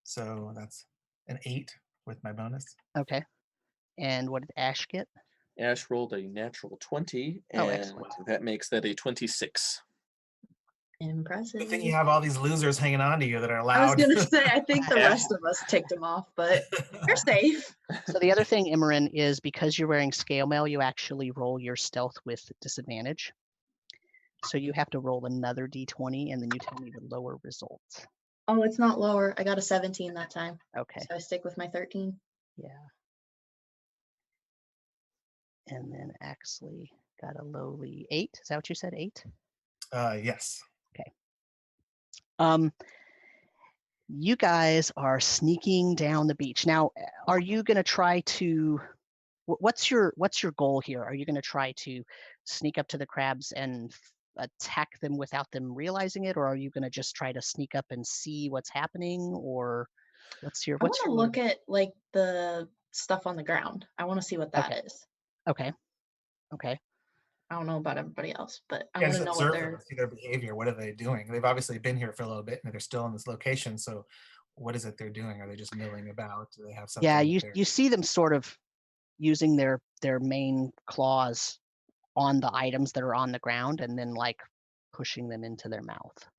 Speaker 3: so that's an 8 with my bonus.
Speaker 1: Okay. And what did Ash get?
Speaker 4: Ash rolled a natural 20,
Speaker 1: Oh,
Speaker 4: and
Speaker 1: excellent.
Speaker 4: that makes that a 26.
Speaker 2: Impressive.
Speaker 3: Good thing you have all these losers hanging on to you that are
Speaker 2: I was
Speaker 3: loud.
Speaker 2: going to say, I think the
Speaker 4: Yeah.
Speaker 2: rest of us ticked him off, but you're safe.
Speaker 1: So the other thing, Emmeryn, is because you're wearing scale mail, you actually roll your stealth with disadvantage. So you have to roll another d20, and then you tell me the lower result.
Speaker 2: Oh, it's not lower. I got a 17 that time.
Speaker 1: Okay.
Speaker 2: So I stick with my 13.
Speaker 1: Yeah. And then Axley got a lowly 8. Is that what you said? 8?
Speaker 3: Yes.
Speaker 1: You guys are sneaking down the beach. Now, are you going to try to what's your goal here? Are you going to try to sneak up to the crabs and attack them without them realizing it, or are you going to just try to sneak up and see what's happening, or
Speaker 2: I want to look at like the stuff on the ground. I want to see what that is.
Speaker 1: Okay.
Speaker 2: I don't know about everybody else, but I
Speaker 3: Yeah,
Speaker 2: want
Speaker 3: just
Speaker 2: to know what
Speaker 3: observe them
Speaker 2: they're.
Speaker 3: and see their behavior. What are they doing? They've obviously been here for a little bit and they're still in this location. So what is it they're doing? Are they just milling about? Do they have something?
Speaker 1: Yeah,
Speaker 3: that
Speaker 1: you see them sort of using their main claws on the items that are on the ground and then like pushing them into their mouth.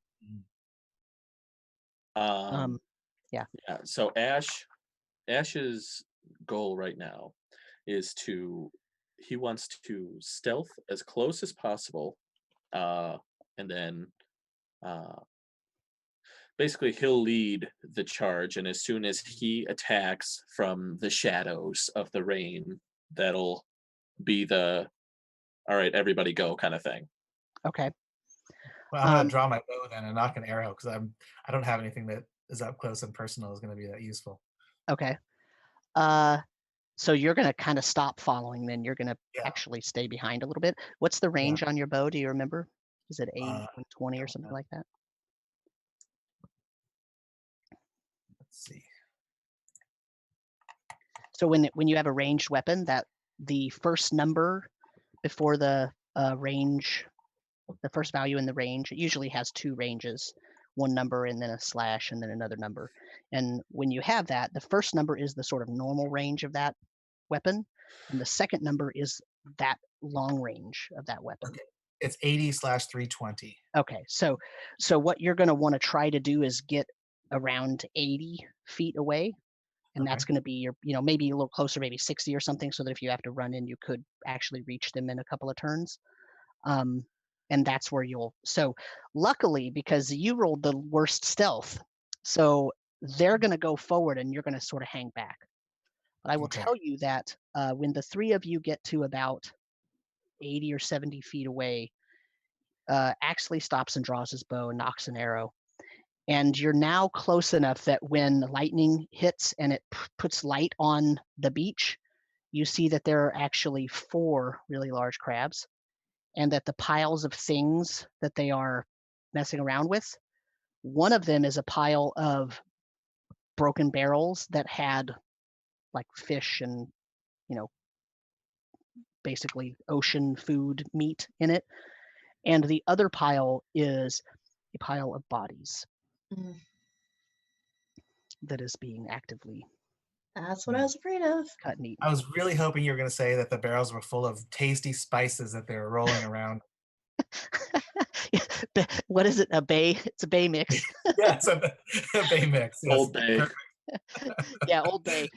Speaker 1: Yeah.
Speaker 4: So Ash's goal right now is he wants to stealth as close as possible, and then basically he'll lead the charge, and as soon as he attacks from the shadows of the rain, that'll be the all right, everybody go kind of thing.
Speaker 1: Okay.
Speaker 3: Well, I'm gonna draw my bow then and knock an arrow because I don't have anything that is up close and personal is gonna be that useful.
Speaker 1: Okay. So you're gonna kind of stop following, then you're gonna actually stay behind a little bit. What's the range on your bow? Do you remember? Is it 120 or something like that?
Speaker 3: Let's see.
Speaker 1: So when you have a ranged weapon, that the first number before the range, the first value in the range, it usually has 2 ranges, one number and then a slash and then another number. And when you have that, the first number is the sort of normal range of that weapon, and the second number is that long range of that weapon.
Speaker 3: Okay. It's 80/320.
Speaker 1: Okay, so what you're going to want to try to do is get around 80 feet away, and that's going to be your, maybe a little closer, maybe 60 or something, so that if you have to run in, you could actually reach them in a couple of turns. And that's where so luckily, because you rolled the worst stealth, so they're going to go forward and you're going to sort of hang back. But I will tell you that when the 3 of you get to about 80 or 70 feet away, Axley stops and draws his bow and knocks an arrow. And you're now close enough that when lightning hits and it puts light on the beach, you see that there are actually 4 really large crabs, and that the piles of things that they are messing around with, one of them is a pile of broken barrels that had like fish and, basically ocean food meat in it. And the other pile is a pile of bodies that is being actively
Speaker 2: That's what I was afraid of.
Speaker 1: cut and eaten.
Speaker 3: I was really hoping you were going to say that the barrels were full of tasty spices that they were rolling around.
Speaker 1: What is it? It's a bay mix.
Speaker 3: Yeah, it's a bay mix. Yes.
Speaker 4: Old Bay.
Speaker 1: Yeah, Old Bay.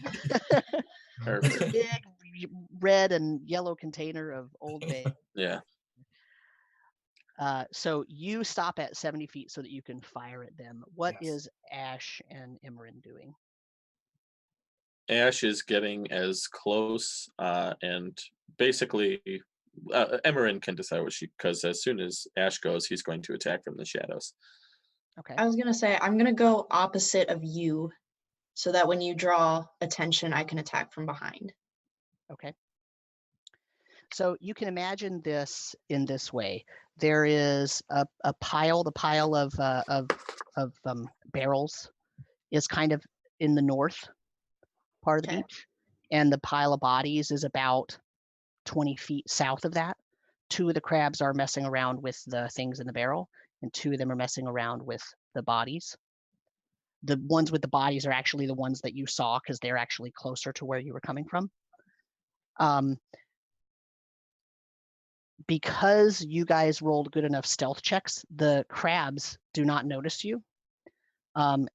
Speaker 4: Perfect.
Speaker 1: Big red and yellow container of Old Bay.
Speaker 4: Yeah.
Speaker 1: So you stop at 70 feet so that you can fire at them. What is Ash and Emmeryn doing?
Speaker 4: Ash is getting as close and basically Emmeryn can decide what because as soon as Ash goes, he's going to attack from the shadows.
Speaker 1: Okay.
Speaker 2: I was gonna say I'm gonna go opposite of you, so that when you draw attention, I can attack from behind.
Speaker 1: Okay. So you can imagine this in this way. There is a pile. The pile of barrels is kind of in the north part of the
Speaker 2: Okay.
Speaker 1: beach, and the pile of bodies is about 20 feet south of that. 2 of the crabs are messing around with the things in the barrel, and 2 of them are messing around with the bodies. The ones with the bodies are actually the ones that you saw because they're actually closer to where you were coming from. Because you guys rolled good enough stealth checks, the crabs do not notice you. And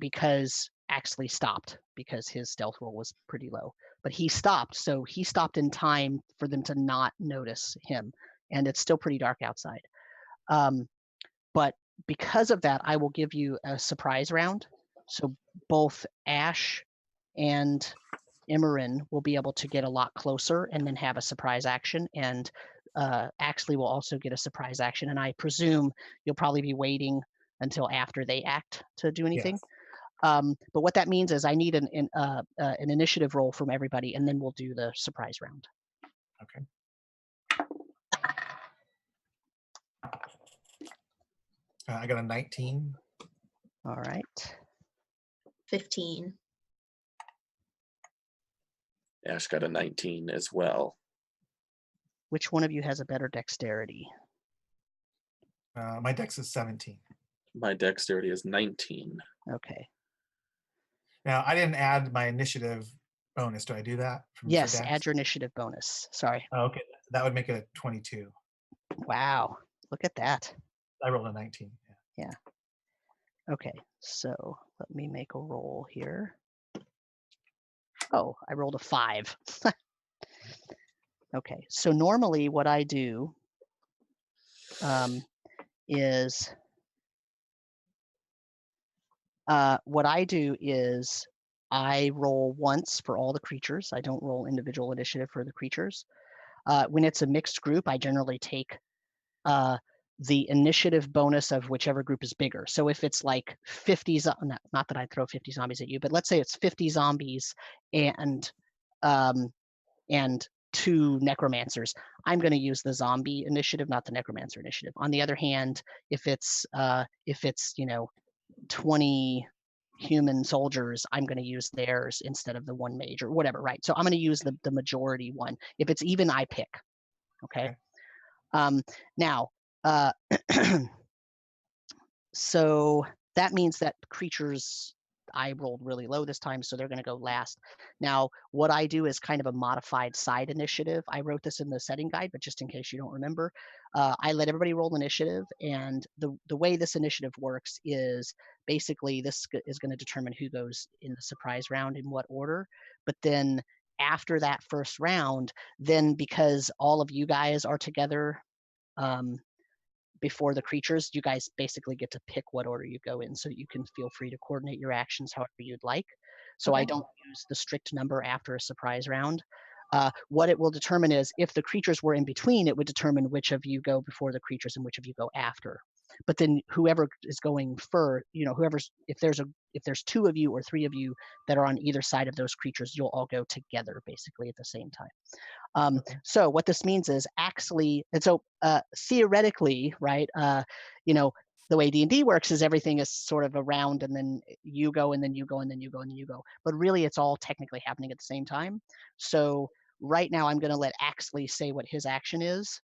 Speaker 1: because Axley stopped because his stealth roll was pretty low. But he stopped, so he stopped in time for them to not notice him. And it's still pretty dark outside. But because of that, I will give you a surprise round. So both Ash and Emmeryn will be able to get a lot closer and then have a surprise action. And Axley will also get a surprise action. And I presume you'll probably be waiting until after they act to do anything. Yes. But what that means is I need an initiative roll from everybody, and then we'll do the surprise round.
Speaker 3: Okay. I got a 19.
Speaker 1: All right.
Speaker 2: 15.
Speaker 4: Ash got a 19 as well.
Speaker 1: Which one of you has a better dexterity?
Speaker 3: My dex is 17.
Speaker 4: My dexterity is 19.
Speaker 1: Okay.
Speaker 3: Now, I didn't add my initiative bonus. Do I do that?
Speaker 1: Yes, add your initiative bonus. Sorry.
Speaker 3: Oh, okay. That would make it a 22.
Speaker 1: Wow. Look at that.
Speaker 3: I rolled a 19.
Speaker 1: Yeah. Okay. So let me make a roll here. Oh, I rolled a 5. Okay. So normally what I do is I roll once for all the creatures. I don't roll individual initiative for the creatures. When it's a mixed group, I generally take the initiative bonus of whichever group is bigger. So if it's like 50, not that I'd throw 50 zombies at you, but let's say it's 50 zombies and 2 necromancers, I'm going to use the zombie initiative, not the necromancer initiative. On the other hand, if it's 20 human soldiers, I'm going to use theirs instead of the 1 mage or whatever, right? So I'm going to use the majority one. If it's even, I pick. Okay. Now, so that means that creatures, I rolled really low this time, so they're going to go last. Now, what I do is kind of a modified side initiative. I wrote this in the setting guide, but just in case you don't remember, I let everybody roll initiative, and the way this initiative works is basically this is going to determine who goes in the surprise round in what order. But then after that first round, then because all of you guys are together before the creatures, you guys basically get to pick what order you go in, so you can feel free to coordinate your actions however you'd like. So okay. I don't use the strict number after a surprise round. What it will determine is if the creatures were in between, it would determine which of you go before the creatures and which of you go after. But then whoever is going first, if there's 2 of you or 3 of you that are on either side of those creatures, you'll all go together basically at the same time. So what this means is Axley, and so theoretically, right, the way D&D works is everything is sort of around, and then you go, and then you go, and then you go, and then you go. But really, it's all technically happening at the same time. So right now, I'm going to let Axley say what his action is,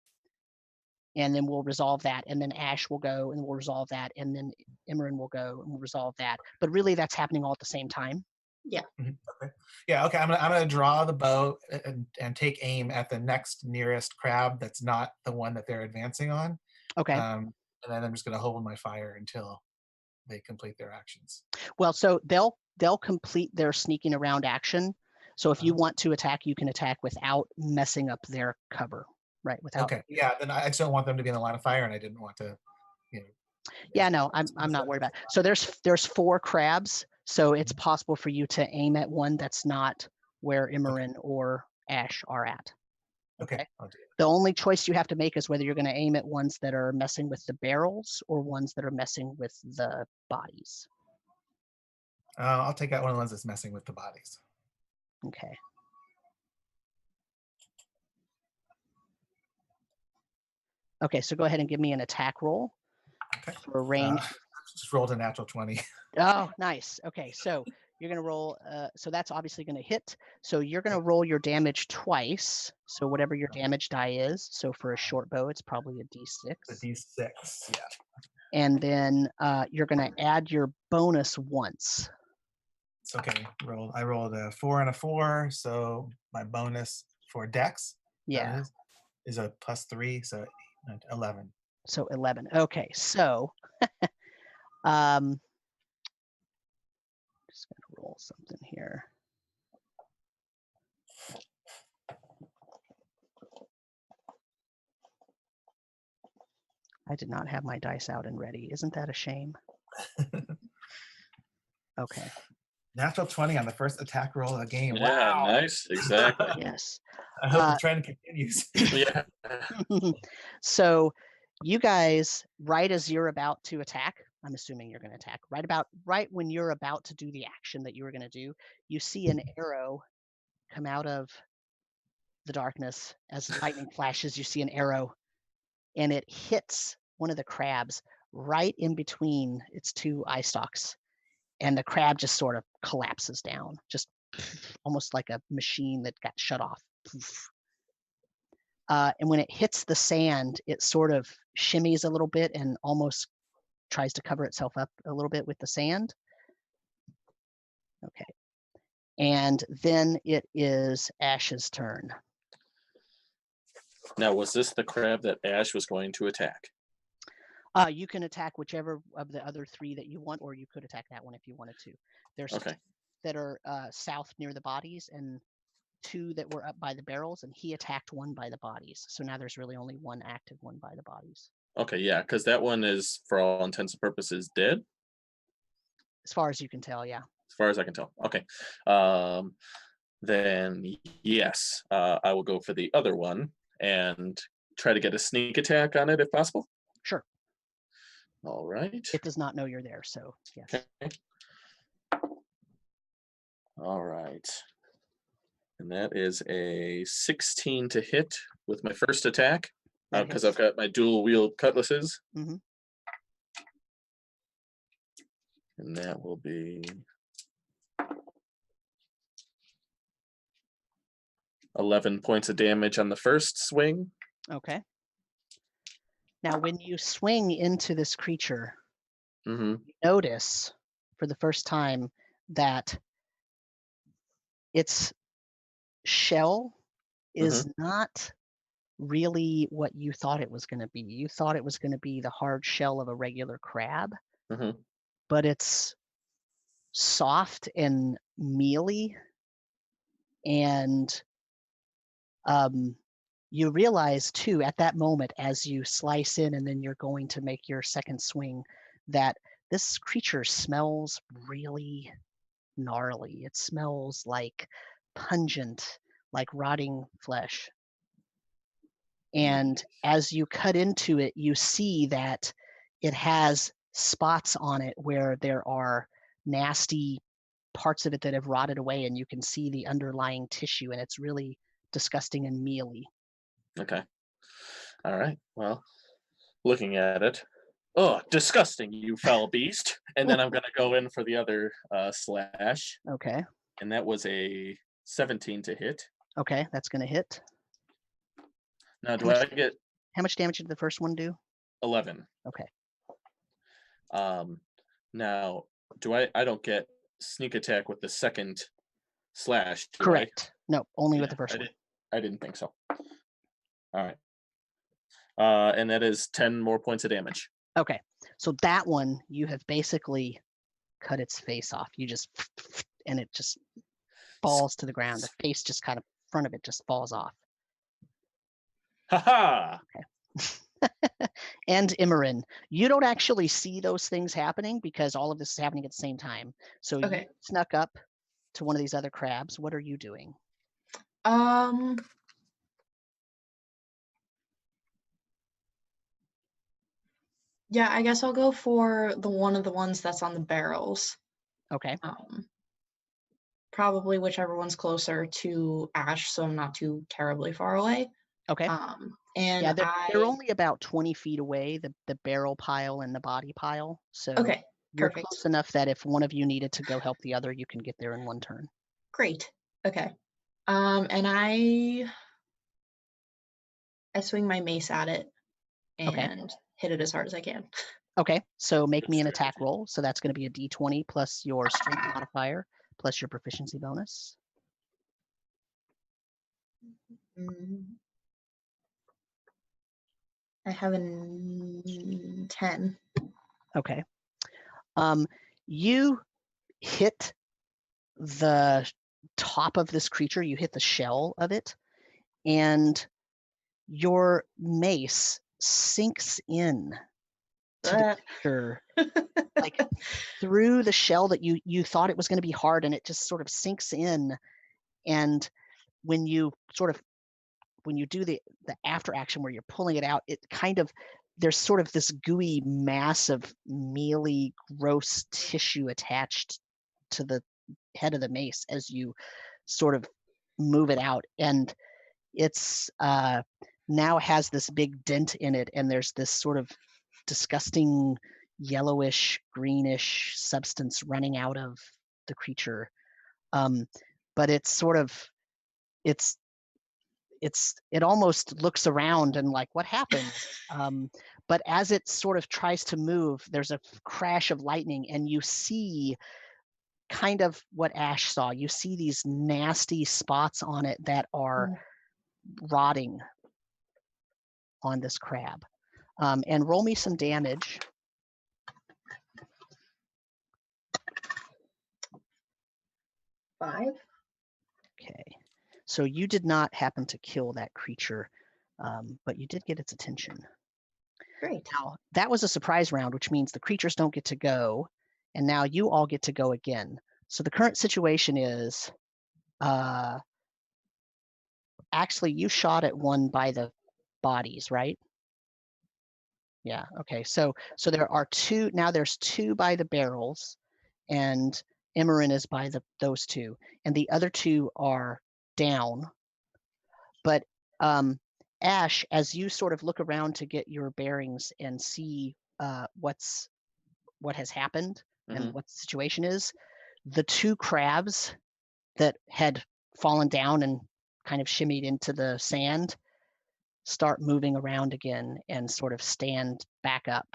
Speaker 1: and then we'll resolve that. And then Ash will go, and we'll resolve that. And then Emmeryn will go, and we'll resolve that. But really, that's happening all at the same time.
Speaker 2: Yeah.
Speaker 3: Mm-hmm. Okay. Yeah. Okay. I'm gonna draw the bow and take aim at the next nearest crab that's not the one that they're advancing on.
Speaker 1: Okay.
Speaker 3: And then I'm just gonna hold my fire until they complete their actions.
Speaker 1: Well, so they'll complete their sneaking around action. So if you want to attack, you can attack without messing up their cover, right? Without.
Speaker 3: Okay. Yeah. Then I just don't want them to be in the line of fire, and I didn't want to,
Speaker 1: Yeah. No, I'm not worried about it. So there's 4 crabs. So it's possible for you to aim at one that's not where Emmeryn or Ash are at.
Speaker 3: Okay. I'll do it.
Speaker 1: The only choice you have to make is whether you're going to aim at ones that are messing with the barrels or ones that are messing with the bodies.
Speaker 3: I'll take out one of the ones that's messing with the bodies.
Speaker 1: Okay. Okay, so go ahead and give me an attack roll
Speaker 3: Okay.
Speaker 1: for a range.
Speaker 3: Just rolled a natural 20.
Speaker 1: Oh, nice. Okay, so you're going to roll. So that's obviously going to hit. So you're going to roll your damage twice. So whatever your damage die is. So for a short bow, it's probably a D6.
Speaker 3: The D6, yeah.
Speaker 1: And then you're going to add your bonus once.
Speaker 3: It's okay. I rolled a 4 and a 4, so my bonus for Dex
Speaker 1: Yeah.
Speaker 3: is a +3, so 11.
Speaker 1: So 11. Okay, so just going to roll something here. I did not have my dice out and ready. Isn't that a shame? Okay.
Speaker 3: Natural 20 on the first attack roll of the game.
Speaker 4: Yeah,
Speaker 3: Wow.
Speaker 4: nice. Exactly.
Speaker 1: Yes.
Speaker 3: I hope the trend continues.
Speaker 4: Yeah.
Speaker 1: So you guys, right as you're about to attack, I'm assuming you're going to attack, right when you're about to do the action that you were going to do, you see an arrow come out of the darkness. As lightning flashes, you see an arrow, and it hits one of the crabs right in between its two eye stalks. And the crab just sort of collapses down, just almost like a machine that got shut off. And when it hits the sand, it sort of shimmies a little bit and almost tries to cover itself up a little bit with the sand. Okay. And then it is Ash's turn.
Speaker 4: Now, was this the crab that Ash was going to attack?
Speaker 1: You can attack whichever of the other three that you want, or you could attack that one if you wanted to. There's
Speaker 4: Okay.
Speaker 1: that are south near the bodies and 2 that were up by the barrels, and he attacked one by the bodies. So now there's really only one active one by the bodies.
Speaker 4: Okay, yeah, because that one is, for all intents and purposes, dead,
Speaker 1: As far as you can tell, yeah.
Speaker 4: as far as I can tell. Okay. Then, yes, I will go for the other one and try to get a sneak attack on it if possible.
Speaker 1: Sure.
Speaker 4: All right.
Speaker 1: It does not know you're there, so yes.
Speaker 4: Okay. All right. And that is a 16 to hit with my first attack, because I've got my dual wield cutlasses.
Speaker 1: Mm-hmm.
Speaker 4: And that will be 11 points of damage on the first swing.
Speaker 1: Okay. Now, when you swing into this creature, you notice for the first time that its shell is not really what you thought it was going to be. You thought it was going to be the hard shell of a regular crab, but it's soft and mealy, and you realize too at that moment as you slice in and then you're going to make your second swing that this creature smells really gnarly. It smells like pungent, like rotting flesh. And as you cut into it, you see that it has spots on it where there are nasty parts of it that have rotted away, and you can see the underlying tissue, and it's really disgusting and mealy.
Speaker 4: Okay. All right. Well, looking at it, oh, disgusting, you foul beast. And then I'm going to go in for the other slash.
Speaker 1: Okay.
Speaker 4: And that was a 17 to hit.
Speaker 1: Okay, that's going to hit.
Speaker 4: Now, I get...
Speaker 1: How much damage did the first one do?
Speaker 4: 11.
Speaker 1: Okay.
Speaker 4: Now, I don't get sneak attack with the second slash,
Speaker 1: Correct. No, only with the first one.
Speaker 4: I didn't think so. All right. And that is 10 more points of damage.
Speaker 1: Okay. So that one, you have basically cut its face off. You just, and it just falls to the ground. The face just kind of, front of it just falls off.
Speaker 4: Ha-ha!
Speaker 1: Okay. And Emmeryn, you don't actually see those things happening because all of this is happening at the same time. So you snuck up to one of these other crabs. What are you doing?
Speaker 2: Yeah, I guess I'll go for one of the ones that's on the barrels.
Speaker 1: Okay.
Speaker 2: Probably whichever one's closer to Ash, so I'm not too terribly far away.
Speaker 1: Okay.
Speaker 2: And
Speaker 1: yeah, they're only about 20 feet away, the barrel pile and the body pile. So
Speaker 2: okay,
Speaker 1: you're
Speaker 2: perfect.
Speaker 1: close enough that if one of you needed to go help the other, you can get there in one turn.
Speaker 2: Great. Okay. And I swing my mace at it and hit it as hard as I can.
Speaker 1: Okay, so make
Speaker 4: Good
Speaker 1: me an
Speaker 4: strategy.
Speaker 1: attack roll. So that's going to be a d20 plus your strength modifier plus your proficiency bonus.
Speaker 2: I have a 10.
Speaker 1: Okay. You hit the top of this creature, you hit the shell of it, and your mace sinks in to the creature, like through the shell that you thought it was going to be hard, and it just sort of sinks in. And when you do the after action where you're pulling it out, it kind of, there's sort of this gooey mass of mealy, gross tissue attached to the head of the mace as you sort of move it out, and it's now has this big dent in it, and there's this sort of disgusting yellowish greenish substance running out of the creature. But it's sort of, it almost looks around and like, what happened? But as it sort of tries to move, there's a crash of lightning, and you see kind of what Ash saw. You see these nasty spots on it that are rotting on this crab. And roll me some damage.
Speaker 2: 5.
Speaker 1: Okay, so you did not happen to kill that creature, but you did get its attention.
Speaker 2: Great.
Speaker 1: Now, that was a surprise round, which means the creatures don't get to go, and now you all get to go again. So the current situation is, actually, you shot at one by the bodies, right? Yeah, okay. So there are two, now there's 2 by the barrels, and Emmeryn is by those 2, and the other 2 are down. But Ash, as you sort of look around to get your bearings and see what has happened and what the situation is, the 2 crabs that had fallen down and kind of shimmied into the sand start moving around again and sort of stand back up.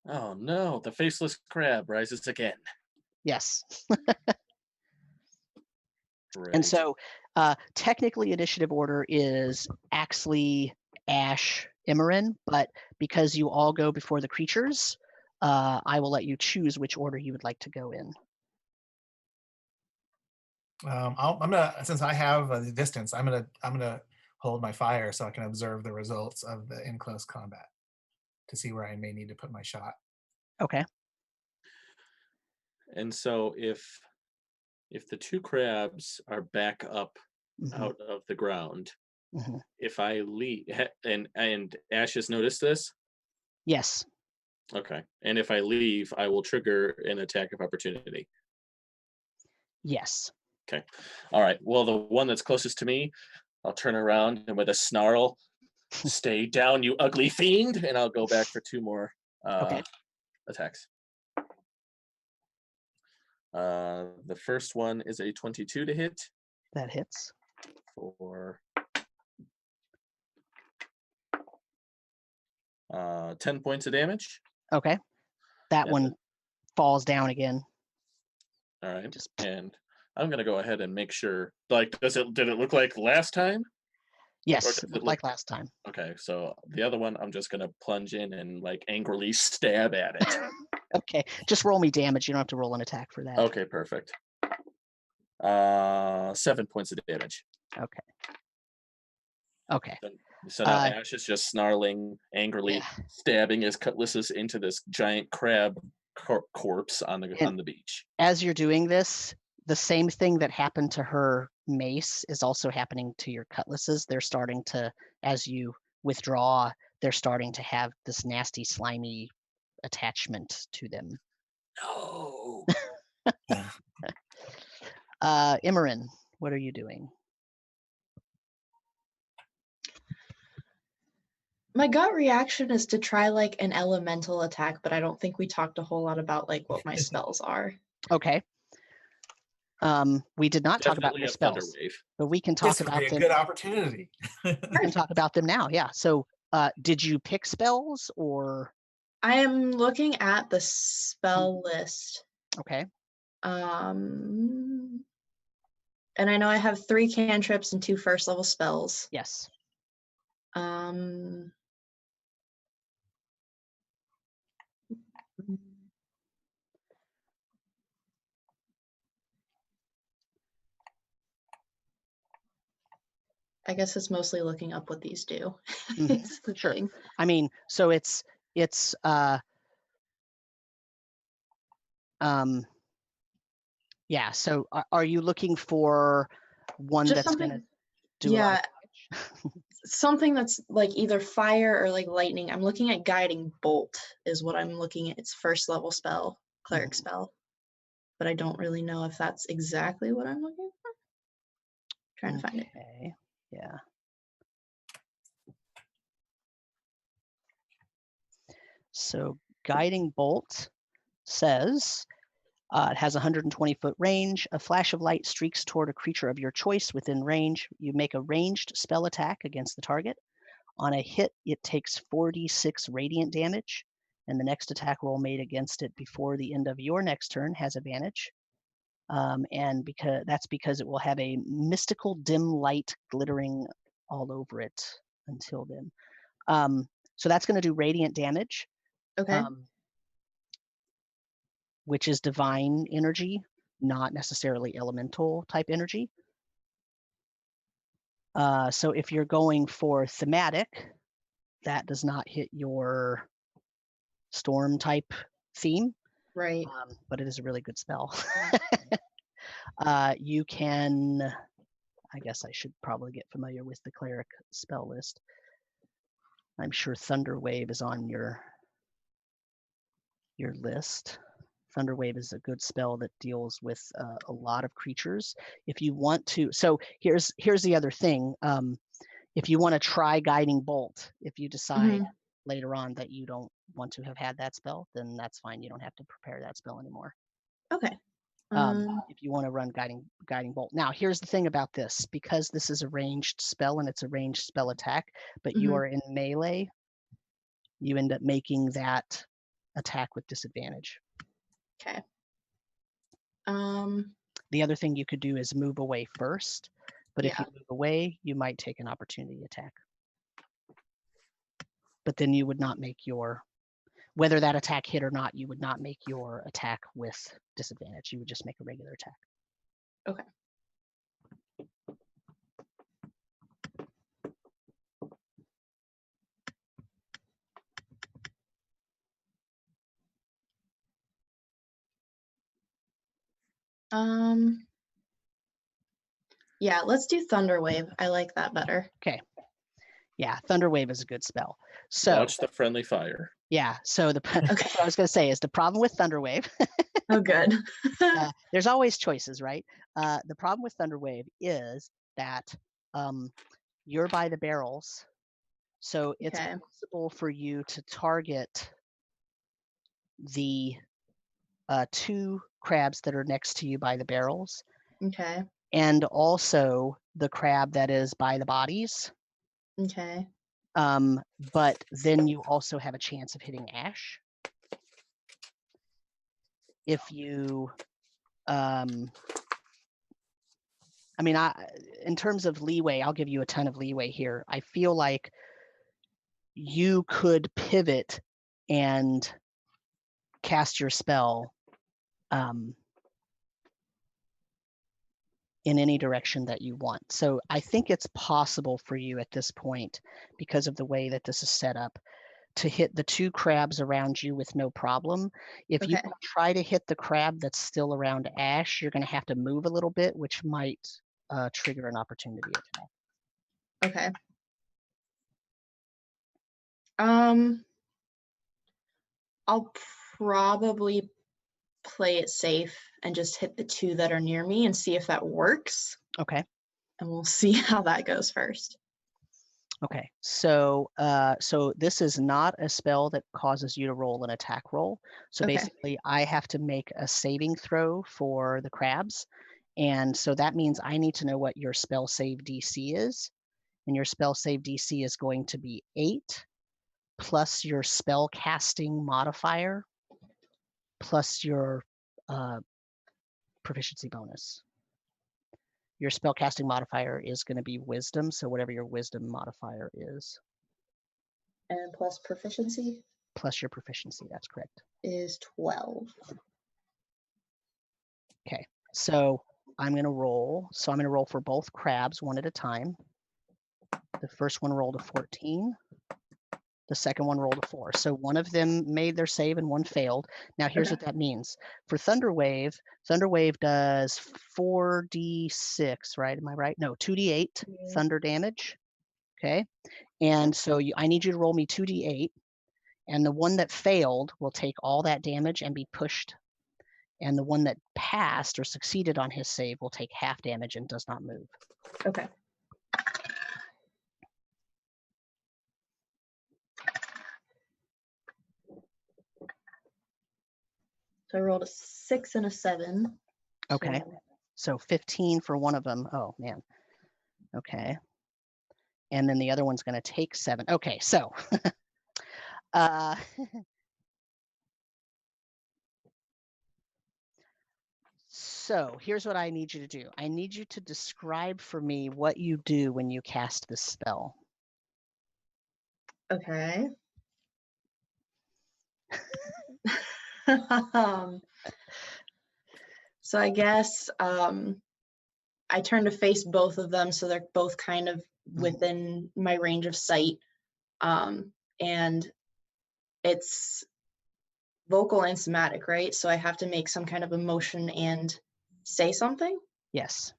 Speaker 4: Oh no, the faceless crab rises again.
Speaker 1: Yes.
Speaker 4: Great.
Speaker 1: And so technically initiative order is Axley, Ash, Emmeryn, but because you all go before the creatures, I will let you choose which order you would like to go in.
Speaker 3: I'm gonna, since I have the distance, I'm gonna hold my fire so I can observe the results of the in close combat to see where I may need to put my shot.
Speaker 1: Okay.
Speaker 4: And so if the 2 crabs are back up out of the ground, if I leave, and Ash has noticed this?
Speaker 1: Yes.
Speaker 4: Okay. And if I leave, I will trigger an attack of opportunity.
Speaker 1: Yes.
Speaker 4: Okay. All right. Well, the one that's closest to me, I'll turn around and with a snarl, stay down, you ugly fiend, and I'll go back for 2 more attacks. The first one is a 22 to hit.
Speaker 1: That hits.
Speaker 4: For 10 points of damage.
Speaker 1: Okay. That one falls down again.
Speaker 4: All right. And I'm gonna go ahead and make sure. Like, did it look like last time?
Speaker 1: Yes, it looked like last time.
Speaker 4: Okay, so the other one, I'm just gonna plunge in and like angrily stab at it.
Speaker 1: Okay, just roll me damage. You don't have to roll an attack for that.
Speaker 4: Okay, perfect. 7 points of damage.
Speaker 1: Okay.
Speaker 4: So now Ash is just snarling, angrily stabbing his cutlasses into this giant crab corpse on the beach.
Speaker 1: As you're doing this, the same thing that happened to her mace is also happening to your cutlasses. They're starting to, as you withdraw, they're starting to have this nasty, slimy attachment to them.
Speaker 4: No.
Speaker 1: Emmeryn, what are you doing?
Speaker 2: My gut reaction is to try like an elemental attack, but I don't think we talked a whole lot about like what my spells are.
Speaker 1: Okay. We did not talk about
Speaker 4: Definitely
Speaker 1: your
Speaker 4: have Thunder
Speaker 1: spells,
Speaker 4: Wave.
Speaker 1: but we can talk
Speaker 3: This would
Speaker 1: about
Speaker 3: be a
Speaker 1: them.
Speaker 3: good opportunity.
Speaker 1: We can talk about them now. Yeah. So, did you pick spells or?
Speaker 2: I am looking at the spell list.
Speaker 1: Okay.
Speaker 2: And I know I have 3 cantrips and 2 first level spells.
Speaker 1: Yes.
Speaker 2: I guess it's mostly looking up what these do.
Speaker 1: Mhm.
Speaker 2: The
Speaker 1: Sure.
Speaker 2: thing.
Speaker 1: I mean, so it's yeah. So are you looking for one
Speaker 2: Just
Speaker 1: that's
Speaker 2: something,
Speaker 1: gonna do a lot of damage?
Speaker 2: something that's like either fire or like lightning. I'm looking at guiding bolt is what I'm looking at. It's first level spell, cleric spell, but I don't really know if that's exactly what I'm looking for. Trying to find it.
Speaker 1: Okay. Yeah. So guiding bolt says it has 120-foot range. A flash of light streaks toward a creature of your choice within range. You make a ranged spell attack against the target. On a hit, it takes 4d6 radiant damage, and the next attack roll made against it before the end of your next turn has advantage. And because it will have a mystical dim light glittering all over it until then. So that's going to do radiant damage.
Speaker 2: Okay.
Speaker 1: Which is divine energy, not necessarily elemental type energy. So if you're going for thematic, that does not hit your storm type theme,
Speaker 2: Right.
Speaker 1: but it is a really good spell. You can, I guess I should probably get familiar with the cleric spell list. I'm sure Thunder Wave is on your list. Thunder Wave is a good spell that deals with a lot of creatures. If you want to, so here's the other thing. If you want to try Guiding Bolt, if you decide later on that you don't want to have had that spell, then that's fine. You don't have to prepare that spell anymore.
Speaker 2: Okay.
Speaker 1: If you want to run Guiding Bolt. Now, here's the thing about this. Because this is a ranged spell and it's a ranged spell attack, but you are in melee, you end up making that attack with disadvantage.
Speaker 2: Okay.
Speaker 1: The other thing you could do is move away first, but if
Speaker 2: Yeah.
Speaker 1: you move away, you might take an opportunity attack. But then you would not make your, whether that attack hit or not, you would not make your attack with disadvantage. You would just make a regular attack.
Speaker 2: Okay. Yeah, let's do Thunder Wave. I like that better.
Speaker 1: Okay. Yeah, Thunder Wave is a good spell. So
Speaker 4: Watch the friendly fire.
Speaker 1: Yeah, so what I was going to say is the problem with Thunder Wave.
Speaker 2: Oh, good.
Speaker 1: There's always choices, right? The problem with Thunder Wave is that you're by the barrels, so it's possible for you to target the 2 crabs that are next to you by the barrels.
Speaker 2: Okay.
Speaker 1: And also the crab that is by the bodies.
Speaker 2: Okay.
Speaker 1: But then you also have a chance of hitting Ash. If you, I mean, in terms of leeway, I'll give you a ton of leeway here. I feel like you could pivot and cast your spell in any direction that you want. So I think it's possible for you at this point, because of the way that this is set up, to hit the 2 crabs around you with no problem. If you try to hit the crab that's still around Ash, you're going to have to move a little bit, which might trigger an opportunity attack.
Speaker 2: Okay. I'll probably play it safe and just hit the 2 that are near me and see if that works.
Speaker 1: Okay.
Speaker 2: And we'll see how that goes first.
Speaker 1: Okay. So so this is not a spell that causes you to roll an attack roll. So
Speaker 2: Okay.
Speaker 1: basically I have to make a saving throw for the crabs. And so that means I need to know what your spell save DC is. And your spell save DC is going to be 8 plus your spell casting modifier plus your proficiency bonus. Your spell casting modifier is going to be wisdom, so whatever your wisdom modifier is.
Speaker 2: And plus proficiency?
Speaker 1: Plus your proficiency, that's correct.
Speaker 2: Is 12.
Speaker 1: Okay, so I'm going to roll. So I'm going to roll for both crabs one at a time. The first one rolled a 14. The second one rolled a 4. So one of them made their save and one failed. Now here's what that means. For Thunderwave does 4d6, right? Am I right? No, 2d8 thunder damage. Okay. And so I need you to roll me 2d8. And the one that failed will take all that damage and be pushed. And the one that passed or succeeded on his save will take half damage and does not move.
Speaker 2: Okay. So I rolled a 6 and a 7.
Speaker 1: Okay. So 15 for one of them. Oh, man. Okay. And then the other one's going to take 7. Okay, so so here's what I need you to do. I need you to describe for me what you do when you cast this spell.
Speaker 2: Okay. So I guess I turn to face both of them, so they're both kind of within my range of sight. And it's vocal and somatic, right? So I have to make some kind of emotion and say something?
Speaker 1: Yes.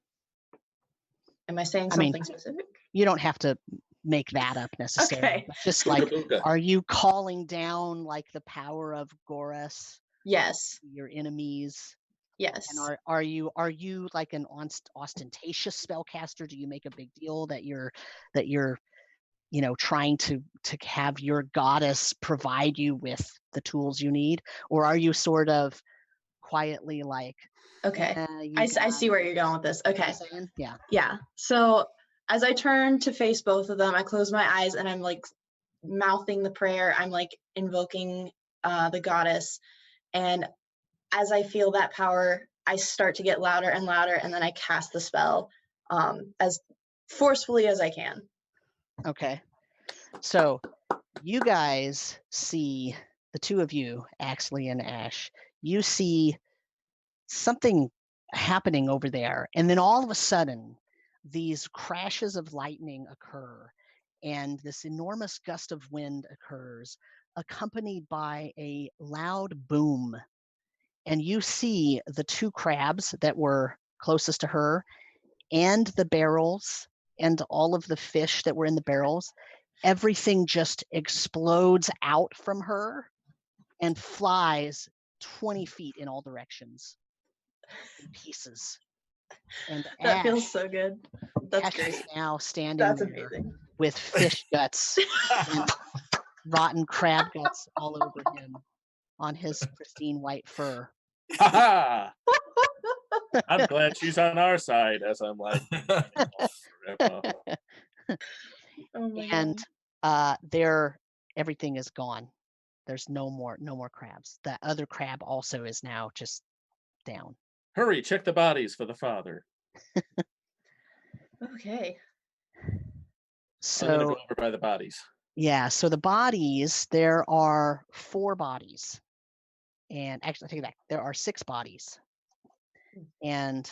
Speaker 2: Am I saying something specific?
Speaker 1: You don't have to make that up necessarily.
Speaker 2: Okay.
Speaker 1: Just like, are you calling down like the power of Goras?
Speaker 2: Yes.
Speaker 1: Your enemies?
Speaker 2: Yes.
Speaker 1: And are you like an ostentatious spellcaster? Do you make a big deal that you're trying to have your goddess provide you with the tools you need, or are you sort of quietly like,
Speaker 2: okay, I see where you're going with this. Okay.
Speaker 1: Yeah.
Speaker 2: So as I turn to face both of them, I close my eyes and I'm like mouthing the prayer. I'm like invoking the goddess, and as I feel that power, I start to get louder and louder, and then I cast the spell as forcefully as I can.
Speaker 1: Okay. So you guys see, the two of you, Axley and Ash, you see something happening over there. And then all of a sudden, these crashes of lightning occur, and this enormous gust of wind occurs, accompanied by a loud boom. And you see the 2 crabs that were closest to her and the barrels and all of the fish that were in the barrels. Everything just explodes out from her and flies 20 feet in all directions in pieces. And
Speaker 2: that feels so good. That's
Speaker 1: Ash
Speaker 2: great.
Speaker 1: is now standing
Speaker 2: That's
Speaker 1: there
Speaker 2: amazing.
Speaker 1: with fish guts and rotten crab guts all over him on his pristine white fur.
Speaker 4: I'm glad she's on our side, as I'm like.
Speaker 1: And everything is gone. There's no more crabs. The other crab also is now just down.
Speaker 4: Hurry, check the bodies for the father.
Speaker 2: Okay.
Speaker 1: So
Speaker 4: I'm gonna go over by the bodies.
Speaker 1: Yeah, so the bodies, there are 4 bodies. And actually, I take it back. There are 6 bodies. And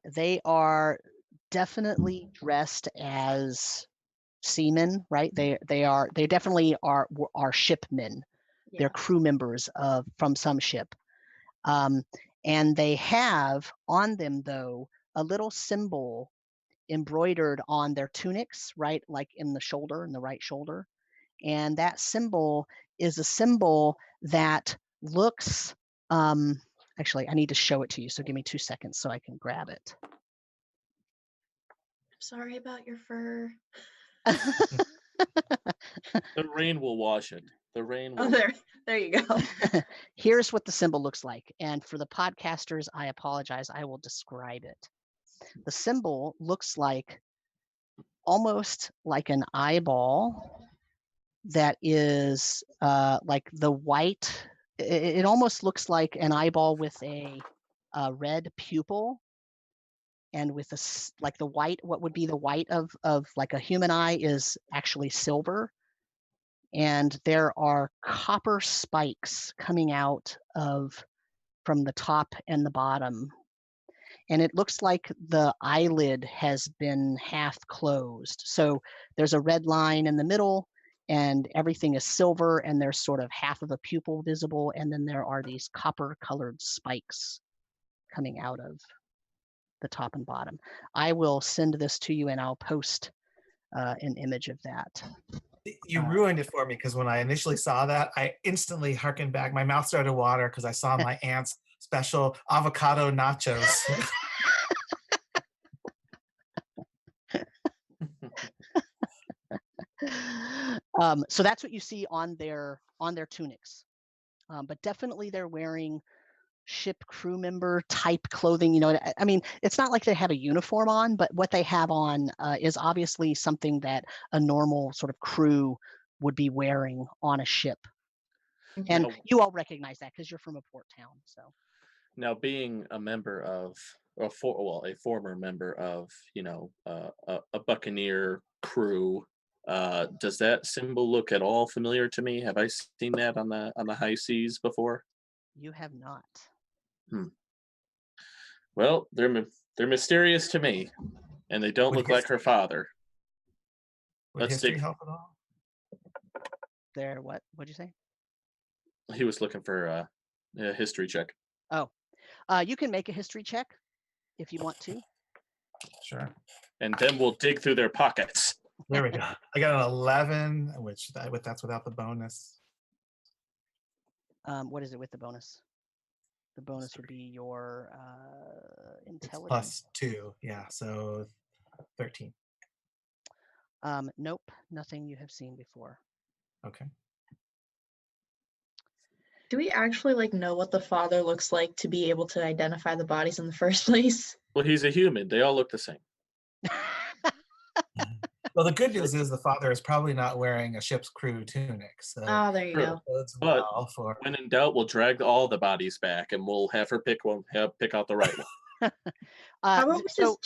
Speaker 1: they are definitely dressed as seamen, right? They definitely are shipmen. Yeah. They're crew members from some ship. And they have on them, though, a little symbol embroidered on their tunics, right, like in the right shoulder. And that symbol is a symbol that looks, actually, I need to show it to you, so give me 2 seconds so I can grab it.
Speaker 2: Sorry about your fur.
Speaker 4: The rain will wash it. The rain will.
Speaker 2: Oh, there you go.
Speaker 1: Here's what the symbol looks like. And for the podcasters, I apologize. I will describe it. The symbol looks like almost like an eyeball that is like the white. It almost looks like an eyeball with a red pupil, and with like the white, what would be the white of like a human eye is actually silver. And there are copper spikes coming out from the top and the bottom. And it looks like the eyelid has been half closed. So there's a red line in the middle, and everything is silver, and there's sort of half of a pupil visible, and then there are these copper colored spikes coming out of the top and bottom. I will send this to you, and I'll post an image of that.
Speaker 3: You ruined it for me, because when I initially saw that, I instantly harkened back. My mouth started to water because I saw my aunt's special avocado nachos.
Speaker 1: So that's what you see on their tunics. But definitely they're wearing ship crew member type clothing. You know, I mean, it's not like they have a uniform on, but what they have on is obviously something that a normal sort of crew would be wearing on a ship. And
Speaker 4: Now,
Speaker 1: you all recognize that because you're from a port town. So
Speaker 4: now being a member of, a former member of, a buccaneer crew, does that symbol look at all familiar to me? Have I seen that on the high seas before?
Speaker 1: you have not.
Speaker 4: Well, they're mysterious to me, and they don't look like her father.
Speaker 3: Would history help at all?
Speaker 1: They're what? What'd you say?
Speaker 4: He was looking for a history check.
Speaker 1: Oh, you can make a history check if you want to.
Speaker 3: Sure.
Speaker 4: And then we'll dig through their pockets.
Speaker 3: There we go. I got an 11, which that's without the bonus.
Speaker 1: What is it with the bonus? The bonus would be your intelligence.
Speaker 3: Plus 2, yeah, so 13.
Speaker 1: Nope, nothing you have seen before.
Speaker 3: Okay.
Speaker 2: Do we actually know what the father looks like to be able to identify the bodies in the first place?
Speaker 4: Well, he's a human. They all look the same.
Speaker 3: Well, the good news is the father is probably not wearing a ship's crew tunic. So
Speaker 2: Oh, there you go.
Speaker 4: But when in doubt, we'll drag all the bodies back, and we'll have her pick out the right one.
Speaker 2: How about we just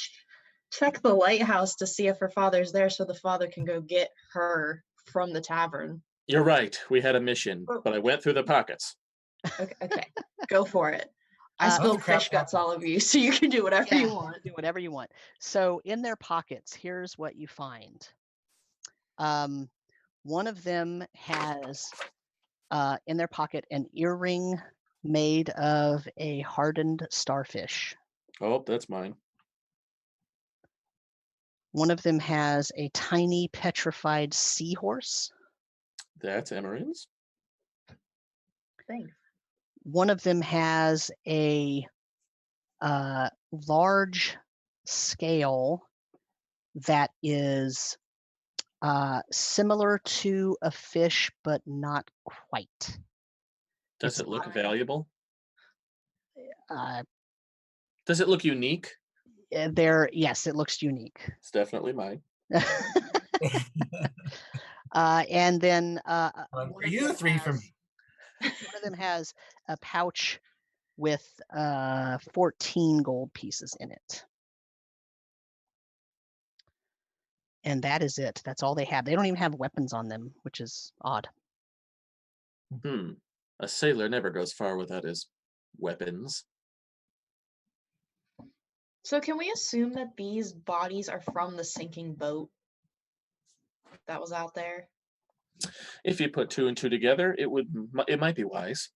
Speaker 2: check the lighthouse to see if her father's there, so the father can go get her from the tavern?
Speaker 4: You're right. We had a mission, but I went through the pockets.
Speaker 2: Okay. Go for it. I spilled fish guts all over you, so you can do whatever you want.
Speaker 1: Do whatever you want. So in their pockets, here's what you find. One of them has in their pocket an earring made of a hardened starfish.
Speaker 4: Oh, that's mine.
Speaker 1: One of them has a tiny petrified seahorse.
Speaker 4: That's Emmeryn's.
Speaker 2: Thanks.
Speaker 1: One of them has a large scale that is similar to a fish, but not quite.
Speaker 4: Does it look valuable?
Speaker 1: Uh,
Speaker 4: Does it look unique?
Speaker 1: Yes, it looks unique.
Speaker 4: It's definitely mine.
Speaker 1: And then
Speaker 3: for you, 3 for me.
Speaker 1: One of them has a pouch with 14 gold pieces in it. And that is it. That's all they have. They don't even have weapons on them, which is odd.
Speaker 4: A sailor never goes far without his weapons.
Speaker 2: So can we assume that these bodies are from the sinking boat that was out there?
Speaker 4: If you put 2 and 2 together, it might be wise.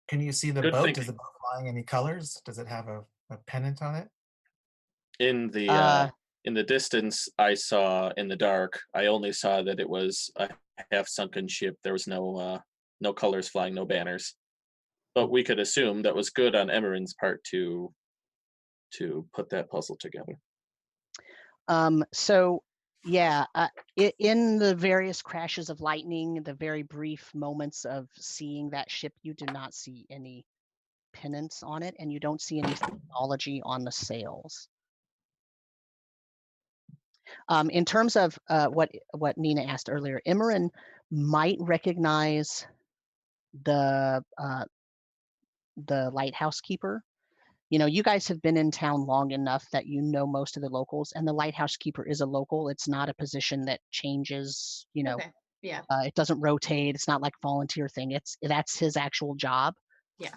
Speaker 3: Can you see the
Speaker 4: Good
Speaker 3: boat?
Speaker 4: thinking.
Speaker 3: Is the boat flying any colors? Does it have a pennant on it?
Speaker 4: In the in the distance, I saw in the dark, I only saw that it was a half sunken ship. There was no colors flying, no banners. But we could assume that was good on Emmeryn's part to put that puzzle together.
Speaker 1: So yeah, in the various crashes of lightning, the very brief moments of seeing that ship, you do not see any pennants on it, and you don't see any symbology on the sails. In terms of what Nina asked earlier, Emmeryn might recognize the lighthouse keeper. You know, you guys have been in town long enough that you know most of the locals, and the lighthouse keeper is a local. It's not a position that changes, you know.
Speaker 2: Okay. Yeah.
Speaker 1: It doesn't rotate. It's not like volunteer thing. That's his actual job.
Speaker 2: Yeah.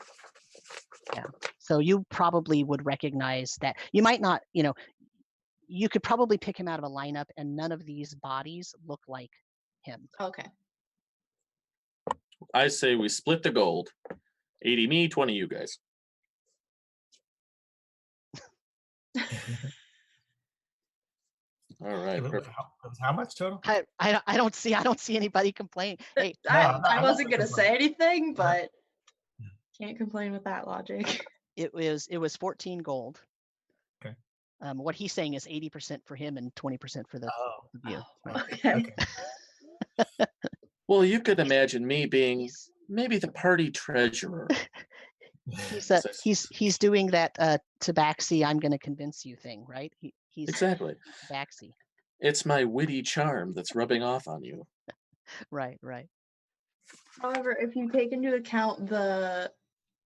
Speaker 1: Yeah. So you probably would recognize that. You might not, you know, you could probably pick him out of a lineup, and none of these bodies look like him.
Speaker 2: Okay.
Speaker 4: I say we split the gold. 80 me, 20 you guys. All right.
Speaker 3: It was how much total?
Speaker 1: I don't see anybody complain. Hey,
Speaker 2: I wasn't gonna say anything, but can't complain with that logic.
Speaker 1: it was 14 gold.
Speaker 3: Okay.
Speaker 1: What he's saying is 80% for him and 20% for the view.
Speaker 2: Okay.
Speaker 4: Well, you could imagine me being maybe the party treasurer.
Speaker 1: He's doing that Tabaxi I'm going to convince you thing, right? He's
Speaker 4: exactly
Speaker 1: Tabaxi.
Speaker 4: It's my witty charm that's rubbing off on you.
Speaker 1: Right.
Speaker 2: However, if you take into account the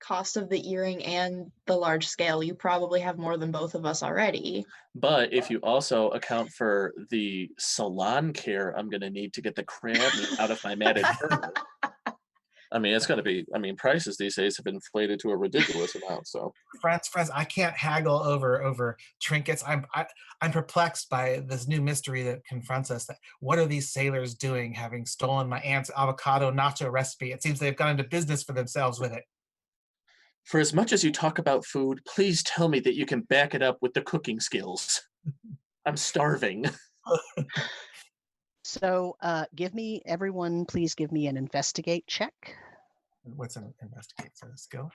Speaker 2: cost of the earring and the large scale, you probably have more than both of us already.
Speaker 4: But if you also account for the salon care I'm going to need to get the crab meat out of my matted fur, I mean, it's going to be, prices these days have inflated to a ridiculous amount. So
Speaker 3: friends, I can't haggle over trinkets. I'm perplexed by this new mystery that confronts us. That what are these sailors doing, having stolen my aunt's avocado nacho recipe? It seems they've gone into business for themselves with it.
Speaker 4: For as much as you talk about food, please tell me that you can back it up with the cooking skills. I'm starving.
Speaker 1: So everyone please give me an investigate check.
Speaker 3: What's an investigate? Is that a skill?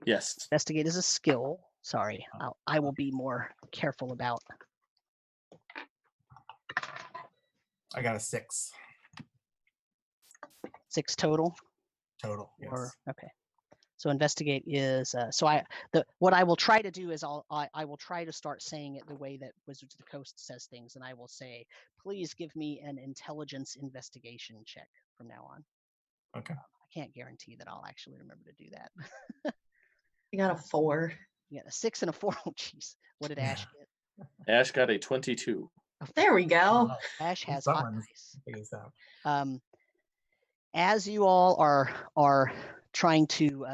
Speaker 4: Yes.
Speaker 1: Investigate is a skill. Sorry, I will be more careful about.
Speaker 3: I got a 6.
Speaker 1: 6 total?
Speaker 3: Total, yes.
Speaker 1: Okay. So investigate is what I will try to do is I will try to start saying it the way that Wizards of the Coast says things, and I will say, please give me an intelligence investigation check from now on.
Speaker 3: Okay.
Speaker 1: I can't guarantee that I'll actually remember to do that.
Speaker 2: I got a 4.
Speaker 1: Yeah, a 6 and a 4. Oh, jeez. What did Ash get?
Speaker 4: Ash got a 22.
Speaker 2: There we go.
Speaker 1: Ash has
Speaker 3: hot
Speaker 1: dice. As you all are trying to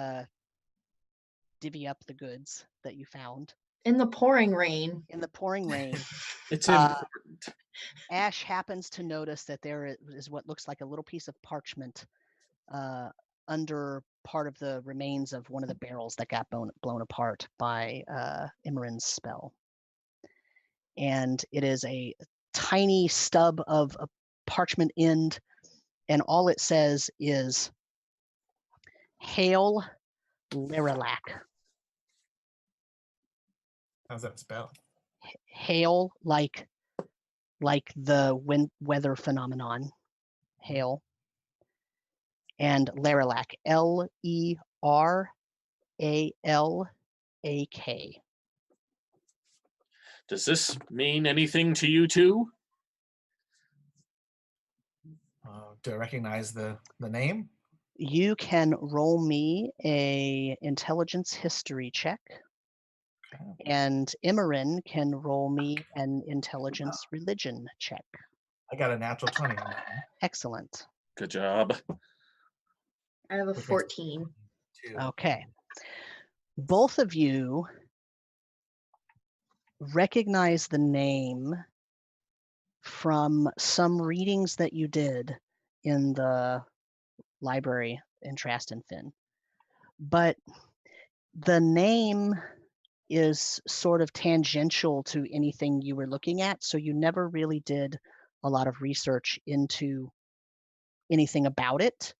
Speaker 1: divvy up the goods that you found
Speaker 2: in the pouring rain.
Speaker 4: It's important.
Speaker 1: Ash happens to notice that there is what looks like a little piece of parchment under part of the remains of one of the barrels that got blown apart by Emmeryn's spell. And it is a tiny stub of a parchment end, and all it says is Hail Liralac.
Speaker 3: How's that spelled?
Speaker 1: Hail like the weather phenomenon. Hail. And Liralac. Leralak.
Speaker 4: Does this mean anything to you two?
Speaker 3: Do I recognize the name?
Speaker 1: You can roll me a intelligence history check. Okay. And Emmeryn can roll me an intelligence religion check.
Speaker 3: I got a natural 20 on that one.
Speaker 1: Excellent.
Speaker 4: Good job.
Speaker 2: I have a 14.
Speaker 1: Okay. Both of you recognize the name from some readings that you did in the library in Traston Finn. But the name is sort of tangential to anything you were looking at, so you never really did a lot of research into anything about it.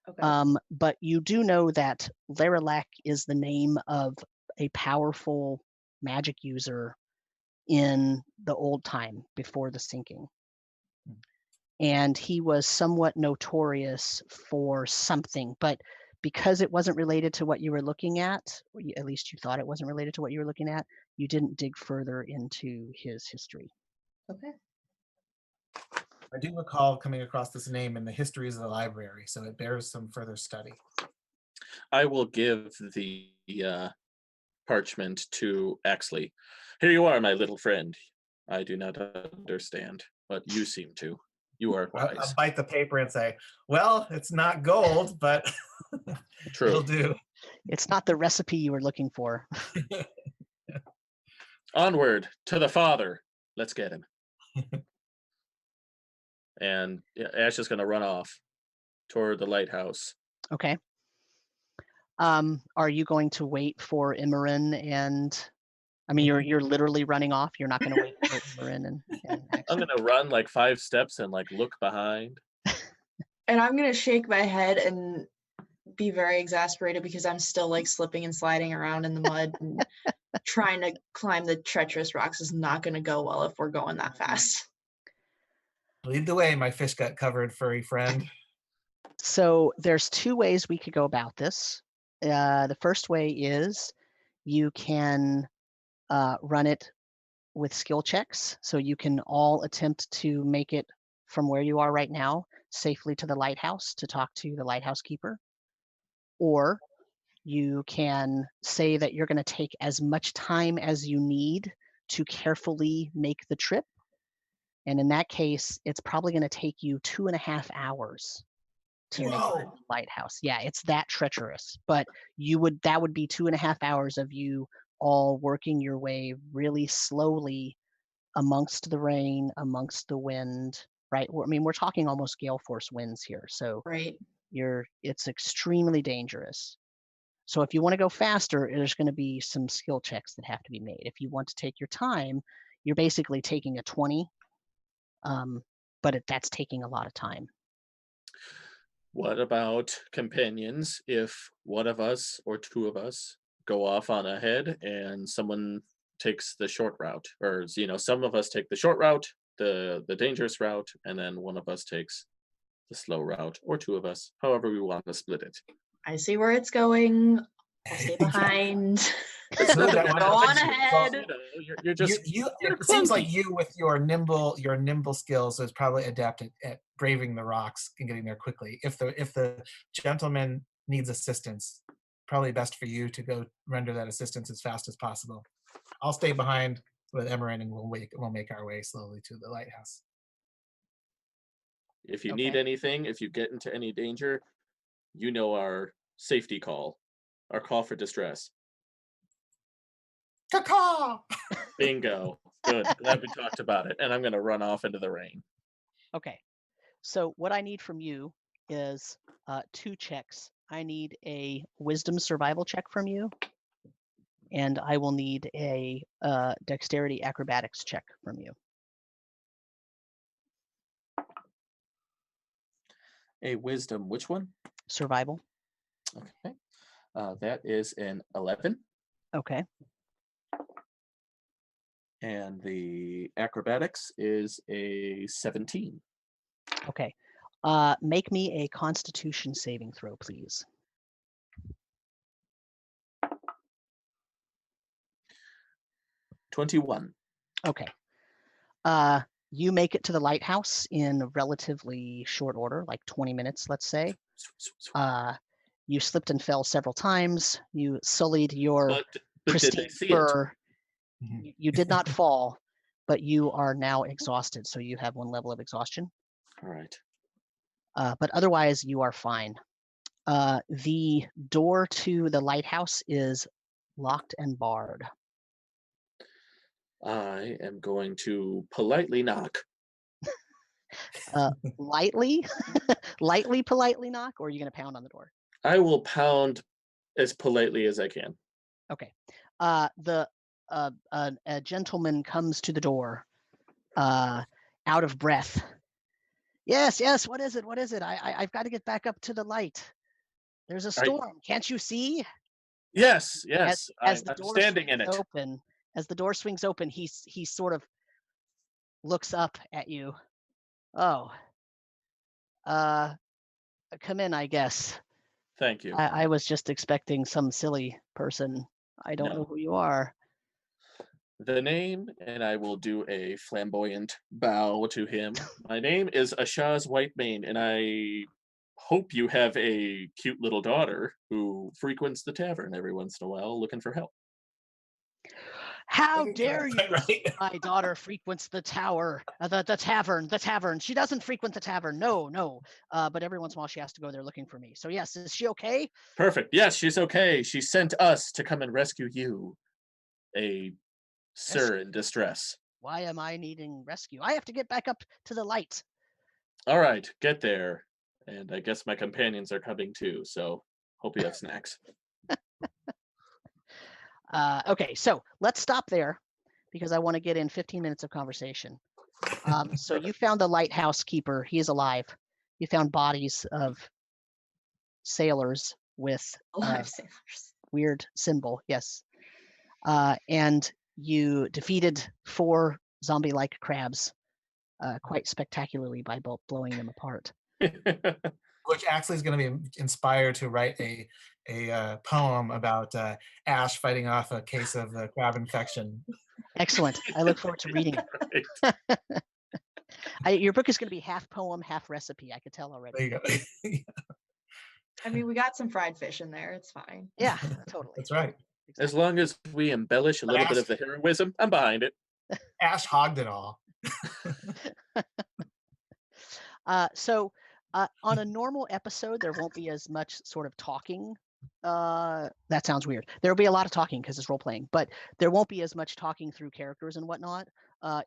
Speaker 2: Okay.
Speaker 1: But you do know that Laralac is the name of a powerful magic user in the old time before the sinking. And he was somewhat notorious for something, but because it wasn't related to what you were looking at, or at least you thought it wasn't related to what you were looking at, you didn't dig further into his history.
Speaker 2: Okay.
Speaker 3: I do recall coming across this name in the histories of the library, so it bears some further study.
Speaker 4: I will give the parchment to Axley. Here you are, my little friend. I do not understand, but you seem to. You are
Speaker 3: I'll
Speaker 4: wise.
Speaker 3: bite the paper and say, well, it's not gold, but
Speaker 4: True.
Speaker 3: it'll do.
Speaker 1: It's not the recipe you were looking for.
Speaker 4: Onward to the father. Let's get him. And Ash is going to run off toward the lighthouse.
Speaker 1: Okay. Are you going to wait for Emmeryn and? I mean, you're literally running off. You're not going to wait for Emmeryn and
Speaker 4: I'm going to run like 5 steps and like look behind.
Speaker 2: And I'm going to shake my head and be very exasperated because I'm still like slipping and sliding around in the mud and trying to climb the treacherous rocks is not going to go well if we're going that fast.
Speaker 3: Lead the way, my fish gut covered furry friend.
Speaker 1: So there's 2 ways we could go about this. The first way is you can run it with skill checks. So you can all attempt to make it from where you are right now safely to the lighthouse to talk to the lighthouse keeper. Or you can say that you're going to take as much time as you need to carefully make the trip. And in that case, it's probably going to take you 2.5 hours to make the lighthouse. Yeah, it's that treacherous. But that would be 2.5 hours of you all working your way really slowly amongst the rain, amongst the wind, right? I mean, we're talking almost gale force winds here. So
Speaker 2: Right.
Speaker 1: it's extremely dangerous. So if you want to go faster, there's going to be some skill checks that have to be made. If you want to take your time, you're basically taking a 20, but that's taking a lot of time.
Speaker 4: What about companions? If one of us or 2 of us go off on ahead and someone takes the short route, or some of us take the short route, the dangerous route, and then one of us takes the slow route, or 2 of us, however we want to split it.
Speaker 2: I see where it's going. I'll stay behind.
Speaker 3: It's
Speaker 2: Go
Speaker 3: really that one
Speaker 2: on
Speaker 3: thing.
Speaker 2: ahead.
Speaker 4: You're just
Speaker 3: it seems like you with your nimble skills is probably adept at braving the rocks and getting there quickly. If the gentleman needs assistance, probably best for you to go render that assistance as fast as possible. I'll stay behind with Emmeryn and we'll make our way slowly to the lighthouse.
Speaker 4: If you need anything, if you get into any danger, our safety call, our call for distress.
Speaker 3: Caw-caw!
Speaker 4: Bingo. Good. Glad we talked about it. And I'm going to run off into the rain.
Speaker 1: Okay. So what I need from you is 2 checks. I need a wisdom survival check from you, and I will need a dexterity acrobatics check from you.
Speaker 4: A wisdom, which one?
Speaker 1: Survival.
Speaker 4: Okay. That is an 11.
Speaker 1: Okay.
Speaker 4: And the acrobatics is a 17.
Speaker 1: Okay. Make me a Constitution saving throw, please.
Speaker 4: 21.
Speaker 1: Okay. You make it to the lighthouse in relatively short order, like 20 minutes, let's say. You slipped and fell several times. You sullied your pristine fur. You did not fall, but you are now exhausted, so you have 1 level of exhaustion.
Speaker 4: All right.
Speaker 1: But otherwise, you are fine. The door to the lighthouse is locked and barred.
Speaker 4: I am going to politely knock.
Speaker 1: Lightly politely knock, or are you going to pound on the door?
Speaker 4: I will pound as politely as I can.
Speaker 1: Okay. The a gentleman comes to the door, out of breath. Yes, what is it? I've got to get back up to the light. There's a storm. Can't you see?
Speaker 4: Yes.
Speaker 1: As the
Speaker 4: I'm
Speaker 1: door
Speaker 4: standing in
Speaker 1: swings
Speaker 4: it.
Speaker 1: open, as the door swings open, he sort of looks up at you. Oh, come in, I guess.
Speaker 4: Thank you.
Speaker 1: I was just expecting some silly person. I don't know who you are.
Speaker 4: The name, and I will do a flamboyant bow to him. My name is Ashaz Whitemane, and I hope you have a cute little daughter who frequents the tavern every once in a while looking for help.
Speaker 1: How dare you?
Speaker 3: Right?
Speaker 1: My daughter frequents the tavern. She doesn't frequent the tavern. No. But every once in a while she has to go there looking for me. So yes, is she okay?
Speaker 4: Perfect. Yes, she's okay. She sent us to come and rescue you, a sir in distress.
Speaker 1: Why am I needing rescue? I have to get back up to the light.
Speaker 4: All right, get there. And I guess my companions are coming too, so hope you have snacks.
Speaker 1: Okay, so let's stop there because I want to get in 15 minutes of conversation. So you found the lighthouse keeper. He is alive. You found bodies of sailors with
Speaker 2: Alive sailors.
Speaker 1: weird symbol. Yes. And you defeated 4 zombie-like crabs quite spectacularly by blowing them apart.
Speaker 3: Which actually is going to be inspired to write a poem about Ash fighting off a case of crab infection.
Speaker 1: Excellent. I look forward to reading it. Your book is going to be half poem, half recipe. I could tell already.
Speaker 3: There you go.
Speaker 2: I mean, we got some fried fish in there. It's fine.
Speaker 1: Yeah, totally.
Speaker 3: That's right.
Speaker 1: Exactly.
Speaker 4: As long as we embellish a little bit of the heroism, I'm behind it.
Speaker 3: Ash hogged it all.
Speaker 1: So on a normal episode, there won't be as much sort of talking. That sounds weird. There'll be a lot of talking because it's role playing, but there won't be as much talking through characters and whatnot.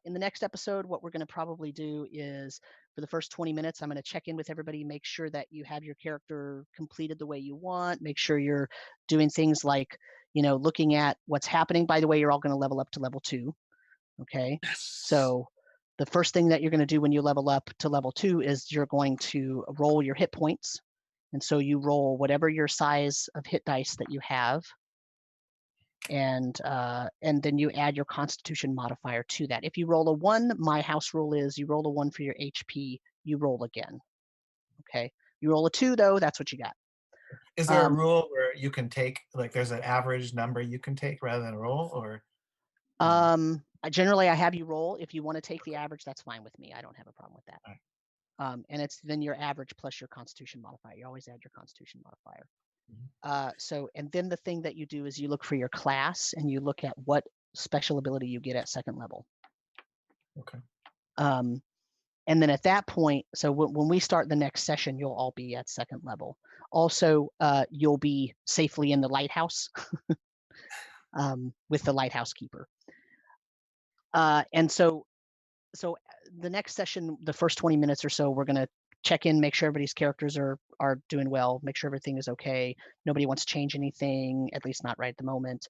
Speaker 1: In the next episode, what we're going to probably do is for the first 20 minutes, I'm going to check in with everybody, make sure that you have your character completed the way you want, make sure you're doing things like, looking at what's happening. By the way, you're all going to level up to level 2. Okay. So the first thing that you're going to do when you level up to level 2 is you're going to roll your hit points. And so you roll whatever your size of hit dice that you have. And then you add your constitution modifier to that. If you roll a 1, my house rule is you roll a 1 for your HP, you roll again. Okay. You roll a 2 though, that's what you got.
Speaker 3: Is there a rule where you can take, like there's an average number you can take rather than roll, or?
Speaker 1: Generally I have you roll. If you want to take the average, that's fine with me. I don't have a problem with that. Right. And it's then your average plus your constitution modifier. You always add your constitution modifier. And then the thing that you do is you look for your class and you look at what special ability you get at 2nd level.
Speaker 3: Okay.
Speaker 1: And then at that point, so when we start the next session, you'll all be at 2nd level. Also, you'll be safely in the lighthouse with the lighthouse keeper. And so the next session, the first 20 minutes or so, we're going to check in, make sure everybody's characters are doing well, make sure everything is okay. Nobody wants to change anything, at least not right at the moment.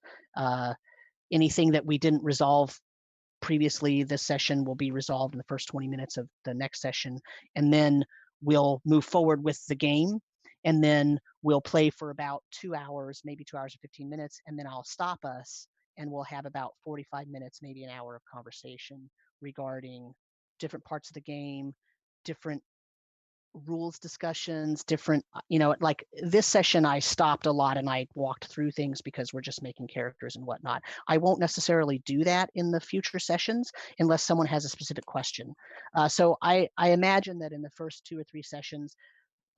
Speaker 1: Anything that we didn't resolve previously this session will be resolved in the first 20 minutes of the next session. And then we'll move forward with the game. And then we'll play for about 2 hours, maybe 2 hours and 15 minutes. And then I'll stop us and we'll have about 45 minutes, maybe an hour of conversation regarding different parts of the game, different rules discussions, different, like this session I stopped a lot and I walked through things because we're just making characters and whatnot. I won't necessarily do that in the future sessions unless someone has a specific question. So I imagine that in the first 2 or 3 sessions,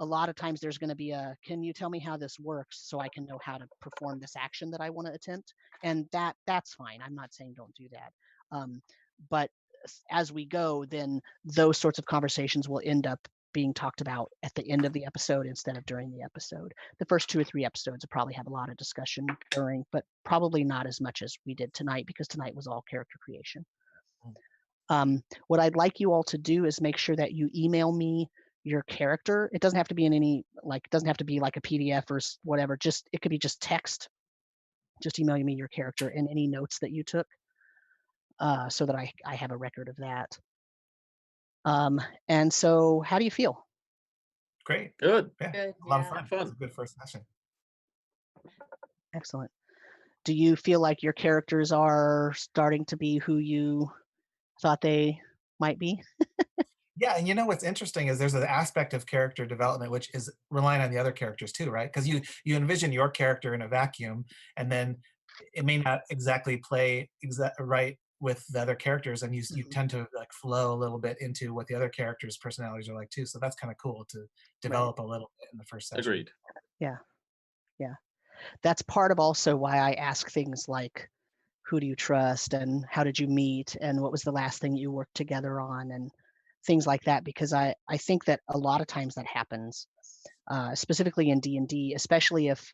Speaker 1: a lot of times there's going to be can you tell me how this works so I can know how to perform this action that I want to attempt? And that's fine. I'm not saying don't do that. But as we go, then those sorts of conversations will end up being talked about at the end of the episode instead of during the episode. The first 2 or 3 episodes will probably have a lot of discussion during, but probably not as much as we did tonight because tonight was all character creation. What I'd like you all to do is make sure that you email me your character. It doesn't have to be in any, it doesn't have to be like a PDF or whatever. It could be just text. just email me your character and any notes that you took, so that I have a record of that. And so how do you feel?
Speaker 3: Great.
Speaker 4: Good.
Speaker 3: Yeah.
Speaker 2: Good,
Speaker 3: A lot of
Speaker 2: yeah.
Speaker 3: fun.
Speaker 4: Fun.
Speaker 3: It was a good first session.
Speaker 1: Excellent. Do you feel like your characters are starting to be who you thought they might be?
Speaker 3: Yeah, and you know what's interesting is there's an aspect of character development which is relying on the other characters too, right? Because you envision your character in a vacuum, and then it may not exactly play right with the other characters, and you
Speaker 1: Mhm.
Speaker 3: tend to like flow a little bit into what the other characters' personalities are like too. So that's kind of cool to develop a little bit in the first session.
Speaker 4: Agreed.
Speaker 1: Yeah. That's part of also why I ask things like, who do you trust, and how did you meet, and what was the last thing you worked together on, and things like that, because I think that a lot of times that happens, specifically in D&D, especially if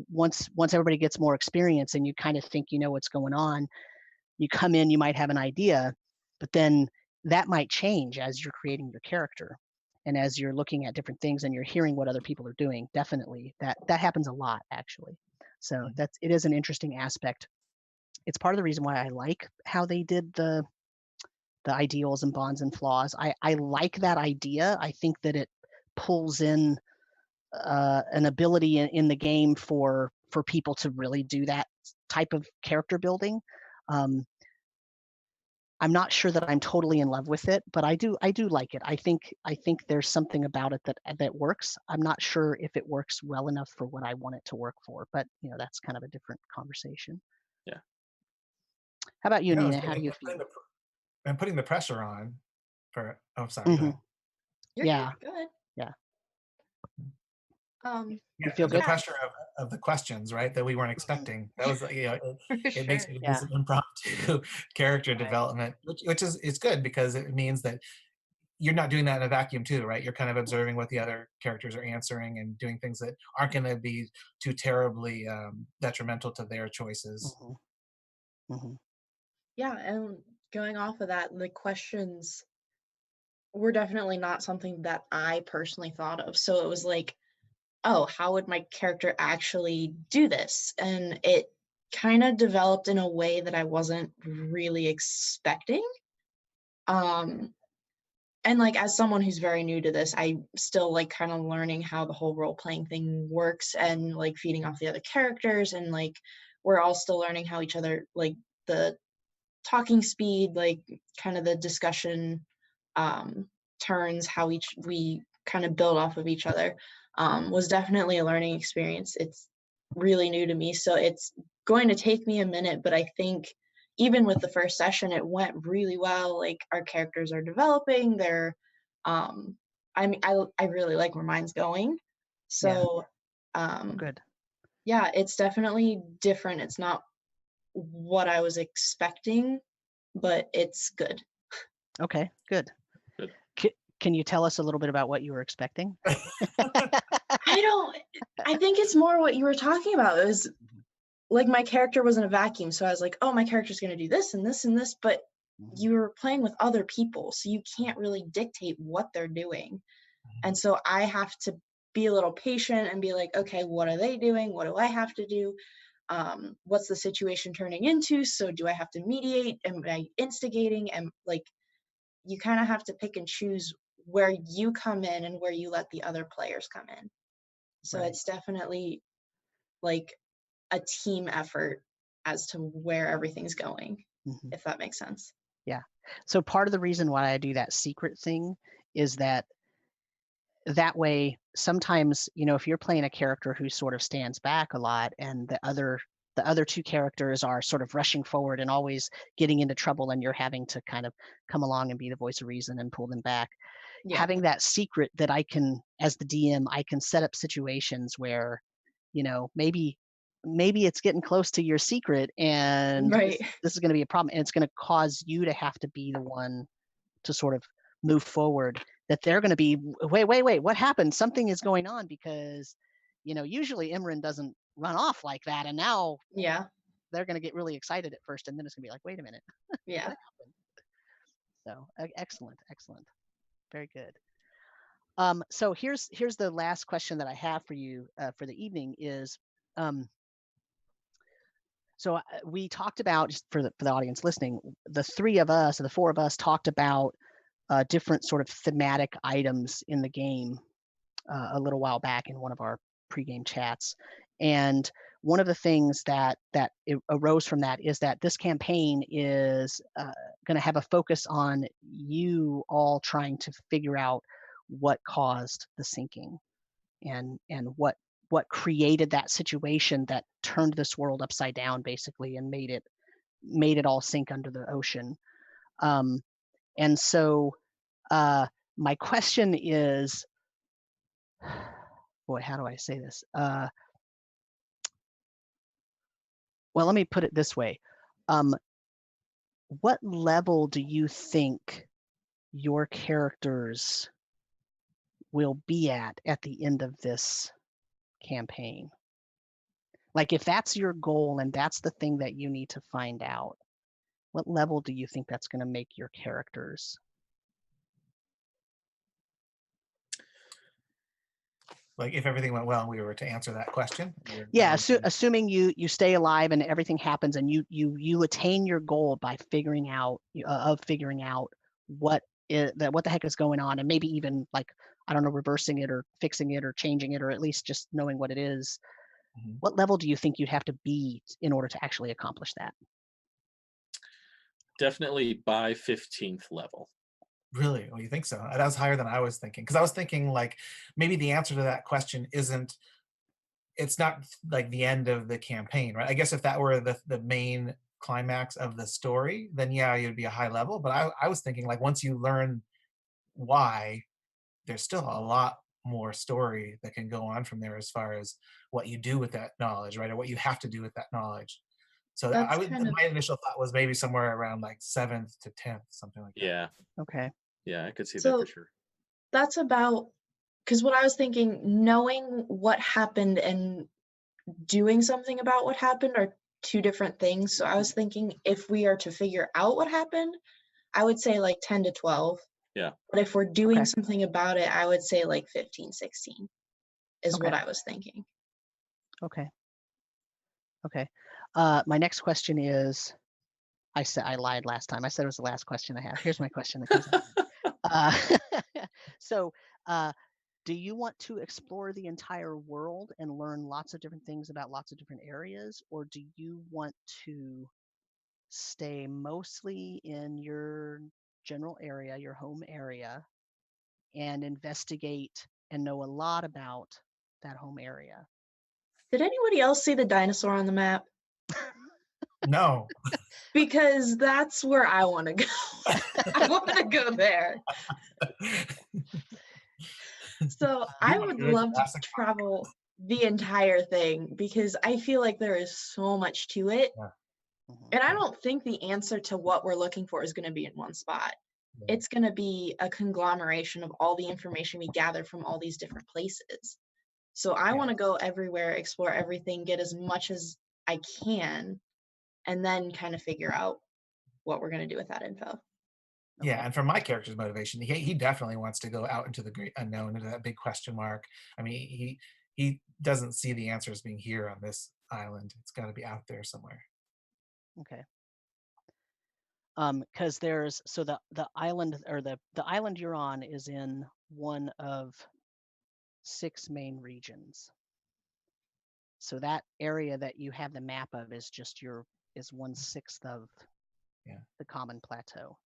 Speaker 1: once everybody gets more experience and you kind of think you know what's going on, you come in, you might have an idea, but then that might change as you're creating your character. And as you're looking at different things and you're hearing what other people are doing, definitely that happens a lot, actually. So it is an interesting aspect. It's part of the reason why I like how they did the ideals and bonds and flaws. I like that idea. I think that it pulls in an ability in the game for people to really do that type of character building. I'm not sure that I'm totally in love with it, but I do like it. I think there's something about it that works. I'm not sure if it works well enough for what I want it to work for, but that's kind of a different conversation.
Speaker 4: Yeah.
Speaker 1: How about you,
Speaker 3: Yeah,
Speaker 1: Nina? How do you feel?
Speaker 3: And putting the pressure on for sorry, go ahead.
Speaker 2: You're
Speaker 1: Yeah.
Speaker 2: good. Go ahead.
Speaker 1: Yeah.
Speaker 3: Yeah,
Speaker 1: feel
Speaker 3: the
Speaker 1: good?
Speaker 3: pressure of the questions, right, that we weren't expecting. That was, it makes
Speaker 2: Sure.
Speaker 3: it
Speaker 1: Yeah.
Speaker 3: this impromptu character
Speaker 1: Right.
Speaker 3: development, which is it's good because it means that you're not doing that in a vacuum too, right? You're kind of observing what the other characters are answering and doing things that aren't going to be too terribly detrimental to their choices.
Speaker 2: Yeah, and going off of that, the questions were definitely not something that I personally thought of. So it was like, oh, how would my character actually do this? And it kind of developed in a way that I wasn't really expecting. And like as someone who's very new to this, I still like kind of learning how the whole role-playing thing works and like feeding off the other characters, and like we're all still learning how each other, like the talking speed, like kind of the discussion turns, how we kind of build off of each other, was definitely a learning experience. It's really new to me, so it's going to take me a minute, but I think even with the first session, it went really well. Like our characters are developing. They're, I mean, I really like where mine's going. So,
Speaker 1: Good.
Speaker 2: yeah, it's definitely different. It's not what I was expecting, but it's good.
Speaker 1: Okay, good.
Speaker 4: Good.
Speaker 1: Can you tell us a little bit about what you were expecting?
Speaker 2: I think it's more what you were talking about. It was like my character was in a vacuum, so I was like, oh, my character's going to do this and this and this, but you were playing with other people, so you can't really dictate what they're doing. And so I have to be a little patient and be like, okay, what are they doing? What do I have to do? What's the situation turning into? So do I have to mediate? Am I instigating? And like, you kind of have to pick and choose where you come in and where you let the other players come in. So
Speaker 1: Right.
Speaker 2: it's definitely like a team effort as to where everything's going, if that makes sense.
Speaker 1: Yeah. So part of the reason why I do that secret thing is that way, sometimes, if you're playing a character who sort of stands back a lot, and the other two characters are sort of rushing forward and always getting into trouble, and you're having to kind of come along and be the voice of reason and pull them back.
Speaker 2: Yeah.
Speaker 1: Having that secret that I can, as the DM, I can set up situations where, maybe it's getting close to your secret, and
Speaker 2: Right.
Speaker 1: this is going to be a problem, and it's going to cause you to have to be the one to sort of move forward, that they're going to be, wait, what happened? Something is going on, because, usually Emmeryn doesn't run off like that. And now
Speaker 2: Yeah.
Speaker 1: they're going to get really excited at first. And then it's going to be like, wait a minute.
Speaker 2: Yeah.
Speaker 1: What happened? So excellent. Very good. So here's the last question that I have for you for the evening is, So we talked about, just for the audience listening, the three of us, or the four of us, talked about different sort of thematic items in the game a little while back in one of our pregame chats. And one of the things that arose from that is that this campaign is going to have a focus on you all trying to figure out what caused the sinking, and what created that situation that turned this world upside down, basically, and made it all sink under the ocean. And so my question is, boy, how do I say this? Well, let me put it this way. What level do you think your characters will be at the end of this campaign? Like, if that's your goal and that's the thing that you need to find out, what level do you think that's going to make your characters?
Speaker 3: Like, if everything went well and we were to answer that question?
Speaker 1: Yeah, assuming you stay alive and everything happens and you attain your goal by figuring out what the heck is going on, and maybe even, like, I don't know, reversing it or fixing it or changing it, or at least just knowing what it is.
Speaker 3: Mm-hmm.
Speaker 1: What level do you think you'd have to be in order to actually accomplish that?
Speaker 4: Definitely by 15th level.
Speaker 3: Really? Well, you think so? That was higher than I was thinking, because I was thinking, like, maybe the answer to that question it's not like the end of the campaign, right? I guess if that were the main climax of the story, then yeah, you'd be a high level. But I was thinking, like, once you learn why, there's still a lot more story that can go on from there as far as what you do with that knowledge, right? Or what you have to do with that knowledge. So my initial thought was maybe somewhere around like 7th to 10th, something like that.
Speaker 4: Yeah.
Speaker 1: Okay.
Speaker 4: Yeah, I could see that for sure.
Speaker 2: That's about, because what I was thinking, knowing what happened and doing something about what happened are two different things. So I was thinking, if we are to figure out what happened, I would say like 10 to 12.
Speaker 4: Yeah.
Speaker 2: But if we're doing something about it, I would say like 15, 16 is
Speaker 1: Okay.
Speaker 2: what I was thinking.
Speaker 1: Okay. My next question is, I lied last time. I said it was the last question I have. Here's my question that comes up. So, do you want to explore the entire world and learn lots of different things about lots of different areas, or do you want to stay mostly in your general area, your home area, and investigate and know a lot about that home area?
Speaker 2: Did anybody else see the dinosaur on the map?
Speaker 3: No.
Speaker 2: Because that's where I want to go. I want to go there. So I would love to travel the entire thing, because I feel like there is so much to it.
Speaker 3: Yeah.
Speaker 2: And I don't think the answer to what we're looking for is going to be in one spot. Yeah. It's going to be a conglomeration of all the information we gather from all these different places. So I want to go everywhere, explore everything, get as much as I can, and then kind of figure out what we're going to do with that info.
Speaker 3: Yeah, and from my character's motivation, he definitely wants to go out into the great unknown, into that big question mark. I mean, he doesn't see the answers being here on this island. It's got to be out there somewhere.
Speaker 1: Okay. Because there's, so the island, or the island you're on is in one of 6 main regions. So that area that you have the map of is just is 1/6 of the common plateau,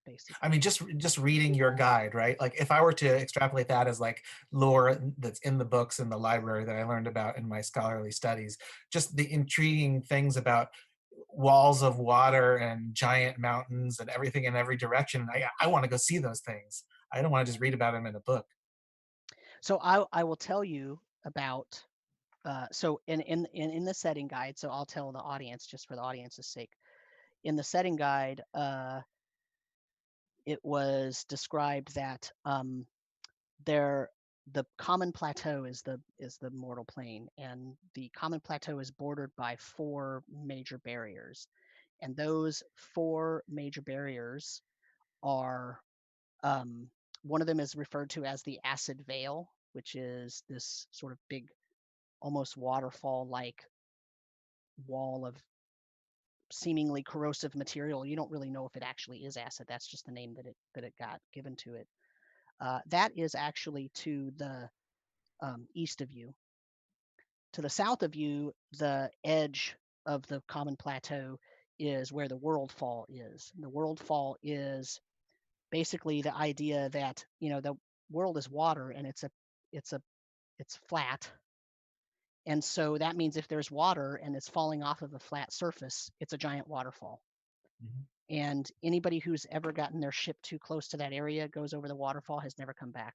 Speaker 1: basically.
Speaker 3: I mean, just reading your guide, right? Like, if I were to extrapolate that as like lore that's in the books in the library that I learned about in my scholarly studies, just the intriguing things about walls of water and giant mountains and everything in every direction. I want to go see those things. I don't want to just read about them in a book.
Speaker 1: So I will tell you about, so in the setting guide, so I'll tell the audience, just for the audience's sake, in the setting guide, it was described that the common plateau is the mortal plane, and the common plateau is bordered by 4 major barriers, and those 4 major barriers are, one of them is referred to as the acid veil, which is this sort of big, almost waterfall like wall of seemingly corrosive material. You don't really know if it actually is acid. That's just the name that it got given to it. That is actually to the east of you. To the south of you, the edge of the common plateau is where the world fall is. The world fall is basically the idea that, you know, the world is water and it's flat. And so that means if there's water and it's falling off of a flat surface, it's a giant waterfall.
Speaker 3: Mhm.
Speaker 1: And anybody who's ever gotten their ship too close to that area, goes over the waterfall, has never come back.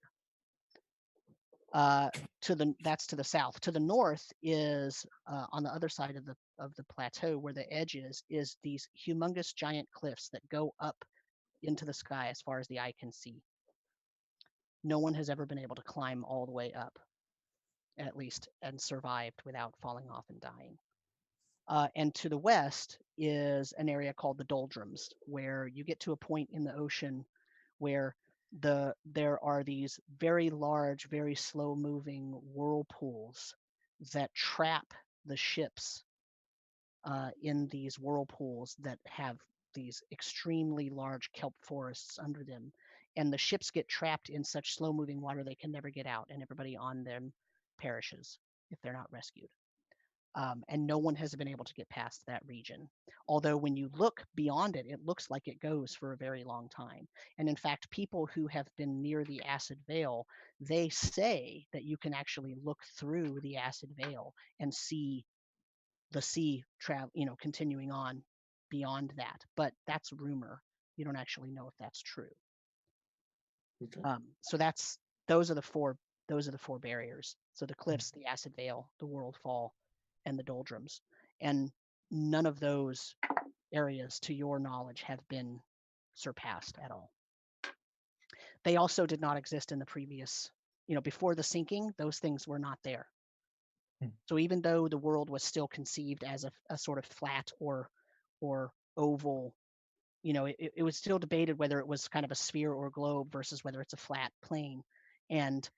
Speaker 1: That's to the south. To the north is on the other side of the plateau where the edge is these humongous giant cliffs that go up into the sky as far as the eye can see. No one has ever been able to climb all the way up, at least, and survived without falling off and dying. And to the west is an area called the doldrums, where you get to a point in the ocean where there are these very large, very slow-moving whirlpools that trap the ships in these whirlpools that have these extremely large kelp forests under them. And the ships get trapped in such slow-moving water they can never get out, and everybody on them perishes if they're not rescued. And no one has been able to get past that region. Although when you look beyond it, it looks like it goes for a very long time. And in fact, people who have been near the acid veil, they say that you can actually look through the acid veil and see the sea continuing on beyond that. But that's rumor. You don't actually know if that's true.
Speaker 4: Okay.
Speaker 1: So those are the four barriers. So the cliffs, the acid veil, the world fall, and the doldrums. And none of those areas, to your knowledge, have been surpassed at all. They also did not exist in the previous, before the sinking, those things were not there. So even though the world was still conceived as a sort of flat or oval, it was still debated whether it was kind of a sphere or a globe versus whether it's a flat plane. And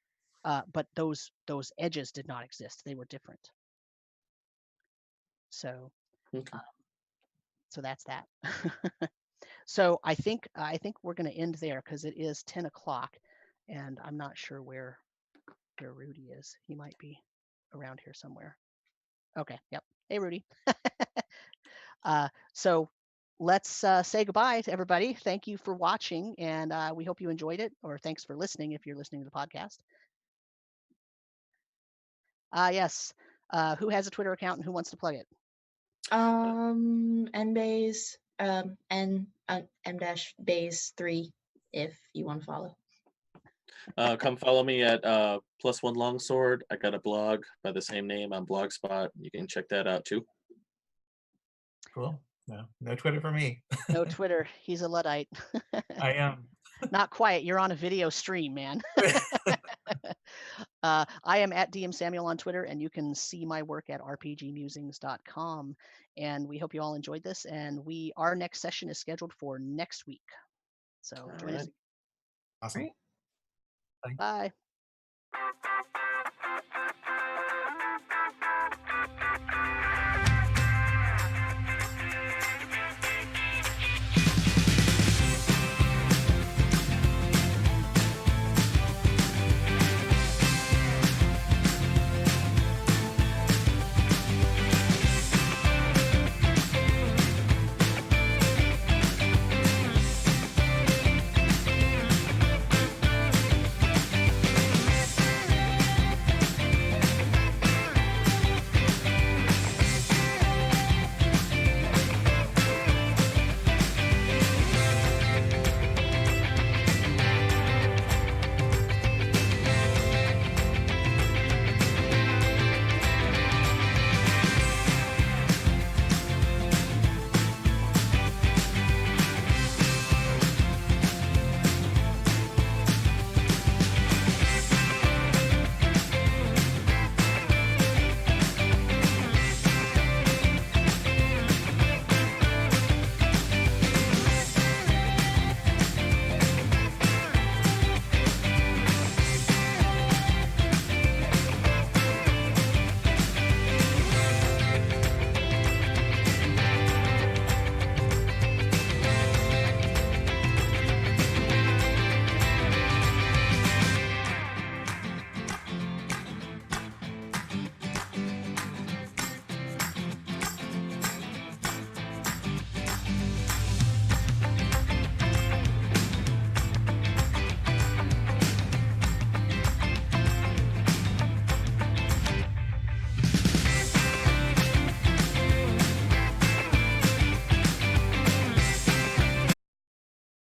Speaker 1: but those edges did not exist. They were different. So
Speaker 4: Okay.
Speaker 1: so that's that. So I think we're going to end there because it is 10 o'clock, and I'm not sure where Rudy is. He might be around here somewhere. Okay. Yep. Hey, Rudy. So let's say goodbye to everybody. Thank you for watching, and we hope you enjoyed it, or thanks for listening if you're listening to the podcast. Yes. Who has a Twitter account and who wants to plug it?
Speaker 2: Nbays, m-bays3 if you want to follow.
Speaker 4: Come follow me at +1 Longsword. I got a blog by the same name on Blogspot. You can check that out too.
Speaker 3: Cool. No Twitter for me.
Speaker 1: No Twitter. He's a Luddite.
Speaker 3: I am.
Speaker 1: Not quiet. You're on a video stream, man. I am at DM Samuel on Twitter, and you can see my work at rpgmusings.com. And we hope you all enjoyed this. And our next session is scheduled for next week. So join us.
Speaker 3: Awesome.
Speaker 2: Right.
Speaker 3: Thanks.
Speaker 1: Bye.